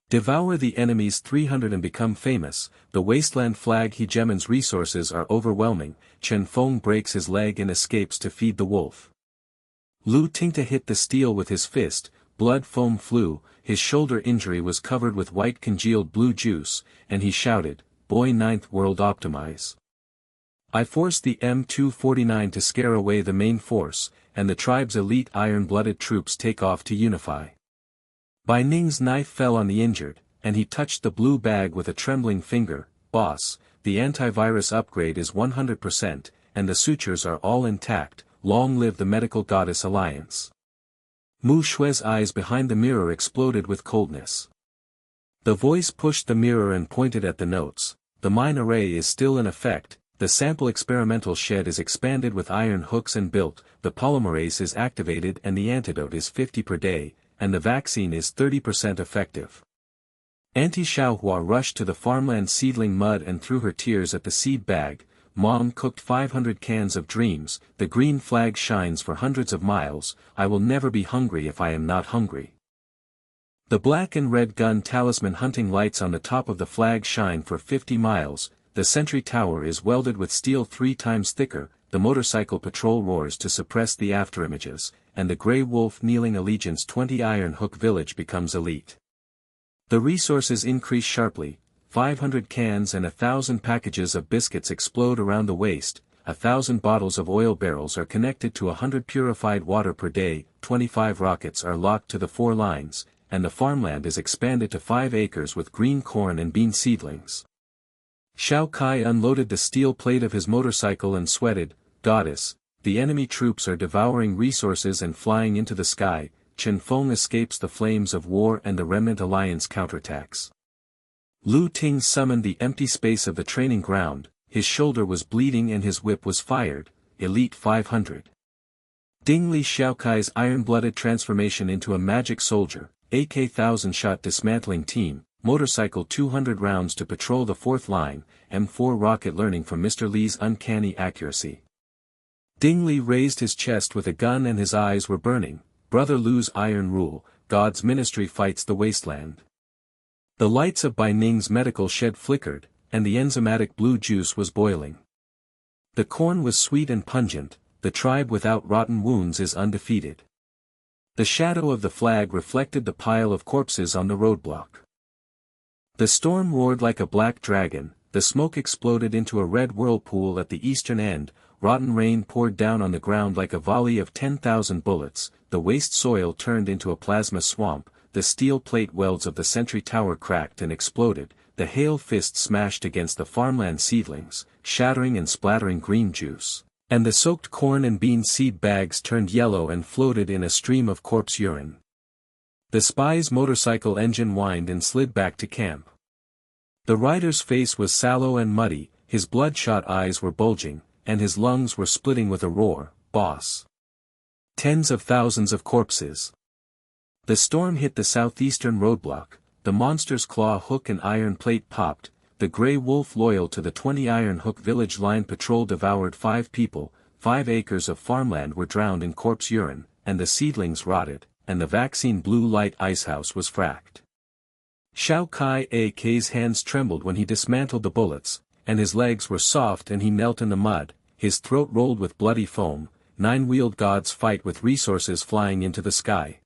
Devour the enemy's 300 and become famous. The wasteland flag hegemon's resources are overwhelming. Chen Feng breaks his leg and escapes to feed the wolf. Lu Tingta hit the steel with his fist, blood foam flew, his shoulder injury was covered with white congealed blue juice, and he shouted, "Boy, 9th World optimize. I forced the M249 to scare away the main force, and the tribe's elite iron-blooded troops take off to unify." Bai Ning's knife fell on the injured, and he touched the blue bag with a trembling finger. Boss, the antivirus upgrade is 100%, and the sutures are all intact. Long live the Medical Goddess Alliance. Muxue's eyes behind the mirror exploded with coldness. The voice pushed the mirror and pointed at the notes. The mine array is still in effect, the sample experimental shed is expanded with iron hooks and built, the polymerase is activated and the antidote is 50 per day, and the vaccine is 30% effective. Auntie Xiaohua rushed to the farmland seedling mud and threw her tears at the seed bag. Mom cooked 500 cans of dreams. The green flag shines for hundreds of miles. I will never be hungry if I am not hungry. The black and red gun talisman hunting lights on the top of the flag shine for 50 miles. The sentry tower is welded with steel 3 times thicker. The motorcycle patrol roars to suppress the afterimages, and the Grey Wolf kneeling allegiance 20 Iron Hook village becomes elite. The resources increase sharply. 500 cans and 1,000 packages of biscuits explode around the waste. 1,000 bottles of oil barrels are connected to 100 purified water per day. 25 rockets are locked to the 4 lines, and the farmland is expanded to 5 acres with green corn and bean seedlings. Xiao Kai unloaded the steel plate of his motorcycle and sweated. Goddess, the enemy troops are devouring resources and flying into the sky. Chen Feng escapes the flames of war and the remnant alliance counterattacks. Lu Ting summoned the empty space of the training ground, his shoulder was bleeding and his whip was fired. Elite 500. Ding Li Xiaokai's iron-blooded transformation into a magic soldier, AK 1000-shot dismantling team, motorcycle 200 rounds to patrol the 4th line, M4 rocket learning from Mr. Li's uncanny accuracy. Ding Li raised his chest with a gun and his eyes were burning. Brother Lu's iron rule, God's ministry fights the wasteland. The lights of Bai Ning's medical shed flickered, and the enzymatic blue juice was boiling. The corn was sweet and pungent. The tribe without rotten wounds is undefeated. The shadow of the flag reflected the pile of corpses on the roadblock. The storm roared like a black dragon, the smoke exploded into a red whirlpool at the eastern end, rotten rain poured down on the ground like a volley of 10,000 bullets, the waste soil turned into a plasma swamp, the steel plate welds of the sentry tower cracked and exploded, the hail fist smashed against the farmland seedlings, shattering and splattering green juice, and the soaked corn and bean seed bags turned yellow and floated in a stream of corpse urine. The spy's motorcycle engine whined and slid back to camp. The rider's face was sallow and muddy, his bloodshot eyes were bulging, and his lungs were splitting with a roar. Boss. Tens of thousands of corpses. The storm hit the southeastern roadblock, the monster's claw hook and iron plate popped, the gray wolf loyal to the 20 Iron Hook village line patrol devoured 5 people, 5 acres of farmland were drowned in corpse urine, and the seedlings rotted, and the vaccine blue light icehouse was fracked. Xiao Kai's hands trembled when he dismantled the bullets, and his legs were soft and he knelt in the mud, his throat rolled with bloody foam. 9-wheeled gods fight with resources flying into the sky.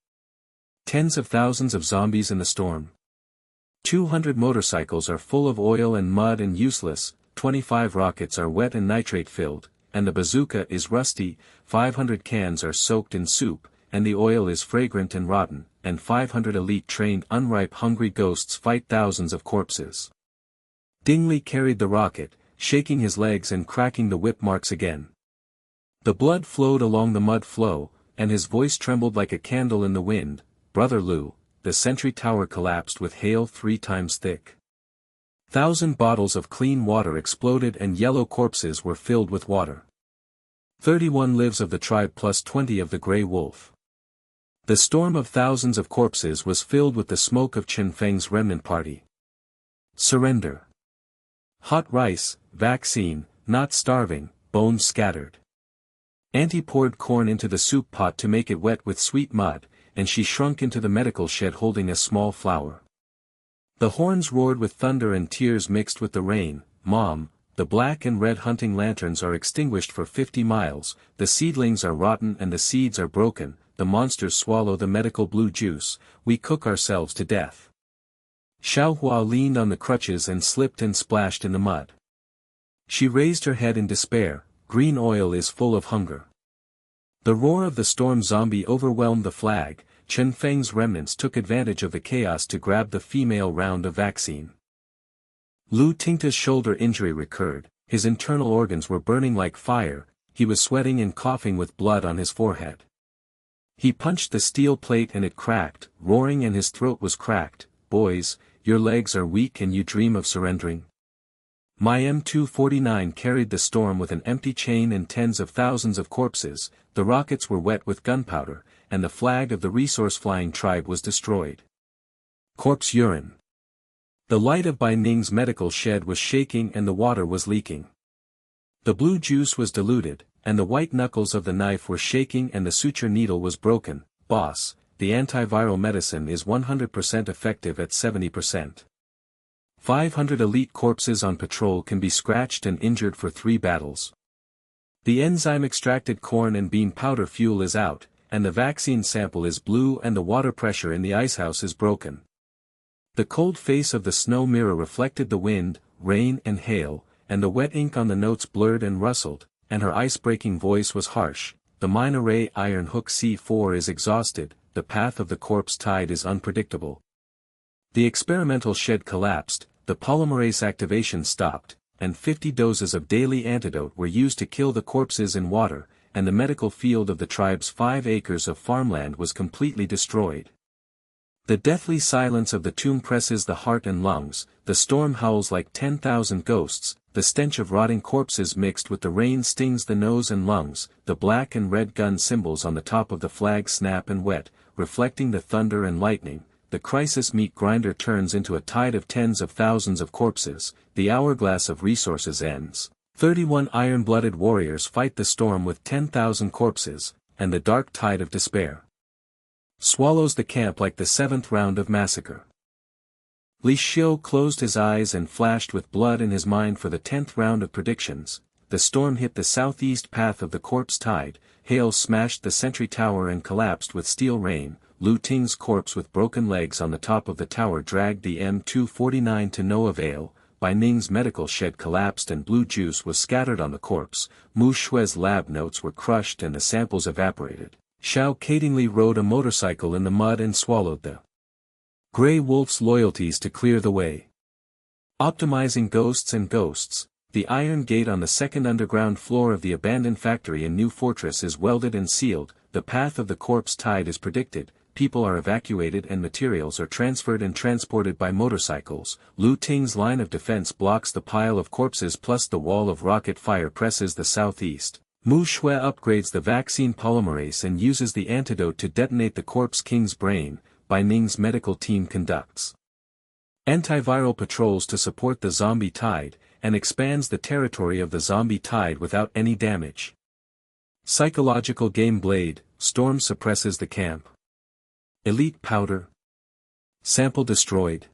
Tens of thousands of zombies in the storm. 200 motorcycles are full of oil and mud and useless, 25 rockets are wet and nitrate filled, and the bazooka is rusty, 500 cans are soaked in soup, and the oil is fragrant and rotten, and 500 elite trained unripe hungry ghosts fight thousands of corpses. Ding Li carried the rocket, shaking his legs and cracking the whip marks again. The blood flowed along the mud flow, and his voice trembled like a candle in the wind. Brother Lu, the sentry tower collapsed with hail 3 times thick. 1,000 bottles of clean water exploded and yellow corpses were filled with water. 31 lives of the tribe plus 20 of the gray wolf. The storm of thousands of corpses was filled with the smoke of Chen Feng's remnant party. Surrender. Hot rice, vaccine, not starving, bones scattered. Auntie poured corn into the soup pot to make it wet with sweet mud, and she shrunk into the medical shed holding a small flower. The horns roared with thunder and tears mixed with the rain. Mom, the black and red hunting lanterns are extinguished for 50 miles, the seedlings are rotten and the seeds are broken, the monsters swallow the medical blue juice, we cook ourselves to death. Xiao Hua leaned on the crutches and slipped and splashed in the mud. She raised her head in despair. Green oil is full of hunger. The roar of the storm zombie overwhelmed the flag. Chen Feng's remnants took advantage of the chaos to grab the female round of vaccine. Lu Tingta's shoulder injury recurred, his internal organs were burning like fire, he was sweating and coughing with blood on his forehead. He punched the steel plate and it cracked, roaring, and his throat was cracked. Boys, your legs are weak and you dream of surrendering. My M249 carried the storm with an empty chain and tens of thousands of corpses, the rockets were wet with gunpowder, and the flag of the resource-flying tribe was destroyed. Corpse urine. The light of Bai Ning's medical shed was shaking and the water was leaking. The blue juice was diluted, and the white knuckles of the knife were shaking and the suture needle was broken. Boss, the antiviral medicine is 100% effective at 70%. 500 elite corpses on patrol can be scratched and injured for 3 battles. The enzyme-extracted corn and bean powder fuel is out, and the vaccine sample is blue and the water pressure in the icehouse is broken. The cold face of the snow mirror reflected the wind, rain and hail, and the wet ink on the notes blurred and rustled, and her ice-breaking voice was harsh. The mine array Iron Hook C4 is exhausted, the path of the corpse tide is unpredictable. The experimental shed collapsed, the polymerase activation stopped, and 50 doses of daily antidote were used to kill the corpses in water, and the medical field of the tribe's 5 acres of farmland was completely destroyed. The deathly silence of the tomb presses the heart and lungs, the storm howls like 10,000 ghosts, the stench of rotting corpses mixed with the rain stings the nose and lungs, the black and red gun symbols on the top of the flag snap and wet, reflecting the thunder and lightning. The crisis meat grinder turns into a tide of tens of thousands of corpses, the hourglass of resources ends. 31 iron-blooded warriors fight the storm with 10,000 corpses, and the dark tide of despair swallows the camp like the 7th round of massacre. Li Xiu closed his eyes and flashed with blood in his mind for the 10th round of predictions. The storm hit the southeast path of the corpse tide, hail smashed the sentry tower and collapsed with steel rain. Lu Ting's corpse with broken legs on the top of the tower dragged the M249 to no avail. Bai Ning's medical shed collapsed and blue juice was scattered on the corpse. Muxue's lab notes were crushed and the samples evaporated. Xiao Kadingli rode a motorcycle in the mud and swallowed the gray wolf's loyalties to clear the way. Optimizing ghosts and ghosts. The iron gate on the 2nd underground floor of the abandoned factory in New Fortress is welded and sealed. The path of the corpse tide is predicted. People are evacuated and materials are transferred and transported by motorcycles. Lu Ting's line of defense blocks the pile of corpses plus the wall of rocket fire presses the southeast. Muxue upgrades the vaccine polymerase and uses the antidote to detonate the corpse king's brain. Bai Ning's medical team conducts antiviral patrols to support the zombie tide, and expands the territory of the zombie tide without any damage. Psychological game blade, storm suppresses the camp. Elite powder. Sample destroyed.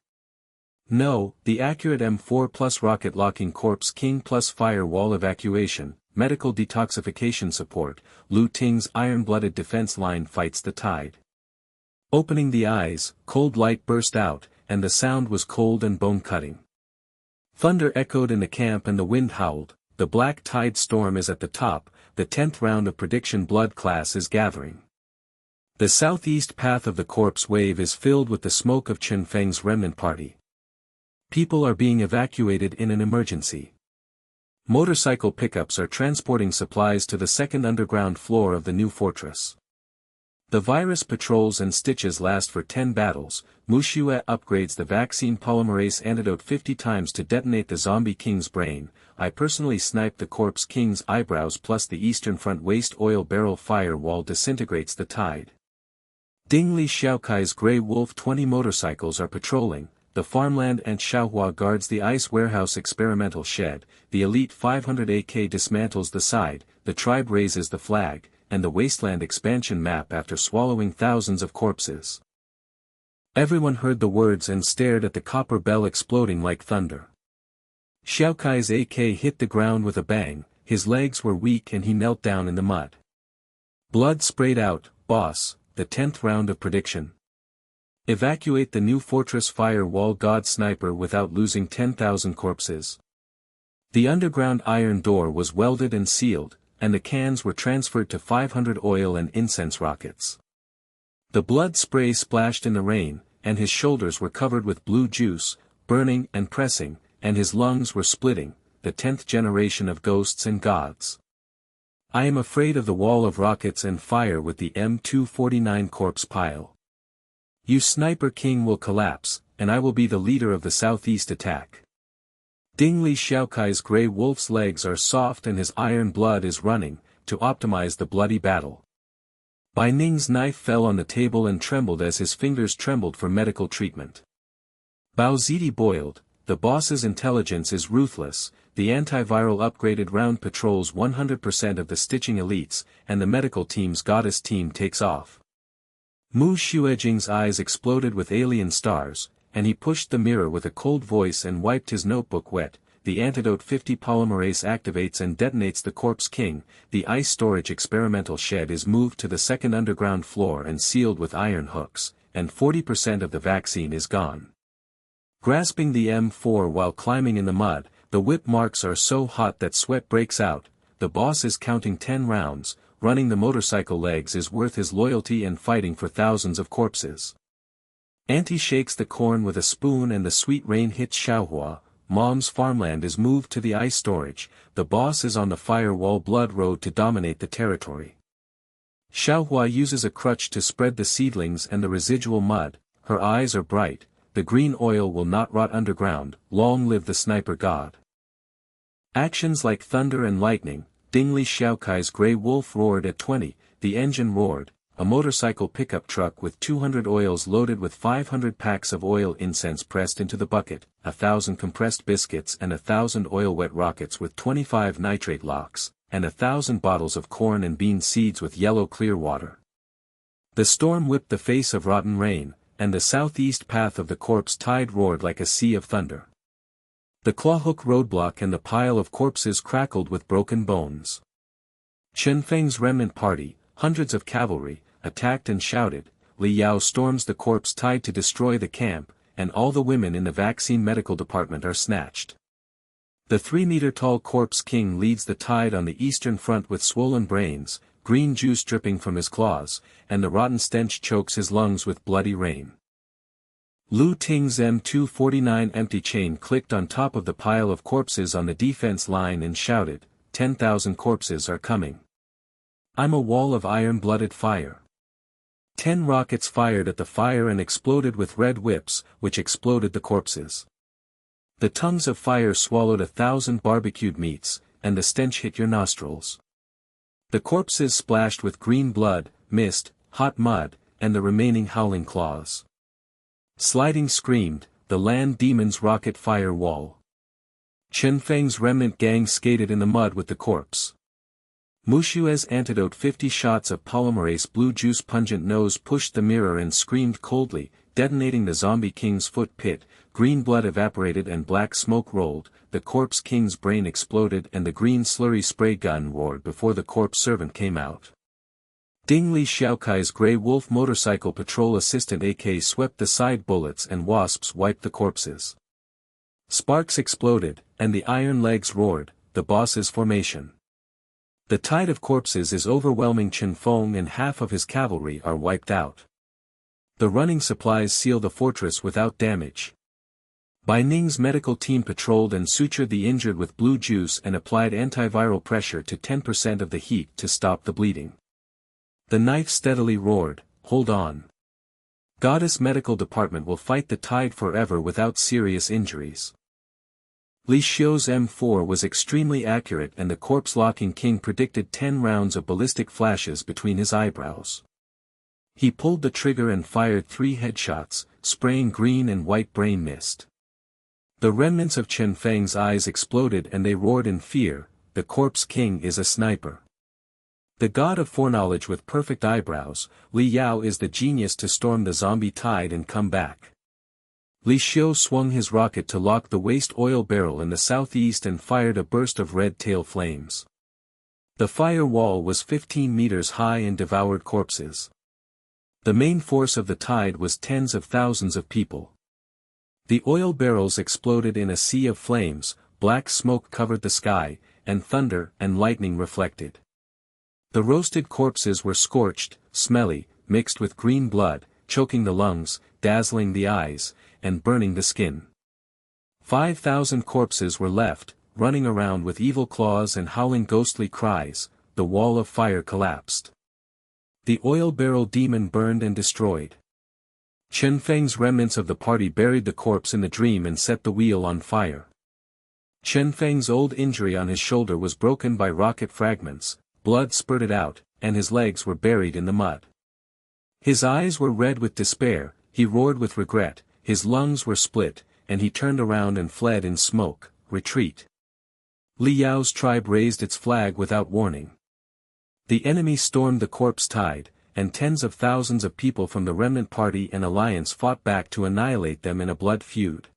No, the accurate M4 plus rocket locking corpse king plus firewall evacuation, medical detoxification support. Lu Ting's iron-blooded defense line fights the tide. Opening the eyes, cold light burst out, and the sound was cold and bone-cutting. Thunder echoed in the camp and the wind howled. The black tide storm is at the top. The 10th round of prediction blood class is gathering. The southeast path of the corpse wave is filled with the smoke of Chen Feng's remnant party. People are being evacuated in an emergency. Motorcycle pickups are transporting supplies to the second underground floor of the new fortress. The virus patrols and stitches last for 10 battles. Muxue upgrades the vaccine polymerase antidote 50 times to detonate the zombie king's brain. I personally sniped the corpse king's eyebrows plus the eastern front waste oil barrel firewall disintegrates the tide. Li Xiu's Grey Wolf 20 motorcycles are patrolling. The farmland and Xiaohua guards the ice warehouse experimental shed. The elite 500 AK dismantles the side. The tribe raises the flag, and the wasteland expansion map after swallowing thousands of corpses. Everyone heard the words and stared at the copper bell exploding like thunder. Xiaokai's AK hit the ground with a bang, his legs were weak and he knelt down in the mud. Blood sprayed out. Boss, the 10th round of prediction. Evacuate the new fortress firewall god sniper without losing 10,000 corpses. The underground iron door was welded and sealed, and the cans were transferred to 500 oil and incense rockets. The blood spray splashed in the rain, and his shoulders were covered with blue juice, burning and pressing, and his lungs were splitting, the 10th generation of ghosts and gods. I am afraid of the wall of rockets and fire with the M249 corpse pile. You sniper king will collapse, and I will be the leader of the southeast attack. Li Xiu's Grey Wolf's legs are soft and his iron blood is running, to optimize the bloody battle. Bai Ning's knife fell on the table and trembled as his fingers trembled for medical treatment. Baozidi boiled, the boss's intelligence is ruthless. The antiviral upgraded round patrols 100% of the stitching elites, and the medical team's goddess team takes off. Mu Xuejing's eyes exploded with alien stars, and he pushed the mirror with a cold voice and wiped his notebook wet. The antidote 50 polymerase activates and detonates the corpse king. The ice storage experimental shed is moved to the second underground floor and sealed with iron hooks, and 40% of the vaccine is gone. Grasping the M4 while climbing in the mud, the whip marks are so hot that sweat breaks out. The boss is counting 10 rounds. Running the motorcycle legs is worth his loyalty and fighting for thousands of corpses. Auntie shakes the corn with a spoon and the sweet rain hits Xiaohua. Mom's farmland is moved to the ice storage. The boss is on the firewall blood road to dominate the territory. Xiaohua uses a crutch to spread the seedlings and the residual mud. Her eyes are bright. The green oil will not rot underground. Long live the sniper god. Actions like thunder and lightning. Li Xiu's Grey Wolf roared at 20, the engine roared. A motorcycle pickup truck with 200 oils loaded with 500 packs of oil incense pressed into the bucket, 1,000 compressed biscuits and 1,000 oil-wet rockets with 25 nitrate locks, and 1,000 bottles of corn and bean seeds with yellow clear water. The storm whipped the face of rotten rain, and the southeast path of the corpse tide roared like a sea of thunder. The clawhook roadblock and the pile of corpses crackled with broken bones. Chen Feng's remnant party, hundreds of cavalry, attacked and shouted. Li Xiu storms the corpse tide to destroy the camp, and all the women in the vaccine medical department are snatched. The 3-meter-tall corpse king leads the tide on the eastern front with swollen brains, green juice dripping from his claws, and the rotten stench chokes his lungs with bloody rain. Lu Ting's M249 empty chain clicked on top of the pile of corpses on the defense line and shouted, 10,000 corpses are coming. I'm a wall of iron-blooded fire. 10 rockets fired at the fire and exploded with red whips, which exploded the corpses. The tongues of fire swallowed 1,000 barbecued meats, and the stench hit your nostrils. The corpses splashed with green blood, mist, hot mud, and the remaining howling claws. Sliding screamed, the land demon's rocket fire wall. Chen Feng's remnant gang skated in the mud with the corpse. Muxue's antidote 50 shots of polymerase blue juice pungent nose pushed the mirror and screamed coldly, detonating the zombie king's foot pit. Green blood evaporated and black smoke rolled, the corpse king's brain exploded and the green slurry spray gun roared before the corpse servant came out. Li Xiu's Grey Wolf motorcycle patrol assistant AK swept the side bullets and wasps wiped the corpses. Sparks exploded, and the iron legs roared, the boss's formation. The tide of corpses is overwhelming. Chen Feng and half of his cavalry are wiped out. The running supplies seal the fortress without damage. Bai Ning's medical team patrolled and sutured the injured with blue juice and applied antiviral pressure to 10% of the heat to stop the bleeding. The knife steadily roared, "Hold on. Goddess Medical Department will fight the tide forever without serious injuries." Li Xiu's M4 was extremely accurate and the corpse-locking king predicted 10 rounds of ballistic flashes between his eyebrows. He pulled the trigger and fired 3 headshots, spraying green and white brain mist. The remnants of Chen Feng's eyes exploded and they roared in fear, the corpse king is a sniper. The god of foreknowledge with perfect eyebrows, Li Xiu is the genius to storm the zombie tide and come back. Li Xiu swung his rocket to lock the waste oil barrel in the southeast and fired a burst of red tail flames. The fire wall was 15 meters high and devoured corpses. The main force of the tide was tens of thousands of people. The oil barrels exploded in a sea of flames, black smoke covered the sky, and thunder and lightning reflected. The roasted corpses were scorched, smelly, mixed with green blood, choking the lungs, dazzling the eyes, and burning the skin. 5,000 corpses were left, running around with evil claws and howling ghostly cries. The wall of fire collapsed. The oil barrel demon burned and destroyed. Chen Feng's remnants of the party buried the corpse in the dream and set the wheel on fire. Chen Feng's old injury on his shoulder was broken by rocket fragments, blood spurted out, and his legs were buried in the mud. His eyes were red with despair, he roared with regret, his lungs were split, and he turned around and fled in smoke. Retreat. Li Xiu's tribe raised its flag without warning. The enemy stormed the corpse tide, and tens of thousands of people from the remnant party and alliance fought back to annihilate them in a blood feud.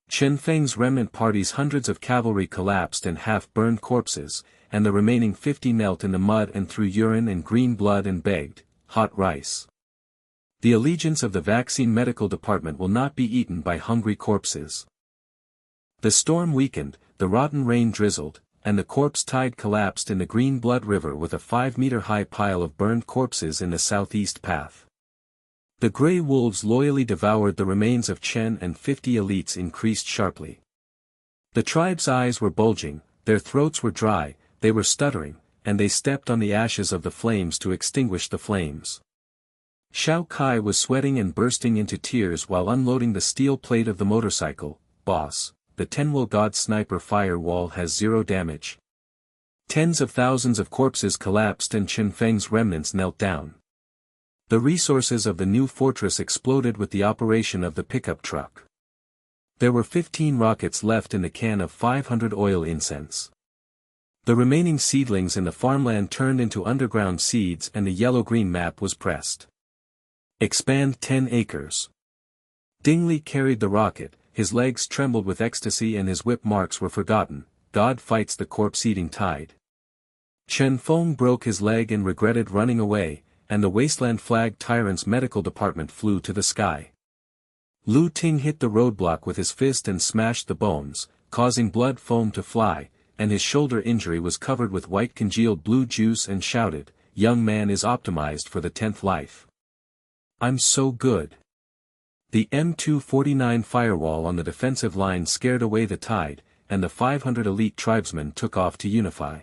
Chen Feng's remnant party's hundreds of cavalry collapsed and half-burned corpses, and the remaining 50 knelt in the mud and threw urine and green blood and begged, "Hot rice." The allegiance of the vaccine medical department will not be eaten by hungry corpses. The storm weakened, the rotten rain drizzled, and the corpse tide collapsed in the green blood river with a 5-meter-high pile of burned corpses in the southeast path. The grey wolves loyally devoured the remains of Chen and 50 elites increased sharply. The tribe's eyes were bulging, their throats were dry, they were stuttering, and they stepped on the ashes of the flames to extinguish the flames. Xiao Kai was sweating and bursting into tears while unloading the steel plate of the motorcycle. "Boss, the Tenwell God sniper fire wall has 0 damage." Tens of thousands of corpses collapsed and Chen Feng's remnants knelt down. The resources of the new fortress exploded with the operation of the pickup truck. There were 15 rockets left in the can of 500 oil incense. The remaining seedlings in the farmland turned into underground seeds and the yellow-green map was pressed. Expand 10 acres. Ding Li carried the rocket, his legs trembled with ecstasy and his whip marks were forgotten. God fights the corpse-eating tide. Chen Feng broke his leg and regretted running away, and the wasteland flag tyrant's medical department flew to the sky. Lu Ting hit the roadblock with his fist and smashed the bones, causing blood foam to fly, and his shoulder injury was covered with white congealed blue juice and shouted, "Young man is optimized for the 10th life. I'm so good." The M249 firewall on the defensive line scared away the tide, and the 500 elite tribesmen took off to unify.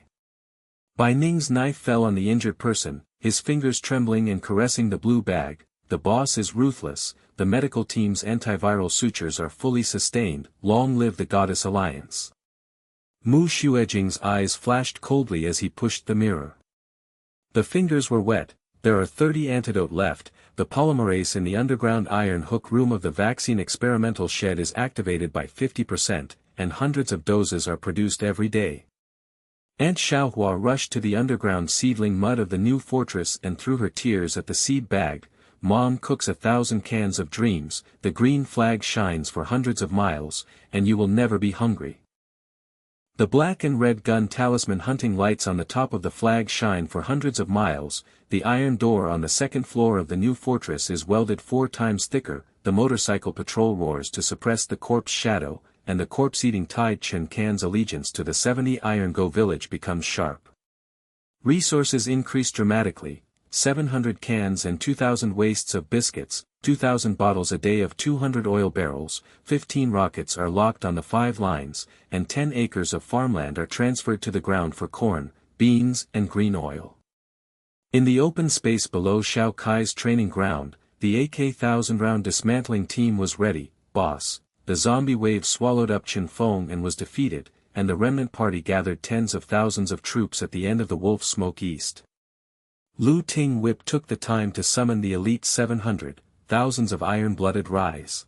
Bai Ning's knife fell on the injured person, his fingers trembling and caressing the blue bag. "The boss is ruthless, the medical team's antiviral sutures are fully sustained, long live the Goddess Alliance." Mu Shuejing's eyes flashed coldly as he pushed the mirror. The fingers were wet. There are 30 antidote left. The polymerase in the underground iron hook room of the vaccine experimental shed is activated by 50%, and hundreds of doses are produced every day. Aunt Xiaohua rushed to the underground seedling mud of the new fortress and threw her tears at the seed bag. Mom cooks 1,000 cans of dreams, the green flag shines for hundreds of miles, and you will never be hungry. The black and red gun talisman hunting lights on the top of the flag shine for hundreds of miles. The iron door on the second floor of the new fortress is welded 4 times thicker. The motorcycle patrol roars to suppress the corpse shadow, and the corpse-eating tide Chen Can's allegiance to the 70 Iron Go village becomes sharp. Resources increase dramatically, 700 cans and 2,000 wastes of biscuits, 2,000 bottles a day of 200 oil barrels, 15 rockets are locked on the 5 lines, and 10 acres of farmland are transferred to the ground for corn, beans and green oil. In the open space below Xiao Kai's training ground, the AK 1000-round dismantling team was ready. Boss. The zombie wave swallowed up Chen Feng and was defeated, and the remnant party gathered tens of thousands of troops at the end of the Wolf Smoke East. Lu Ting Whip took the time to summon the elite 700, thousands of iron-blooded rise.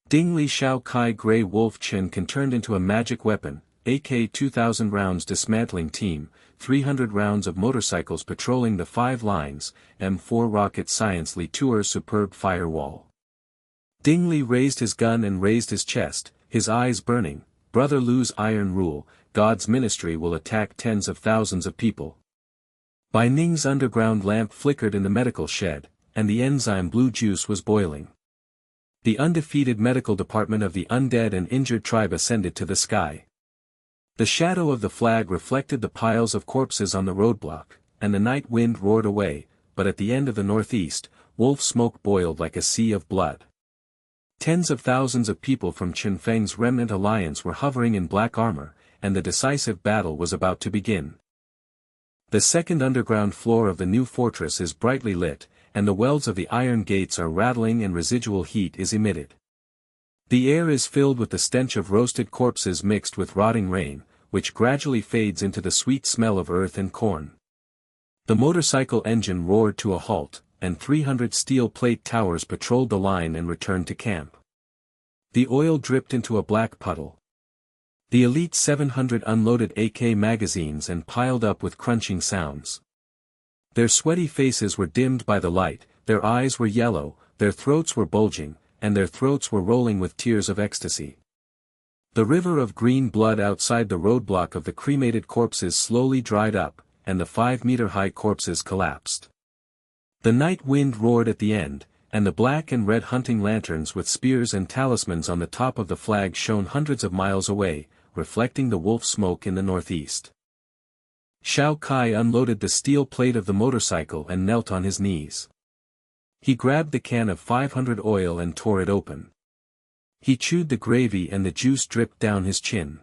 Ding Li Xiao Kai Grey Wolf Chen can turned into a magic weapon, AK 2000 rounds dismantling team, 300 rounds of motorcycles patrolling the 5 lines, M4 rocket science Li Tuer superb firewall. Ding Li raised his gun and raised his chest, his eyes burning. Brother Lu's iron rule, God's ministry will attack tens of thousands of people. Bai Ning's underground lamp flickered in the medical shed, and the enzyme blue juice was boiling. The undefeated medical department of the undead and injured tribe ascended to the sky. The shadow of the flag reflected the piles of corpses on the roadblock, and the night wind roared away, but at the end of the northeast, wolf smoke boiled like a sea of blood. Tens of thousands of people from Chen Feng's remnant alliance were hovering in black armor, and the decisive battle was about to begin. The second underground floor of the new fortress is brightly lit, and the welds of the iron gates are rattling and residual heat is emitted. The air is filled with the stench of roasted corpses mixed with rotting rain, which gradually fades into the sweet smell of earth and corn. The motorcycle engine roared to a halt, and 300 steel plate towers patrolled the line and returned to camp. The oil dripped into a black puddle. The elite 700 unloaded AK magazines and piled up with crunching sounds. Their sweaty faces were dimmed by the light, their eyes were yellow, their throats were bulging, and their throats were rolling with tears of ecstasy. The river of green blood outside the roadblock of the cremated corpses slowly dried up, and the 5-meter-high corpses collapsed. The night wind roared at the end, and the black and red hunting lanterns with spears and talismans on the top of the flag shone hundreds of miles away, reflecting the wolf smoke in the northeast. Xiao Kai unloaded the steel plate of the motorcycle and knelt on his knees. He grabbed the can of 500 oil and tore it open. He chewed the gravy and the juice dripped down his chin.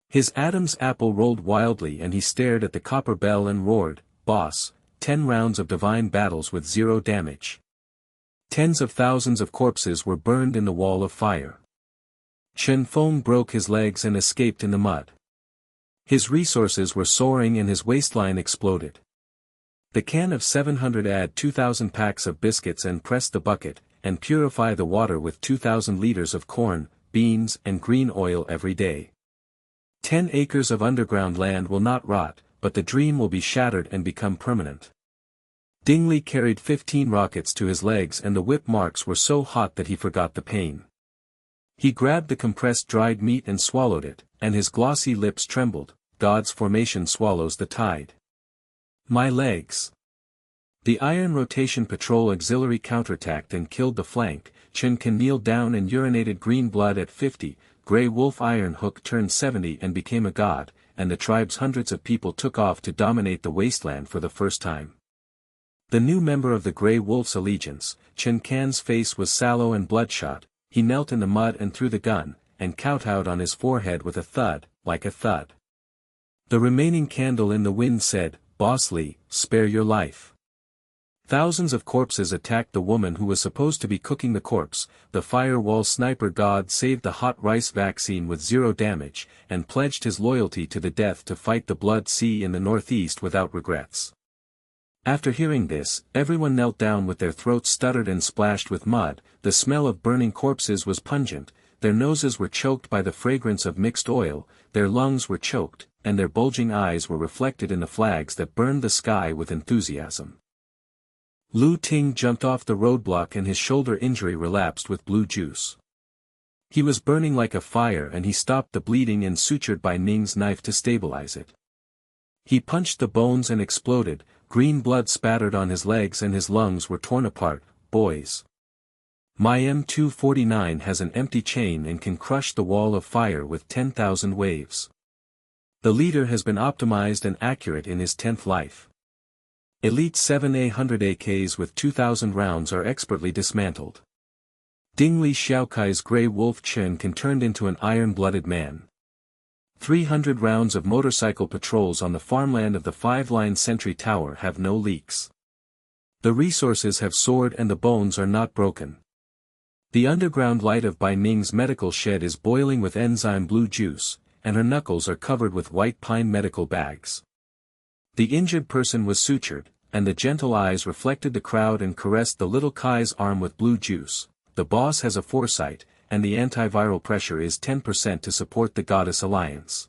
His Adam's apple rolled wildly and he stared at the copper bell and roared, "Boss, 10 rounds of divine battles with 0 damage." Tens of thousands of corpses were burned in the wall of fire. Chen Feng broke his legs and escaped in the mud. His resources were soaring and his waistline exploded. The can of 700 add 2,000 packs of biscuits and press the bucket, and purify the water with 2,000 liters of corn, beans and green oil every day. 10 acres of underground land will not rot, but the dream will be shattered and become permanent. Ding Li carried 15 rockets to his legs and the whip marks were so hot that he forgot the pain. He grabbed the compressed dried meat and swallowed it, and his glossy lips trembled. God's formation swallows the tide. My legs. The Iron Rotation Patrol Auxiliary counterattacked and killed the flank. Chen Can kneeled down and urinated green blood at 50, Grey Wolf Iron Hook turned 70 and became a god, and the tribe's hundreds of people took off to dominate the wasteland for the first time. The new member of the Grey Wolf's allegiance, Chen Can's face was sallow and bloodshot. He knelt in the mud and threw the gun, and kowtowed on his forehead with a thud, like a thud. The remaining candle in the wind said, "Boss Li, spare your life." Thousands of corpses attacked the woman who was supposed to be cooking the corpse. The firewall sniper god saved the hot rice vaccine with 0 damage, and pledged his loyalty to the death to fight the Blood Sea in the northeast without regrets. After hearing this, everyone knelt down with their throats stuttered and splashed with mud. The smell of burning corpses was pungent, their noses were choked by the fragrance of mixed oil, their lungs were choked, and their bulging eyes were reflected in the flags that burned the sky with enthusiasm. Lu Ting jumped off the roadblock and his shoulder injury relapsed with blue juice. He was burning like a fire and he stopped the bleeding and sutured Bai Ning's knife to stabilize it. He punched the bones and exploded, green blood spattered on his legs and his lungs were torn apart. Boys. My M249 has an empty chain and can crush the wall of fire with 10,000 waves. The leader has been optimized and accurate in his 10th life. Elite 7A100 AKs with 2,000 rounds are expertly dismantled. Ding Li Xiaokai's grey wolf Chen can turned into an iron-blooded man. 300 rounds of motorcycle patrols on the farmland of the 5-line sentry tower have no leaks. The resources have soared and the bones are not broken. The underground light of Bai Ning's medical shed is boiling with enzyme blue juice, and her knuckles are covered with white pine medical bags. The injured person was sutured, and the gentle eyes reflected the crowd and caressed the little Kai's arm with blue juice. The boss has a foresight, and the antiviral pressure is 10% to support the Goddess Alliance.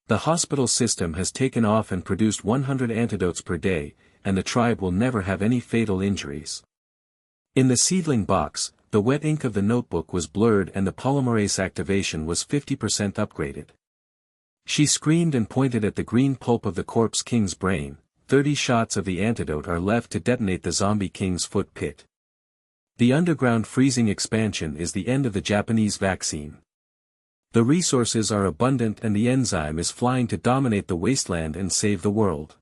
The hospital system has taken off and produced 100 antidotes per day, and the tribe will never have any fatal injuries. In the seedling box, the wet ink of the notebook was blurred and the polymerase activation was 50% upgraded. She screamed and pointed at the green pulp of the corpse king's brain. 30 shots of the antidote are left to detonate the zombie king's foot pit. The underground freezing expansion is the end of the Japanese vaccine. The resources are abundant and the enzyme is flying to dominate the wasteland and save the world.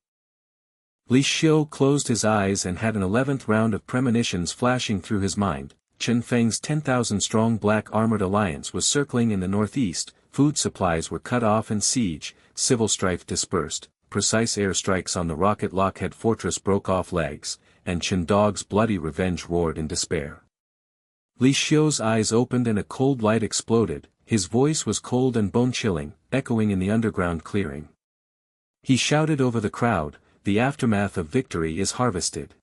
Li Xiu closed his eyes and had an 11th round of premonitions flashing through his mind. Chen Feng's 10,000-strong black armored alliance was circling in the northeast, food supplies were cut off and siege, civil strife dispersed, precise airstrikes on the rocket Lockheed fortress broke off legs, and Chen Dog's bloody revenge roared in despair. Li Xiu's eyes opened and a cold light exploded, his voice was cold and bone-chilling, echoing in the underground clearing. He shouted over the crowd, "The aftermath of victory is harvested.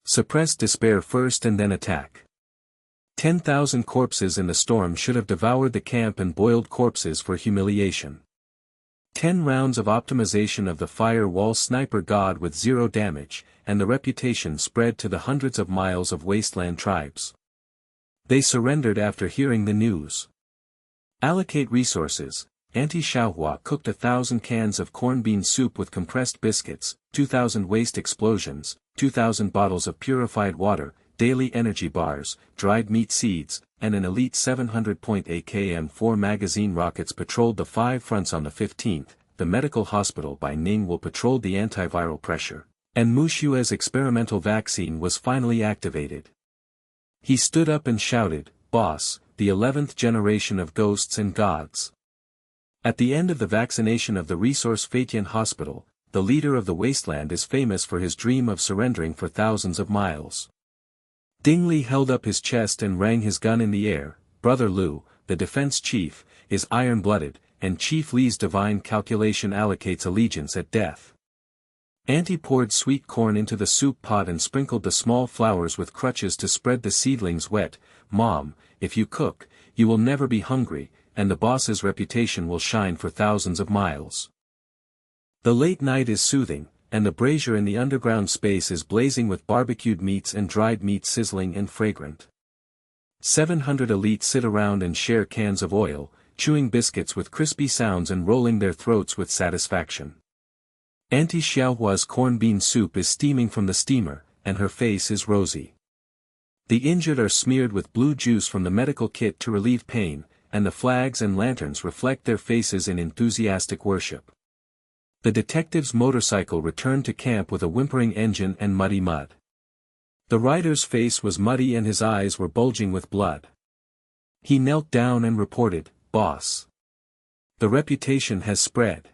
Suppress despair first and then attack." 10,000 corpses in the storm should have devoured the camp and boiled corpses for humiliation. 10 rounds of optimization of the firewall sniper god with 0 damage, and the reputation spread to the hundreds of miles of wasteland tribes. They surrendered after hearing the news. Allocate resources. Auntie Xiaohua cooked 1,000 cans of corned bean soup with compressed biscuits, 2,000 waste explosions, 2,000 bottles of purified water, daily energy bars, dried meat seeds, and an elite 700-point AKM-4 magazine rockets patrolled the 5 fronts on the 15th. The medical hospital Bai Ning will patrol the antiviral pressure, and Muxue's experimental vaccine was finally activated. He stood up and shouted, "Boss, the 11th generation of ghosts and gods." At the end of the vaccination of the Resource Fatian Hospital, the leader of the wasteland is famous for his dream of surrendering for thousands of miles. Ding Li held up his chest and rang his gun in the air. Brother Lu, the defense chief, is iron-blooded, and Chief Li's divine calculation allocates allegiance at death. Auntie poured sweet corn into the soup pot and sprinkled the small flowers with crutches to spread the seedlings wet. Mom, if you cook, you will never be hungry, and the boss's reputation will shine for thousands of miles. The late night is soothing, and the brazier in the underground space is blazing with barbecued meats and dried meat sizzling and fragrant. 700 elites sit around and share cans of oil, chewing biscuits with crispy sounds and rolling their throats with satisfaction. Auntie Xiaohua's corned bean soup is steaming from the steamer, and her face is rosy. The injured are smeared with blue juice from the medical kit to relieve pain, and the flags and lanterns reflect their faces in enthusiastic worship. The detective's motorcycle returned to camp with a whimpering engine and muddy mud. The rider's face was muddy and his eyes were bulging with blood. He knelt down and reported, "Boss. The reputation has spread.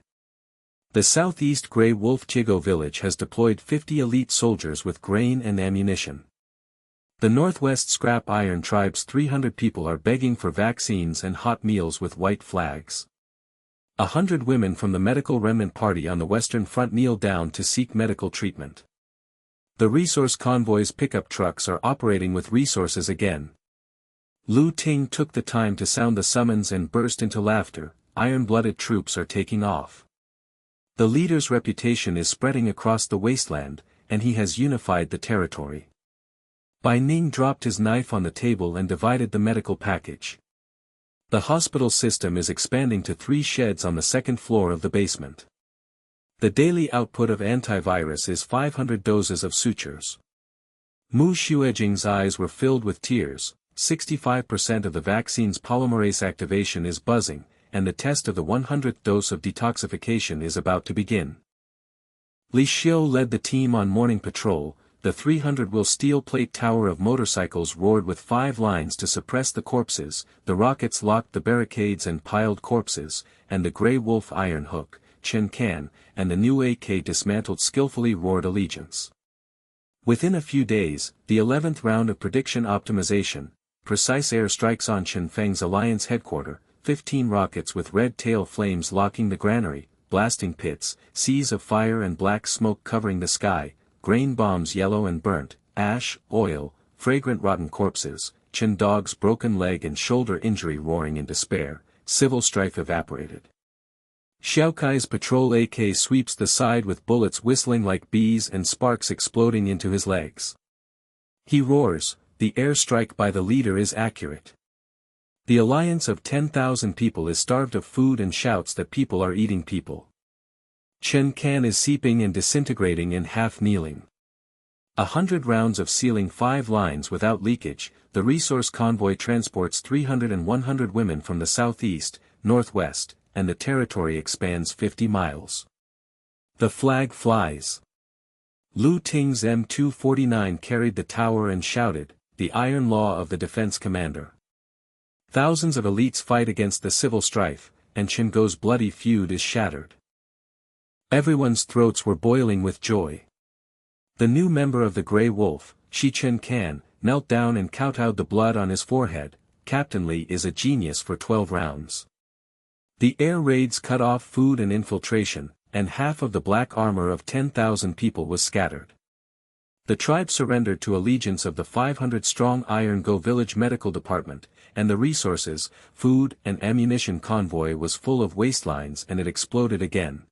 The southeast Grey Wolf Chigo village has deployed 50 elite soldiers with grain and ammunition. The northwest Scrap Iron tribe's 300 people are begging for vaccines and hot meals with white flags. 100 women from the medical remnant party on the western front kneel down to seek medical treatment. The resource convoy's pickup trucks are operating with resources again. Lu Ting took the time to sound the summons and burst into laughter. Iron-blooded troops are taking off. The leader's reputation is spreading across the wasteland, and he has unified the territory. Bai Ning dropped his knife on the table and divided the medical package. The hospital system is expanding to 3 sheds on the second floor of the basement. The daily output of antivirus is 500 doses of sutures. Muxue eyes were filled with tears. 65% of the vaccine's polymerase activation is buzzing, and the test of the 100th dose of detoxification is about to begin. Li Xiu led the team on morning patrol. The 300-wheel steel plate tower of motorcycles roared with 5 lines to suppress the corpses, the rockets locked the barricades and piled corpses, and the Grey Wolf Iron Hook, Chen Feng, and the new AK dismantled skillfully roared allegiance. Within a few days, the 11th round of prediction optimization, precise airstrikes on Chen Feng's alliance headquarters, 15 rockets with red tail flames locking the granary, blasting pits, seas of fire and black smoke covering the sky, grain bombs yellow and burnt, ash, oil, fragrant rotten corpses, Chen Dog's broken leg and shoulder injury roaring in despair, civil strife evaporated. Xiaokai's patrol AK sweeps the side with bullets whistling like bees and sparks exploding into his legs. He roars, the airstrike by the leader is accurate. The alliance of 10,000 people is starved of food and shouts that people are eating people. Chen Feng is seeping and disintegrating in half-kneeling. 100 rounds of sealing 5 lines without leakage. The resource convoy transports 300 and 100 women from the southeast, northwest, and the territory expands 50 miles. The flag flies. Lu Ting's M249 carried the tower and shouted, the iron law of the defense commander. Thousands of elites fight against the civil strife, and Chen Go's bloody feud is shattered. Everyone's throats were boiling with joy. The new member of the Grey Wolf, Chen Feng, knelt down and kowtowed the blood on his forehead. Captain Li is a genius for 12 rounds. The air raids cut off food and infiltration, and half of the black armor of 10,000 people was scattered. The tribe surrendered to allegiance of the 500-strong Iron Go village medical department, and the resources, food and ammunition convoy was full of wastelands and it exploded again.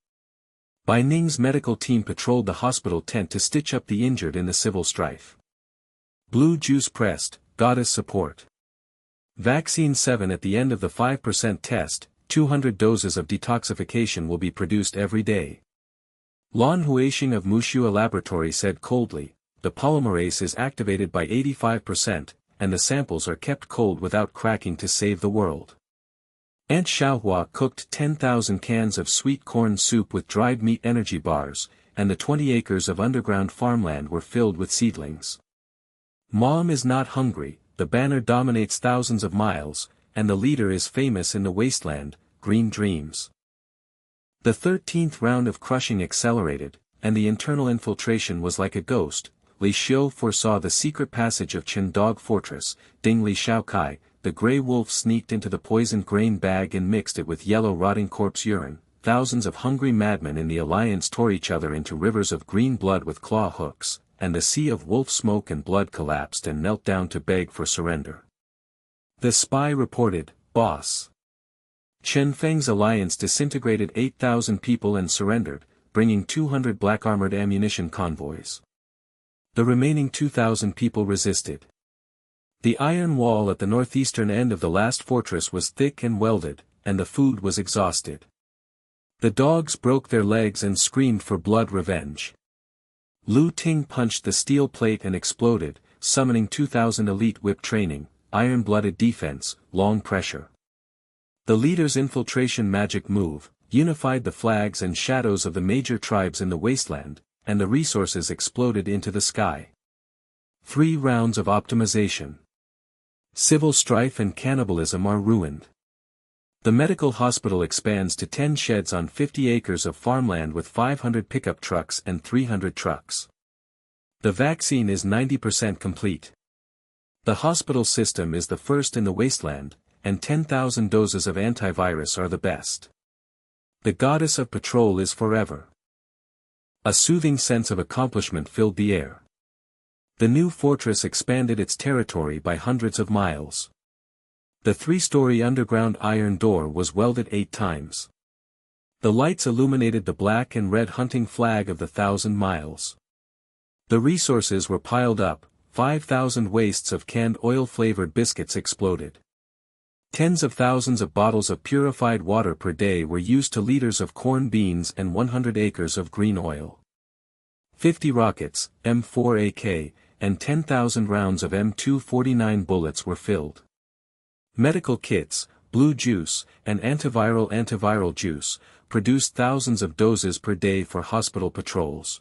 Bai Ning's medical team patrolled the hospital tent to stitch up the injured in the civil strife. Blue juice pressed, goddess support. Vaccine 7 at the end of the 5% test, 200 doses of detoxification will be produced every day. Lan Huixing of Muxue Laboratory said coldly, the polymerase is activated by 85%, and the samples are kept cold without cracking to save the world. Aunt Xiaohua cooked 10,000 cans of sweet corn soup with dried meat energy bars, and the 20 acres of underground farmland were filled with seedlings. Mom is not hungry, the banner dominates thousands of miles, and the leader is famous in the wasteland, green dreams. The 13th round of crushing accelerated, and the internal infiltration was like a ghost. Li Xiu foresaw the secret passage of Chen Dog Fortress. Ding Li Xiaokai, the Grey Wolf sneaked into the poisoned grain bag and mixed it with yellow rotting corpse urine. Thousands of hungry madmen in the alliance tore each other into rivers of green blood with claw hooks, and the sea of wolf smoke and blood collapsed and knelt down to beg for surrender. The spy reported, Boss. Chen Feng's alliance disintegrated 8,000 people and surrendered, bringing 200 black-armored ammunition convoys. The remaining 2,000 people resisted. The iron wall at the northeastern end of the last fortress was thick and welded, and the food was exhausted. The dogs broke their legs and screamed for blood revenge. Lu Ting punched the steel plate and exploded, summoning 2,000 elite whip training, iron-blooded defense, long pressure. The leader's infiltration magic move, unified the flags and shadows of the major tribes in the wasteland, and the resources exploded into the sky. 3 rounds of optimization. Civil strife and cannibalism are ruined. The medical hospital expands to 10 sheds on 50 acres of farmland with 500 pickup trucks and 300 trucks. The vaccine is 90% complete. The hospital system is the first in the wasteland, and 10,000 doses of antivirus are the best. The goddess of patrol is forever. A soothing sense of accomplishment filled the air. The new fortress expanded its territory by hundreds of miles. The 3-story underground iron door was welded 8 times. The lights illuminated the black and red hunting flag of the 1,000 miles. The resources were piled up, 5,000 wastes of canned oil-flavored biscuits exploded. Tens of thousands of bottles of purified water per day were used to liters of corn beans and 100 acres of green oil. 50 rockets, M4AK, and 10,000 rounds of M249 bullets were filled. Medical kits, blue juice, and antiviral juice, produced thousands of doses per day for hospital patrols.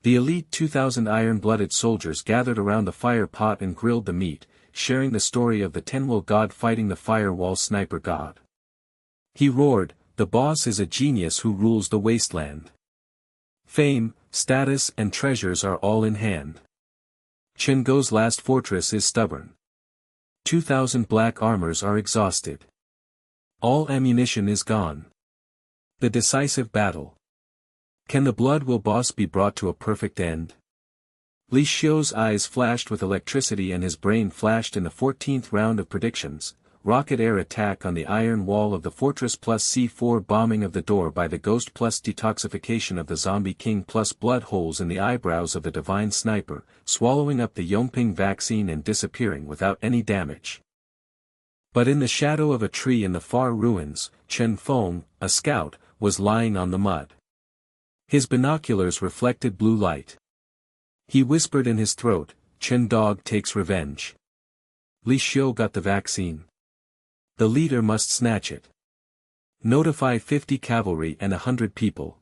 The elite 2,000 iron-blooded soldiers gathered around the fire pot and grilled the meat, sharing the story of the Tenwell god fighting the firewall sniper god. He roared, "The boss is a genius who rules the wasteland. Fame, status and treasures are all in hand. Chen Go's last fortress is stubborn. 2,000 black armors are exhausted. All ammunition is gone. The decisive battle. Can the blood will boss be brought to a perfect end?" Li Xiu's eyes flashed with electricity and his brain flashed in the 14th round of predictions: rocket air attack on the iron wall of the fortress plus C4 bombing of the door by the ghost plus detoxification of the zombie king plus blood holes in the eyebrows of the divine sniper, swallowing up the Yongping vaccine and disappearing without any damage. But in the shadow of a tree in the far ruins, Chen Feng, a scout, was lying on the mud. His binoculars reflected blue light. He whispered in his throat, "Chen dog takes revenge. Li Xiu got the vaccine. The leader must snatch it. Notify 50 cavalry and 100 people."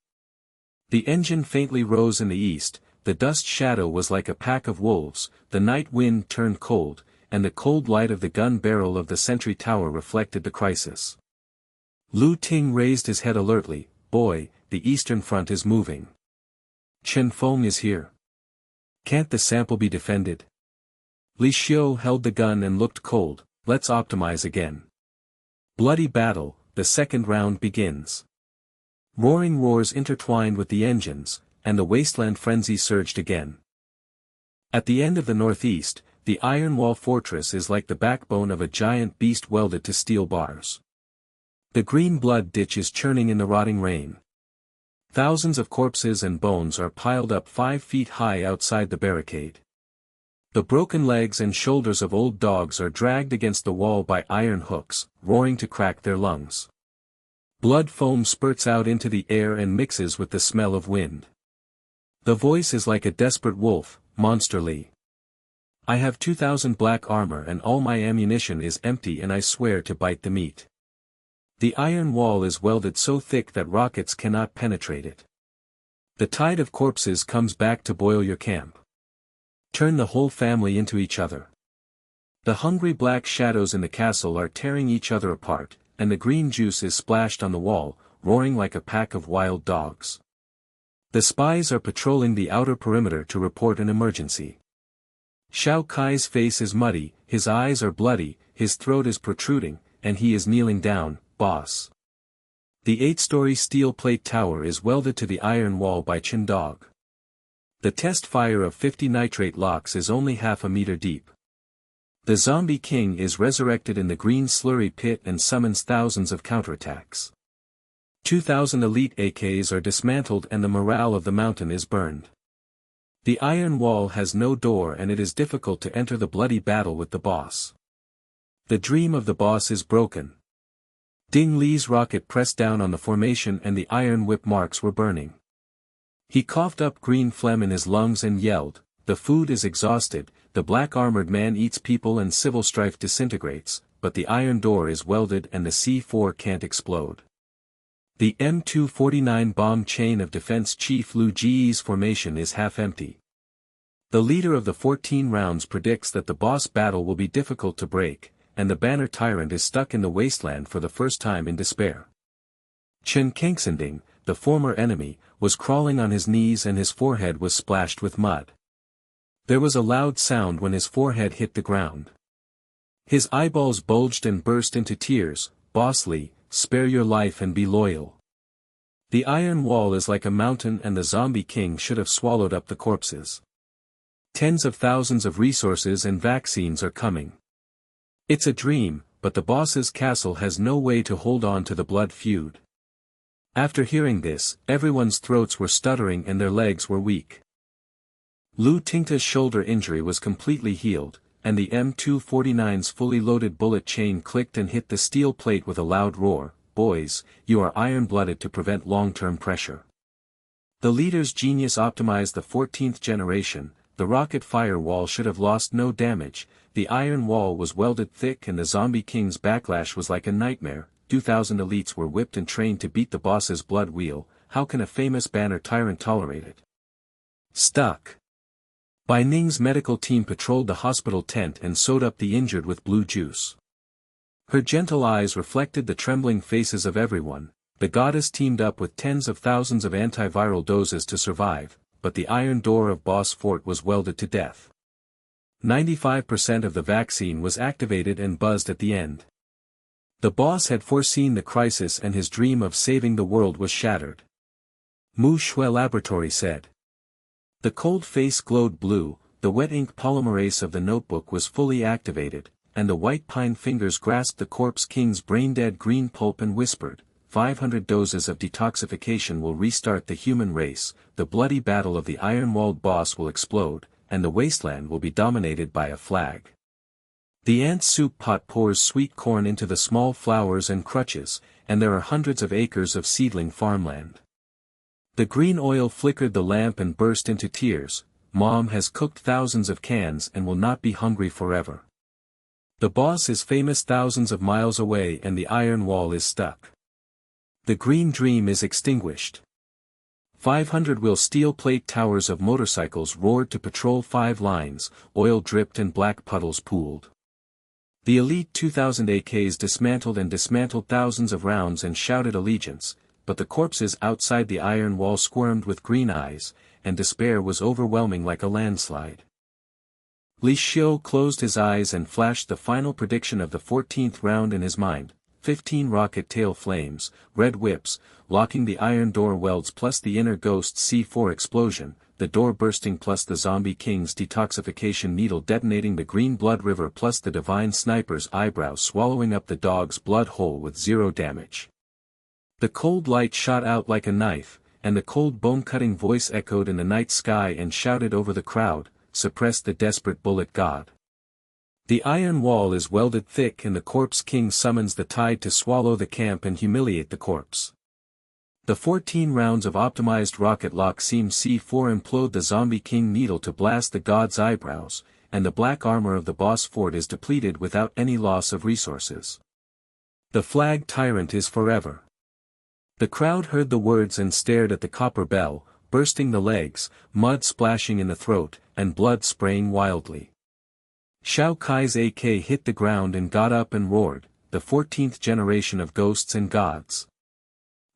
The engine faintly rose in the east, the dust shadow was like a pack of wolves, the night wind turned cold, and the cold light of the gun barrel of the sentry tower reflected the crisis. Lu Ting raised his head alertly, "Boy, the eastern front is moving. Chen Feng is here. Can't the sample be defended?" Li Xiu held the gun and looked cold. "Let's optimize again." Bloody battle, the second round begins. Roaring roars intertwined with the engines, and the wasteland frenzy surged again. At the end of the northeast, the iron wall fortress is like the backbone of a giant beast welded to steel bars. The green blood ditch is churning in the rotting rain. Thousands of corpses and bones are piled up 5 feet high outside the barricade. The broken legs and shoulders of old dogs are dragged against the wall by iron hooks, roaring to crack their lungs. Blood foam spurts out into the air and mixes with the smell of wind. The voice is like a desperate wolf, "Monster Li. I have 2,000 black armor and all my ammunition is empty and I swear to bite the meat. The iron wall is welded so thick that rockets cannot penetrate it. The tide of corpses comes back to boil your camp. Turn the whole family into each other. The hungry black shadows in the castle are tearing each other apart, and the green juice is splashed on the wall, roaring like a pack of wild dogs. The spies are patrolling the outer perimeter to report an emergency. Xiao Kai's face is muddy, his eyes are bloody, his throat is protruding, and he is kneeling down, "Boss." The 8-story steel plate tower is welded to the iron wall by Chen Dog. The test fire of 50 nitrate locks is only half a meter deep. The zombie king is resurrected in the green slurry pit and summons thousands of counterattacks. 2,000 elite AKs are dismantled and the morale of the mountain is burned. The iron wall has no door and it is difficult to enter the bloody battle with the boss. The dream of the boss is broken. Ding Li's rocket pressed down on the formation and the iron whip marks were burning. He coughed up green phlegm in his lungs and yelled, "The food is exhausted, the black-armored man eats people and civil strife disintegrates, but the iron door is welded and the C4 can't explode." The M249 bomb chain of defense chief Lu Ji's formation is half empty. The leader of the 14 rounds predicts that the boss battle will be difficult to break, and the banner tyrant is stuck in the wasteland for the first time in despair. Chen Kengsending, the former enemy, was crawling on his knees and his forehead was splashed with mud. There was a loud sound when his forehead hit the ground. His eyeballs bulged and burst into tears. "Boss Li, spare your life and be loyal. The iron wall is like a mountain and the zombie king should have swallowed up the corpses." Tens of thousands of resources and vaccines are coming. It's a dream, but the boss's castle has no way to hold on to the blood feud. After hearing this, everyone's throats were stuttering and their legs were weak. Lu Tingta's shoulder injury was completely healed, and the M249's fully loaded bullet chain clicked and hit the steel plate with a loud roar. Boys, you are iron-blooded to prevent long-term pressure. The leader's genius optimized the 14th generation. The rocket firewall should have lost no damage. The iron wall was welded thick and the zombie king's backlash was like a nightmare. 2,000 elites were whipped and trained to beat the boss's blood wheel. How can a famous banner tyrant tolerate it? Stuck. Bai Ning's medical team patrolled the hospital tent and sewed up the injured with blue juice. Her gentle eyes reflected the trembling faces of everyone. The goddess teamed up with tens of thousands of antiviral doses to survive, but the iron door of Boss Fort was welded to death. 95% of the vaccine was activated and buzzed at the end. The boss had foreseen the crisis and his dream of saving the world was shattered. Muxue Laboratory said. The cold face glowed blue, the wet ink polymerase of the notebook was fully activated, and the white pine fingers grasped the corpse king's brain-dead green pulp and whispered, 500 doses of detoxification will restart the human race, the bloody battle of the iron-walled boss will explode, and the wasteland will be dominated by a flag. The ant soup pot pours sweet corn into the small flowers and crutches, and there are hundreds of acres of seedling farmland. The green oil flickered the lamp and burst into tears. Mom has cooked thousands of cans and will not be hungry forever. The boss is famous thousands of miles away and the iron wall is stuck. The green dream is extinguished. 500 will steel plate towers of motorcycles roared to patrol 5 lines, oil dripped and black puddles pooled. The elite 2000 AKs dismantled thousands of rounds and shouted allegiance, but the corpses outside the iron wall squirmed with green eyes, and despair was overwhelming like a landslide. Li Xiu closed his eyes and flashed the final prediction of the 14th round in his mind. 15 rocket tail flames, red whips, locking the iron door welds plus the inner ghost C4 explosion, the door bursting plus the zombie king's detoxification needle detonating the green blood river plus the divine sniper's eyebrow swallowing up the dog's blood hole with 0 damage. The cold light shot out like a knife, and the cold bone-cutting voice echoed in the night sky and shouted over the crowd, suppress the desperate bullet god. The iron wall is welded thick and the corpse king summons the tide to swallow the camp and humiliate the corpse. The 14 rounds of optimized rocket lock seam C4 implode the zombie king needle to blast the god's eyebrows, and the black armor of the boss fort is depleted without any loss of resources. The flag tyrant is forever. The crowd heard the words and stared at the copper bell, bursting the legs, mud splashing in the throat, and blood spraying wildly. Xiao Kai's AK hit the ground and got up and roared, the 14th generation of ghosts and gods.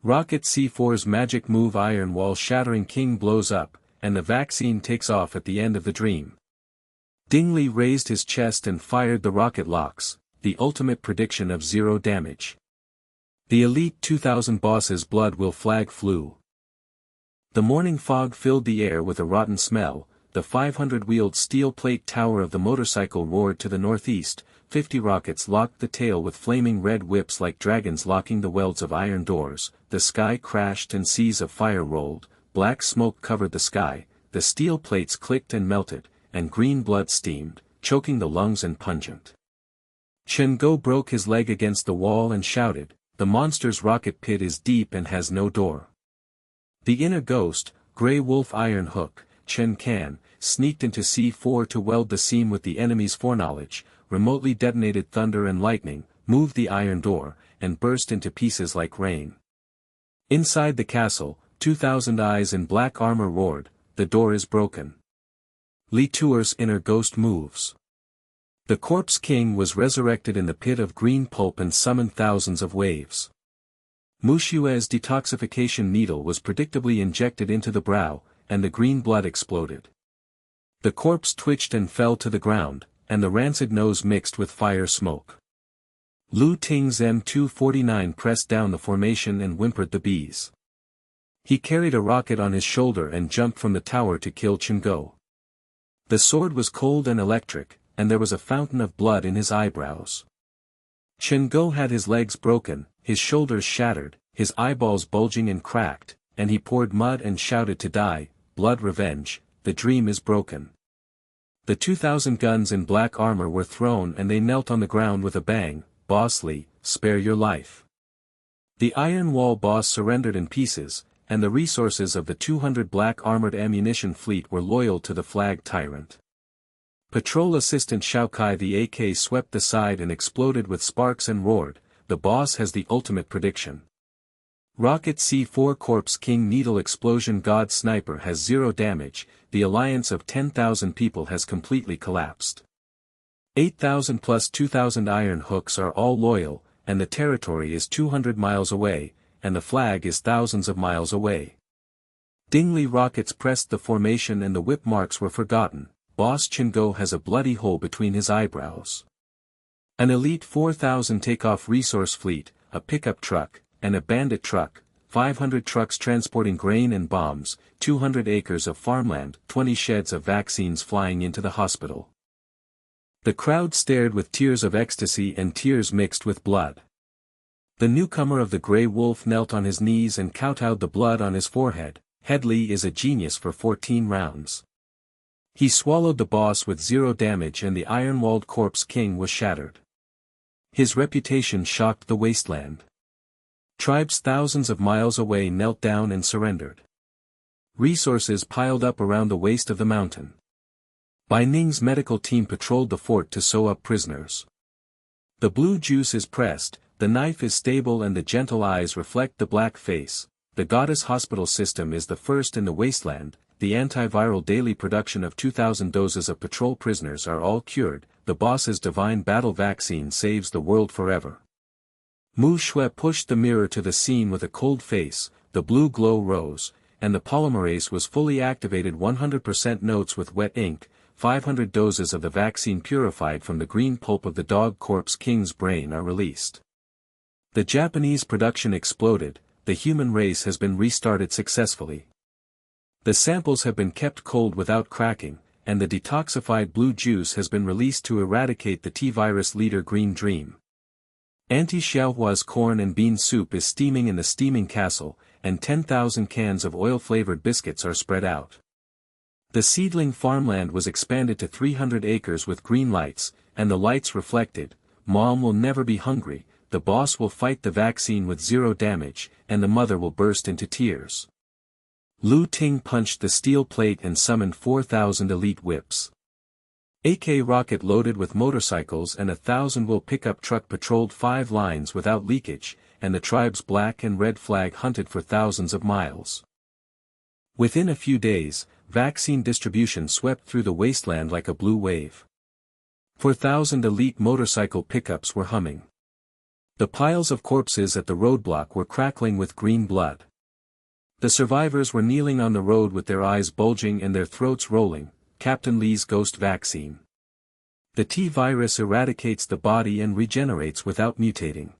Rocket C4's magic move iron wall shattering king blows up, and the vaccine takes off at the end of the dream. Ding Li raised his chest and fired the rocket locks, the ultimate prediction of 0 damage. The elite 2000 boss's blood will flag flew. The morning fog filled the air with a rotten smell. The 500-wheeled steel plate tower of the motorcycle roared to the northeast, 50 rockets locked the tail with flaming red whips like dragons locking the welds of iron doors, the sky crashed and seas of fire rolled, black smoke covered the sky, the steel plates clicked and melted, and green blood steamed, choking the lungs and pungent. Chen Go broke his leg against the wall and shouted, the monster's rocket pit is deep and has no door. The inner ghost, Grey Wolf Iron Hook, Chen Can, sneaked into C4 to weld the seam with the enemy's foreknowledge, remotely detonated thunder and lightning, moved the iron door, and burst into pieces like rain. Inside the castle, 2,000 eyes in black armor roared, the door is broken. Li Tuer's inner ghost moves. The corpse king was resurrected in the pit of green pulp and summoned thousands of waves. Muxue's detoxification needle was predictably injected into the brow, and the green blood exploded. The corpse twitched and fell to the ground, and the rancid nose mixed with fire smoke. Lu Ting's M249 pressed down the formation and whimpered the bees. He carried a rocket on his shoulder and jumped from the tower to kill Chen Go. The sword was cold and electric, and there was a fountain of blood in his eyebrows. Chen Go had his legs broken, his shoulders shattered, his eyeballs bulging and cracked, and he poured mud and shouted to die, blood revenge, the dream is broken. The 2,000 guns in black armor were thrown and they knelt on the ground with a bang. Boss Li, spare your life. The Iron Wall boss surrendered in pieces, and the resources of the 200 black armored ammunition fleet were loyal to the flag tyrant. Patrol Assistant Xiao Kai, the AK swept the side and exploded with sparks and roared, the boss has the ultimate prediction. Rocket C4 Corpse King Needle Explosion God Sniper has 0 damage, the alliance of 10,000 people has completely collapsed. 8,000 plus 2,000 iron hooks are all loyal, and the territory is 200 miles away, and the flag is thousands of miles away. Dingli rockets pressed the formation and the whip marks were forgotten. Boss Chen Go has a bloody hole between his eyebrows. An elite 4,000 takeoff resource fleet, a pickup truck, and a bandit truck, 500 trucks transporting grain and bombs, 200 acres of farmland, 20 sheds of vaccines flying into the hospital. The crowd stared with tears of ecstasy and tears mixed with blood. The newcomer of the Grey Wolf knelt on his knees and kowtowed the blood on his forehead. Headley is a genius for 14 rounds. He swallowed the boss with 0 damage and the iron-walled corpse king was shattered. His reputation shocked the wasteland. Tribes thousands of miles away knelt down and surrendered. Resources piled up around the waist of the mountain. Bai Ning's medical team patrolled the fort to sew up prisoners. The blue juice is pressed, the knife is stable and the gentle eyes reflect the black face. The goddess hospital system is the first in the wasteland. The antiviral daily production of 2,000 doses of patrol prisoners are all cured. The boss's divine battle vaccine saves the world forever. Muxue pushed the mirror to the scene with a cold face, the blue glow rose, and the polymerase was fully activated. 100% notes with wet ink, 500 doses of the vaccine purified from the green pulp of the dog corpse king's brain are released. The Japanese production exploded, the human race has been restarted successfully. The samples have been kept cold without cracking, and the detoxified blue juice has been released to eradicate the T-virus leader Green Dream. Anti-Xiaohua's corn and bean soup is steaming in the steaming castle, and 10,000 cans of oil-flavored biscuits are spread out. The seedling farmland was expanded to 300 acres with green lights, and the lights reflected, Mom will never be hungry, the boss will fight the vaccine with 0 damage, and the mother will burst into tears. Lu Ting punched the steel plate and summoned 4,000 elite whips. AK rocket loaded with motorcycles and 1,000-wheel pickup truck patrolled 5 lines without leakage, and the tribe's black and red flag hunted for thousands of miles. Within a few days, vaccine distribution swept through the wasteland like a blue wave. 4,000 elite motorcycle pickups were humming. The piles of corpses at the roadblock were crackling with green blood. The survivors were kneeling on the road with their eyes bulging and their throats rolling. Captain Li's ghost vaccine. The T-virus eradicates the body and regenerates without mutating.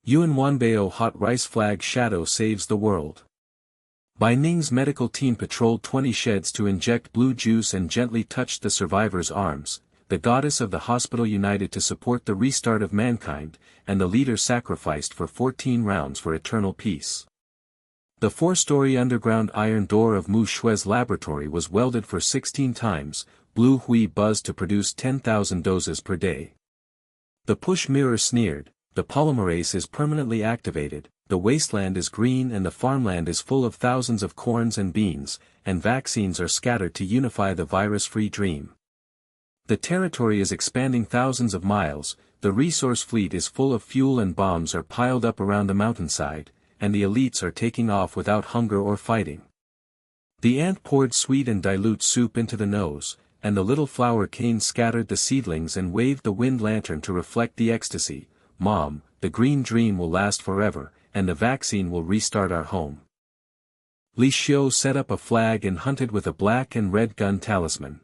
Yuan Wanbao hot rice flag shadow saves the world. Bai Ning's medical team patrolled 20 sheds to inject blue juice and gently touched the survivors' arms. The goddess of the hospital united to support the restart of mankind, and the leader sacrificed for 14 rounds for eternal peace. The 4-story underground iron door of Muxue's laboratory was welded for 16 times. Blue Hui buzzed to produce 10,000 doses per day. The push mirror sneered, the polymerase is permanently activated, the wasteland is green and the farmland is full of thousands of corns and beans, and vaccines are scattered to unify the virus-free dream. The territory is expanding thousands of miles, the resource fleet is full of fuel and bombs are piled up around the mountainside, and the elites are taking off without hunger or fighting. The ant poured sweet and dilute soup into the nose, and the little flower cane scattered the seedlings and waved the wind lantern to reflect the ecstasy. Mom, the green dream will last forever, and the vaccine will restart our home. Li Xiu set up a flag and hunted with a black and red gun talisman.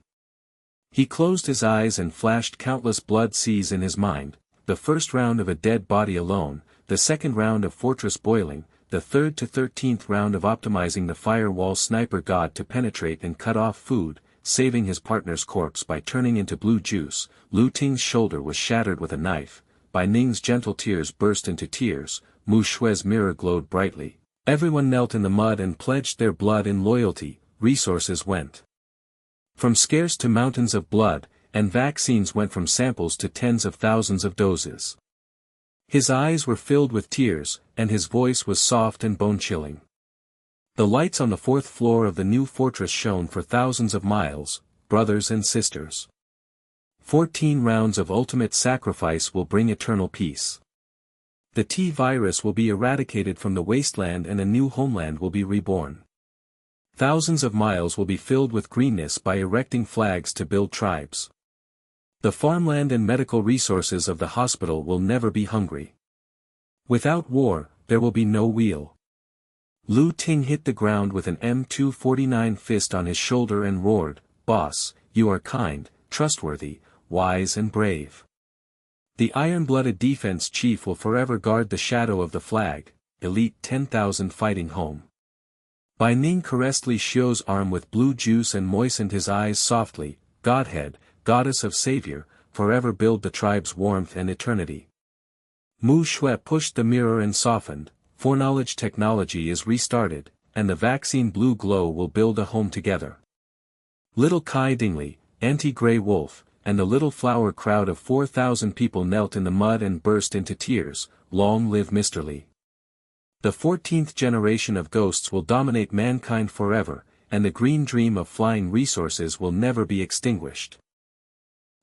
He closed his eyes and flashed countless blood seas in his mind, the first round of a dead body alone, the second round of fortress boiling, the 3rd to 13th round of optimizing the firewall sniper god to penetrate and cut off food, saving his partner's corpse by turning into blue juice. Lu Ting's shoulder was shattered with a knife, Bai Ning's gentle tears burst into tears, Muxue's mirror glowed brightly. Everyone knelt in the mud and pledged their blood in loyalty. Resources went from scarce to mountains of blood, and vaccines went from samples to tens of thousands of doses. His eyes were filled with tears, and his voice was soft and bone-chilling. The lights on the 4th floor of the new fortress shone for thousands of miles, brothers and sisters. 14 rounds of ultimate sacrifice will bring eternal peace. The T-virus will be eradicated from the wasteland and a new homeland will be reborn. Thousands of miles will be filled with greenness by erecting flags to build tribes. The farmland and medical resources of the hospital will never be hungry. Without war, there will be no wheel. Lu Ting hit the ground with an M249 fist on his shoulder and roared, "Boss, you are kind, trustworthy, wise and brave. The iron-blooded defense chief will forever guard the shadow of the flag, elite 10,000 fighting home." Bai Ning caressed Li Xiu's arm with blue juice and moistened his eyes softly. "Godhead, goddess of savior, forever build the tribe's warmth and eternity." Muxue pushed the mirror and softened. Foreknowledge technology is restarted, and the vaccine blue glow will build a home together. Little Kai Dingley, anti-gray wolf, and the little flower crowd of 4,000 people knelt in the mud and burst into tears. Long live Mr. Li. The 14th generation of ghosts will dominate mankind forever, and the green dream of flying resources will never be extinguished.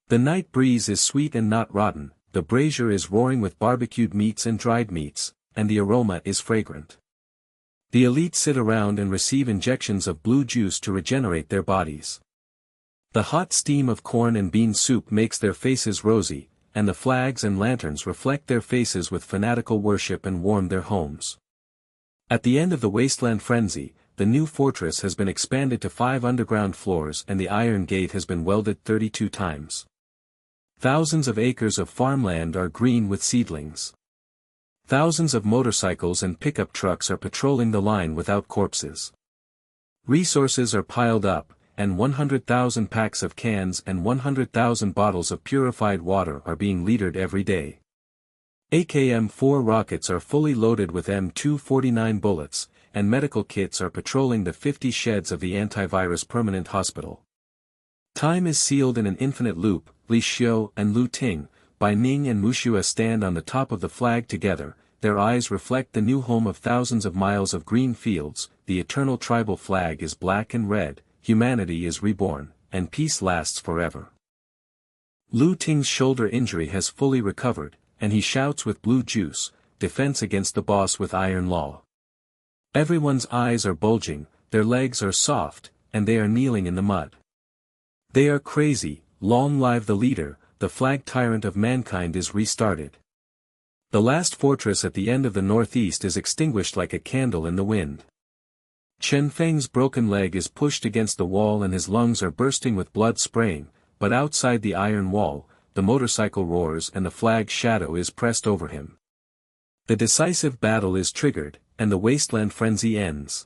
The night breeze is sweet and not rotten, the brazier is roaring with barbecued meats and dried meats, and the aroma is fragrant. The elite sit around and receive injections of blue juice to regenerate their bodies. The hot steam of corn and bean soup makes their faces rosy, and the flags and lanterns reflect their faces with fanatical worship and warm their homes. At the end of the wasteland frenzy, the new fortress has been expanded to 5 underground floors and the iron gate has been welded 32 times. Thousands of acres of farmland are green with seedlings. Thousands of motorcycles and pickup trucks are patrolling the line without corpses. Resources are piled up, and 100,000 packs of cans and 100,000 bottles of purified water are being litered every day. AKM-4 rockets are fully loaded with M249 bullets, and medical kits are patrolling the 50 sheds of the antivirus permanent hospital. Time is sealed in an infinite loop. Li Xiu and Lu Ting, Bai Ning and Muxue stand on the top of the flag together, their eyes reflect the new home of thousands of miles of green fields. The eternal tribal flag is black and red, humanity is reborn, and peace lasts forever. Lu Ting's shoulder injury has fully recovered, and he shouts with blue juice, "Defense against the boss with iron law." Everyone's eyes are bulging, their legs are soft, and they are kneeling in the mud. They are crazy. Long live the leader, the flag tyrant of mankind is restarted. The last fortress at the end of the northeast is extinguished like a candle in the wind. Chen Feng's broken leg is pushed against the wall and his lungs are bursting with blood spraying, but outside the iron wall, the motorcycle roars and the flag's shadow is pressed over him. The decisive battle is triggered, and the wasteland frenzy ends.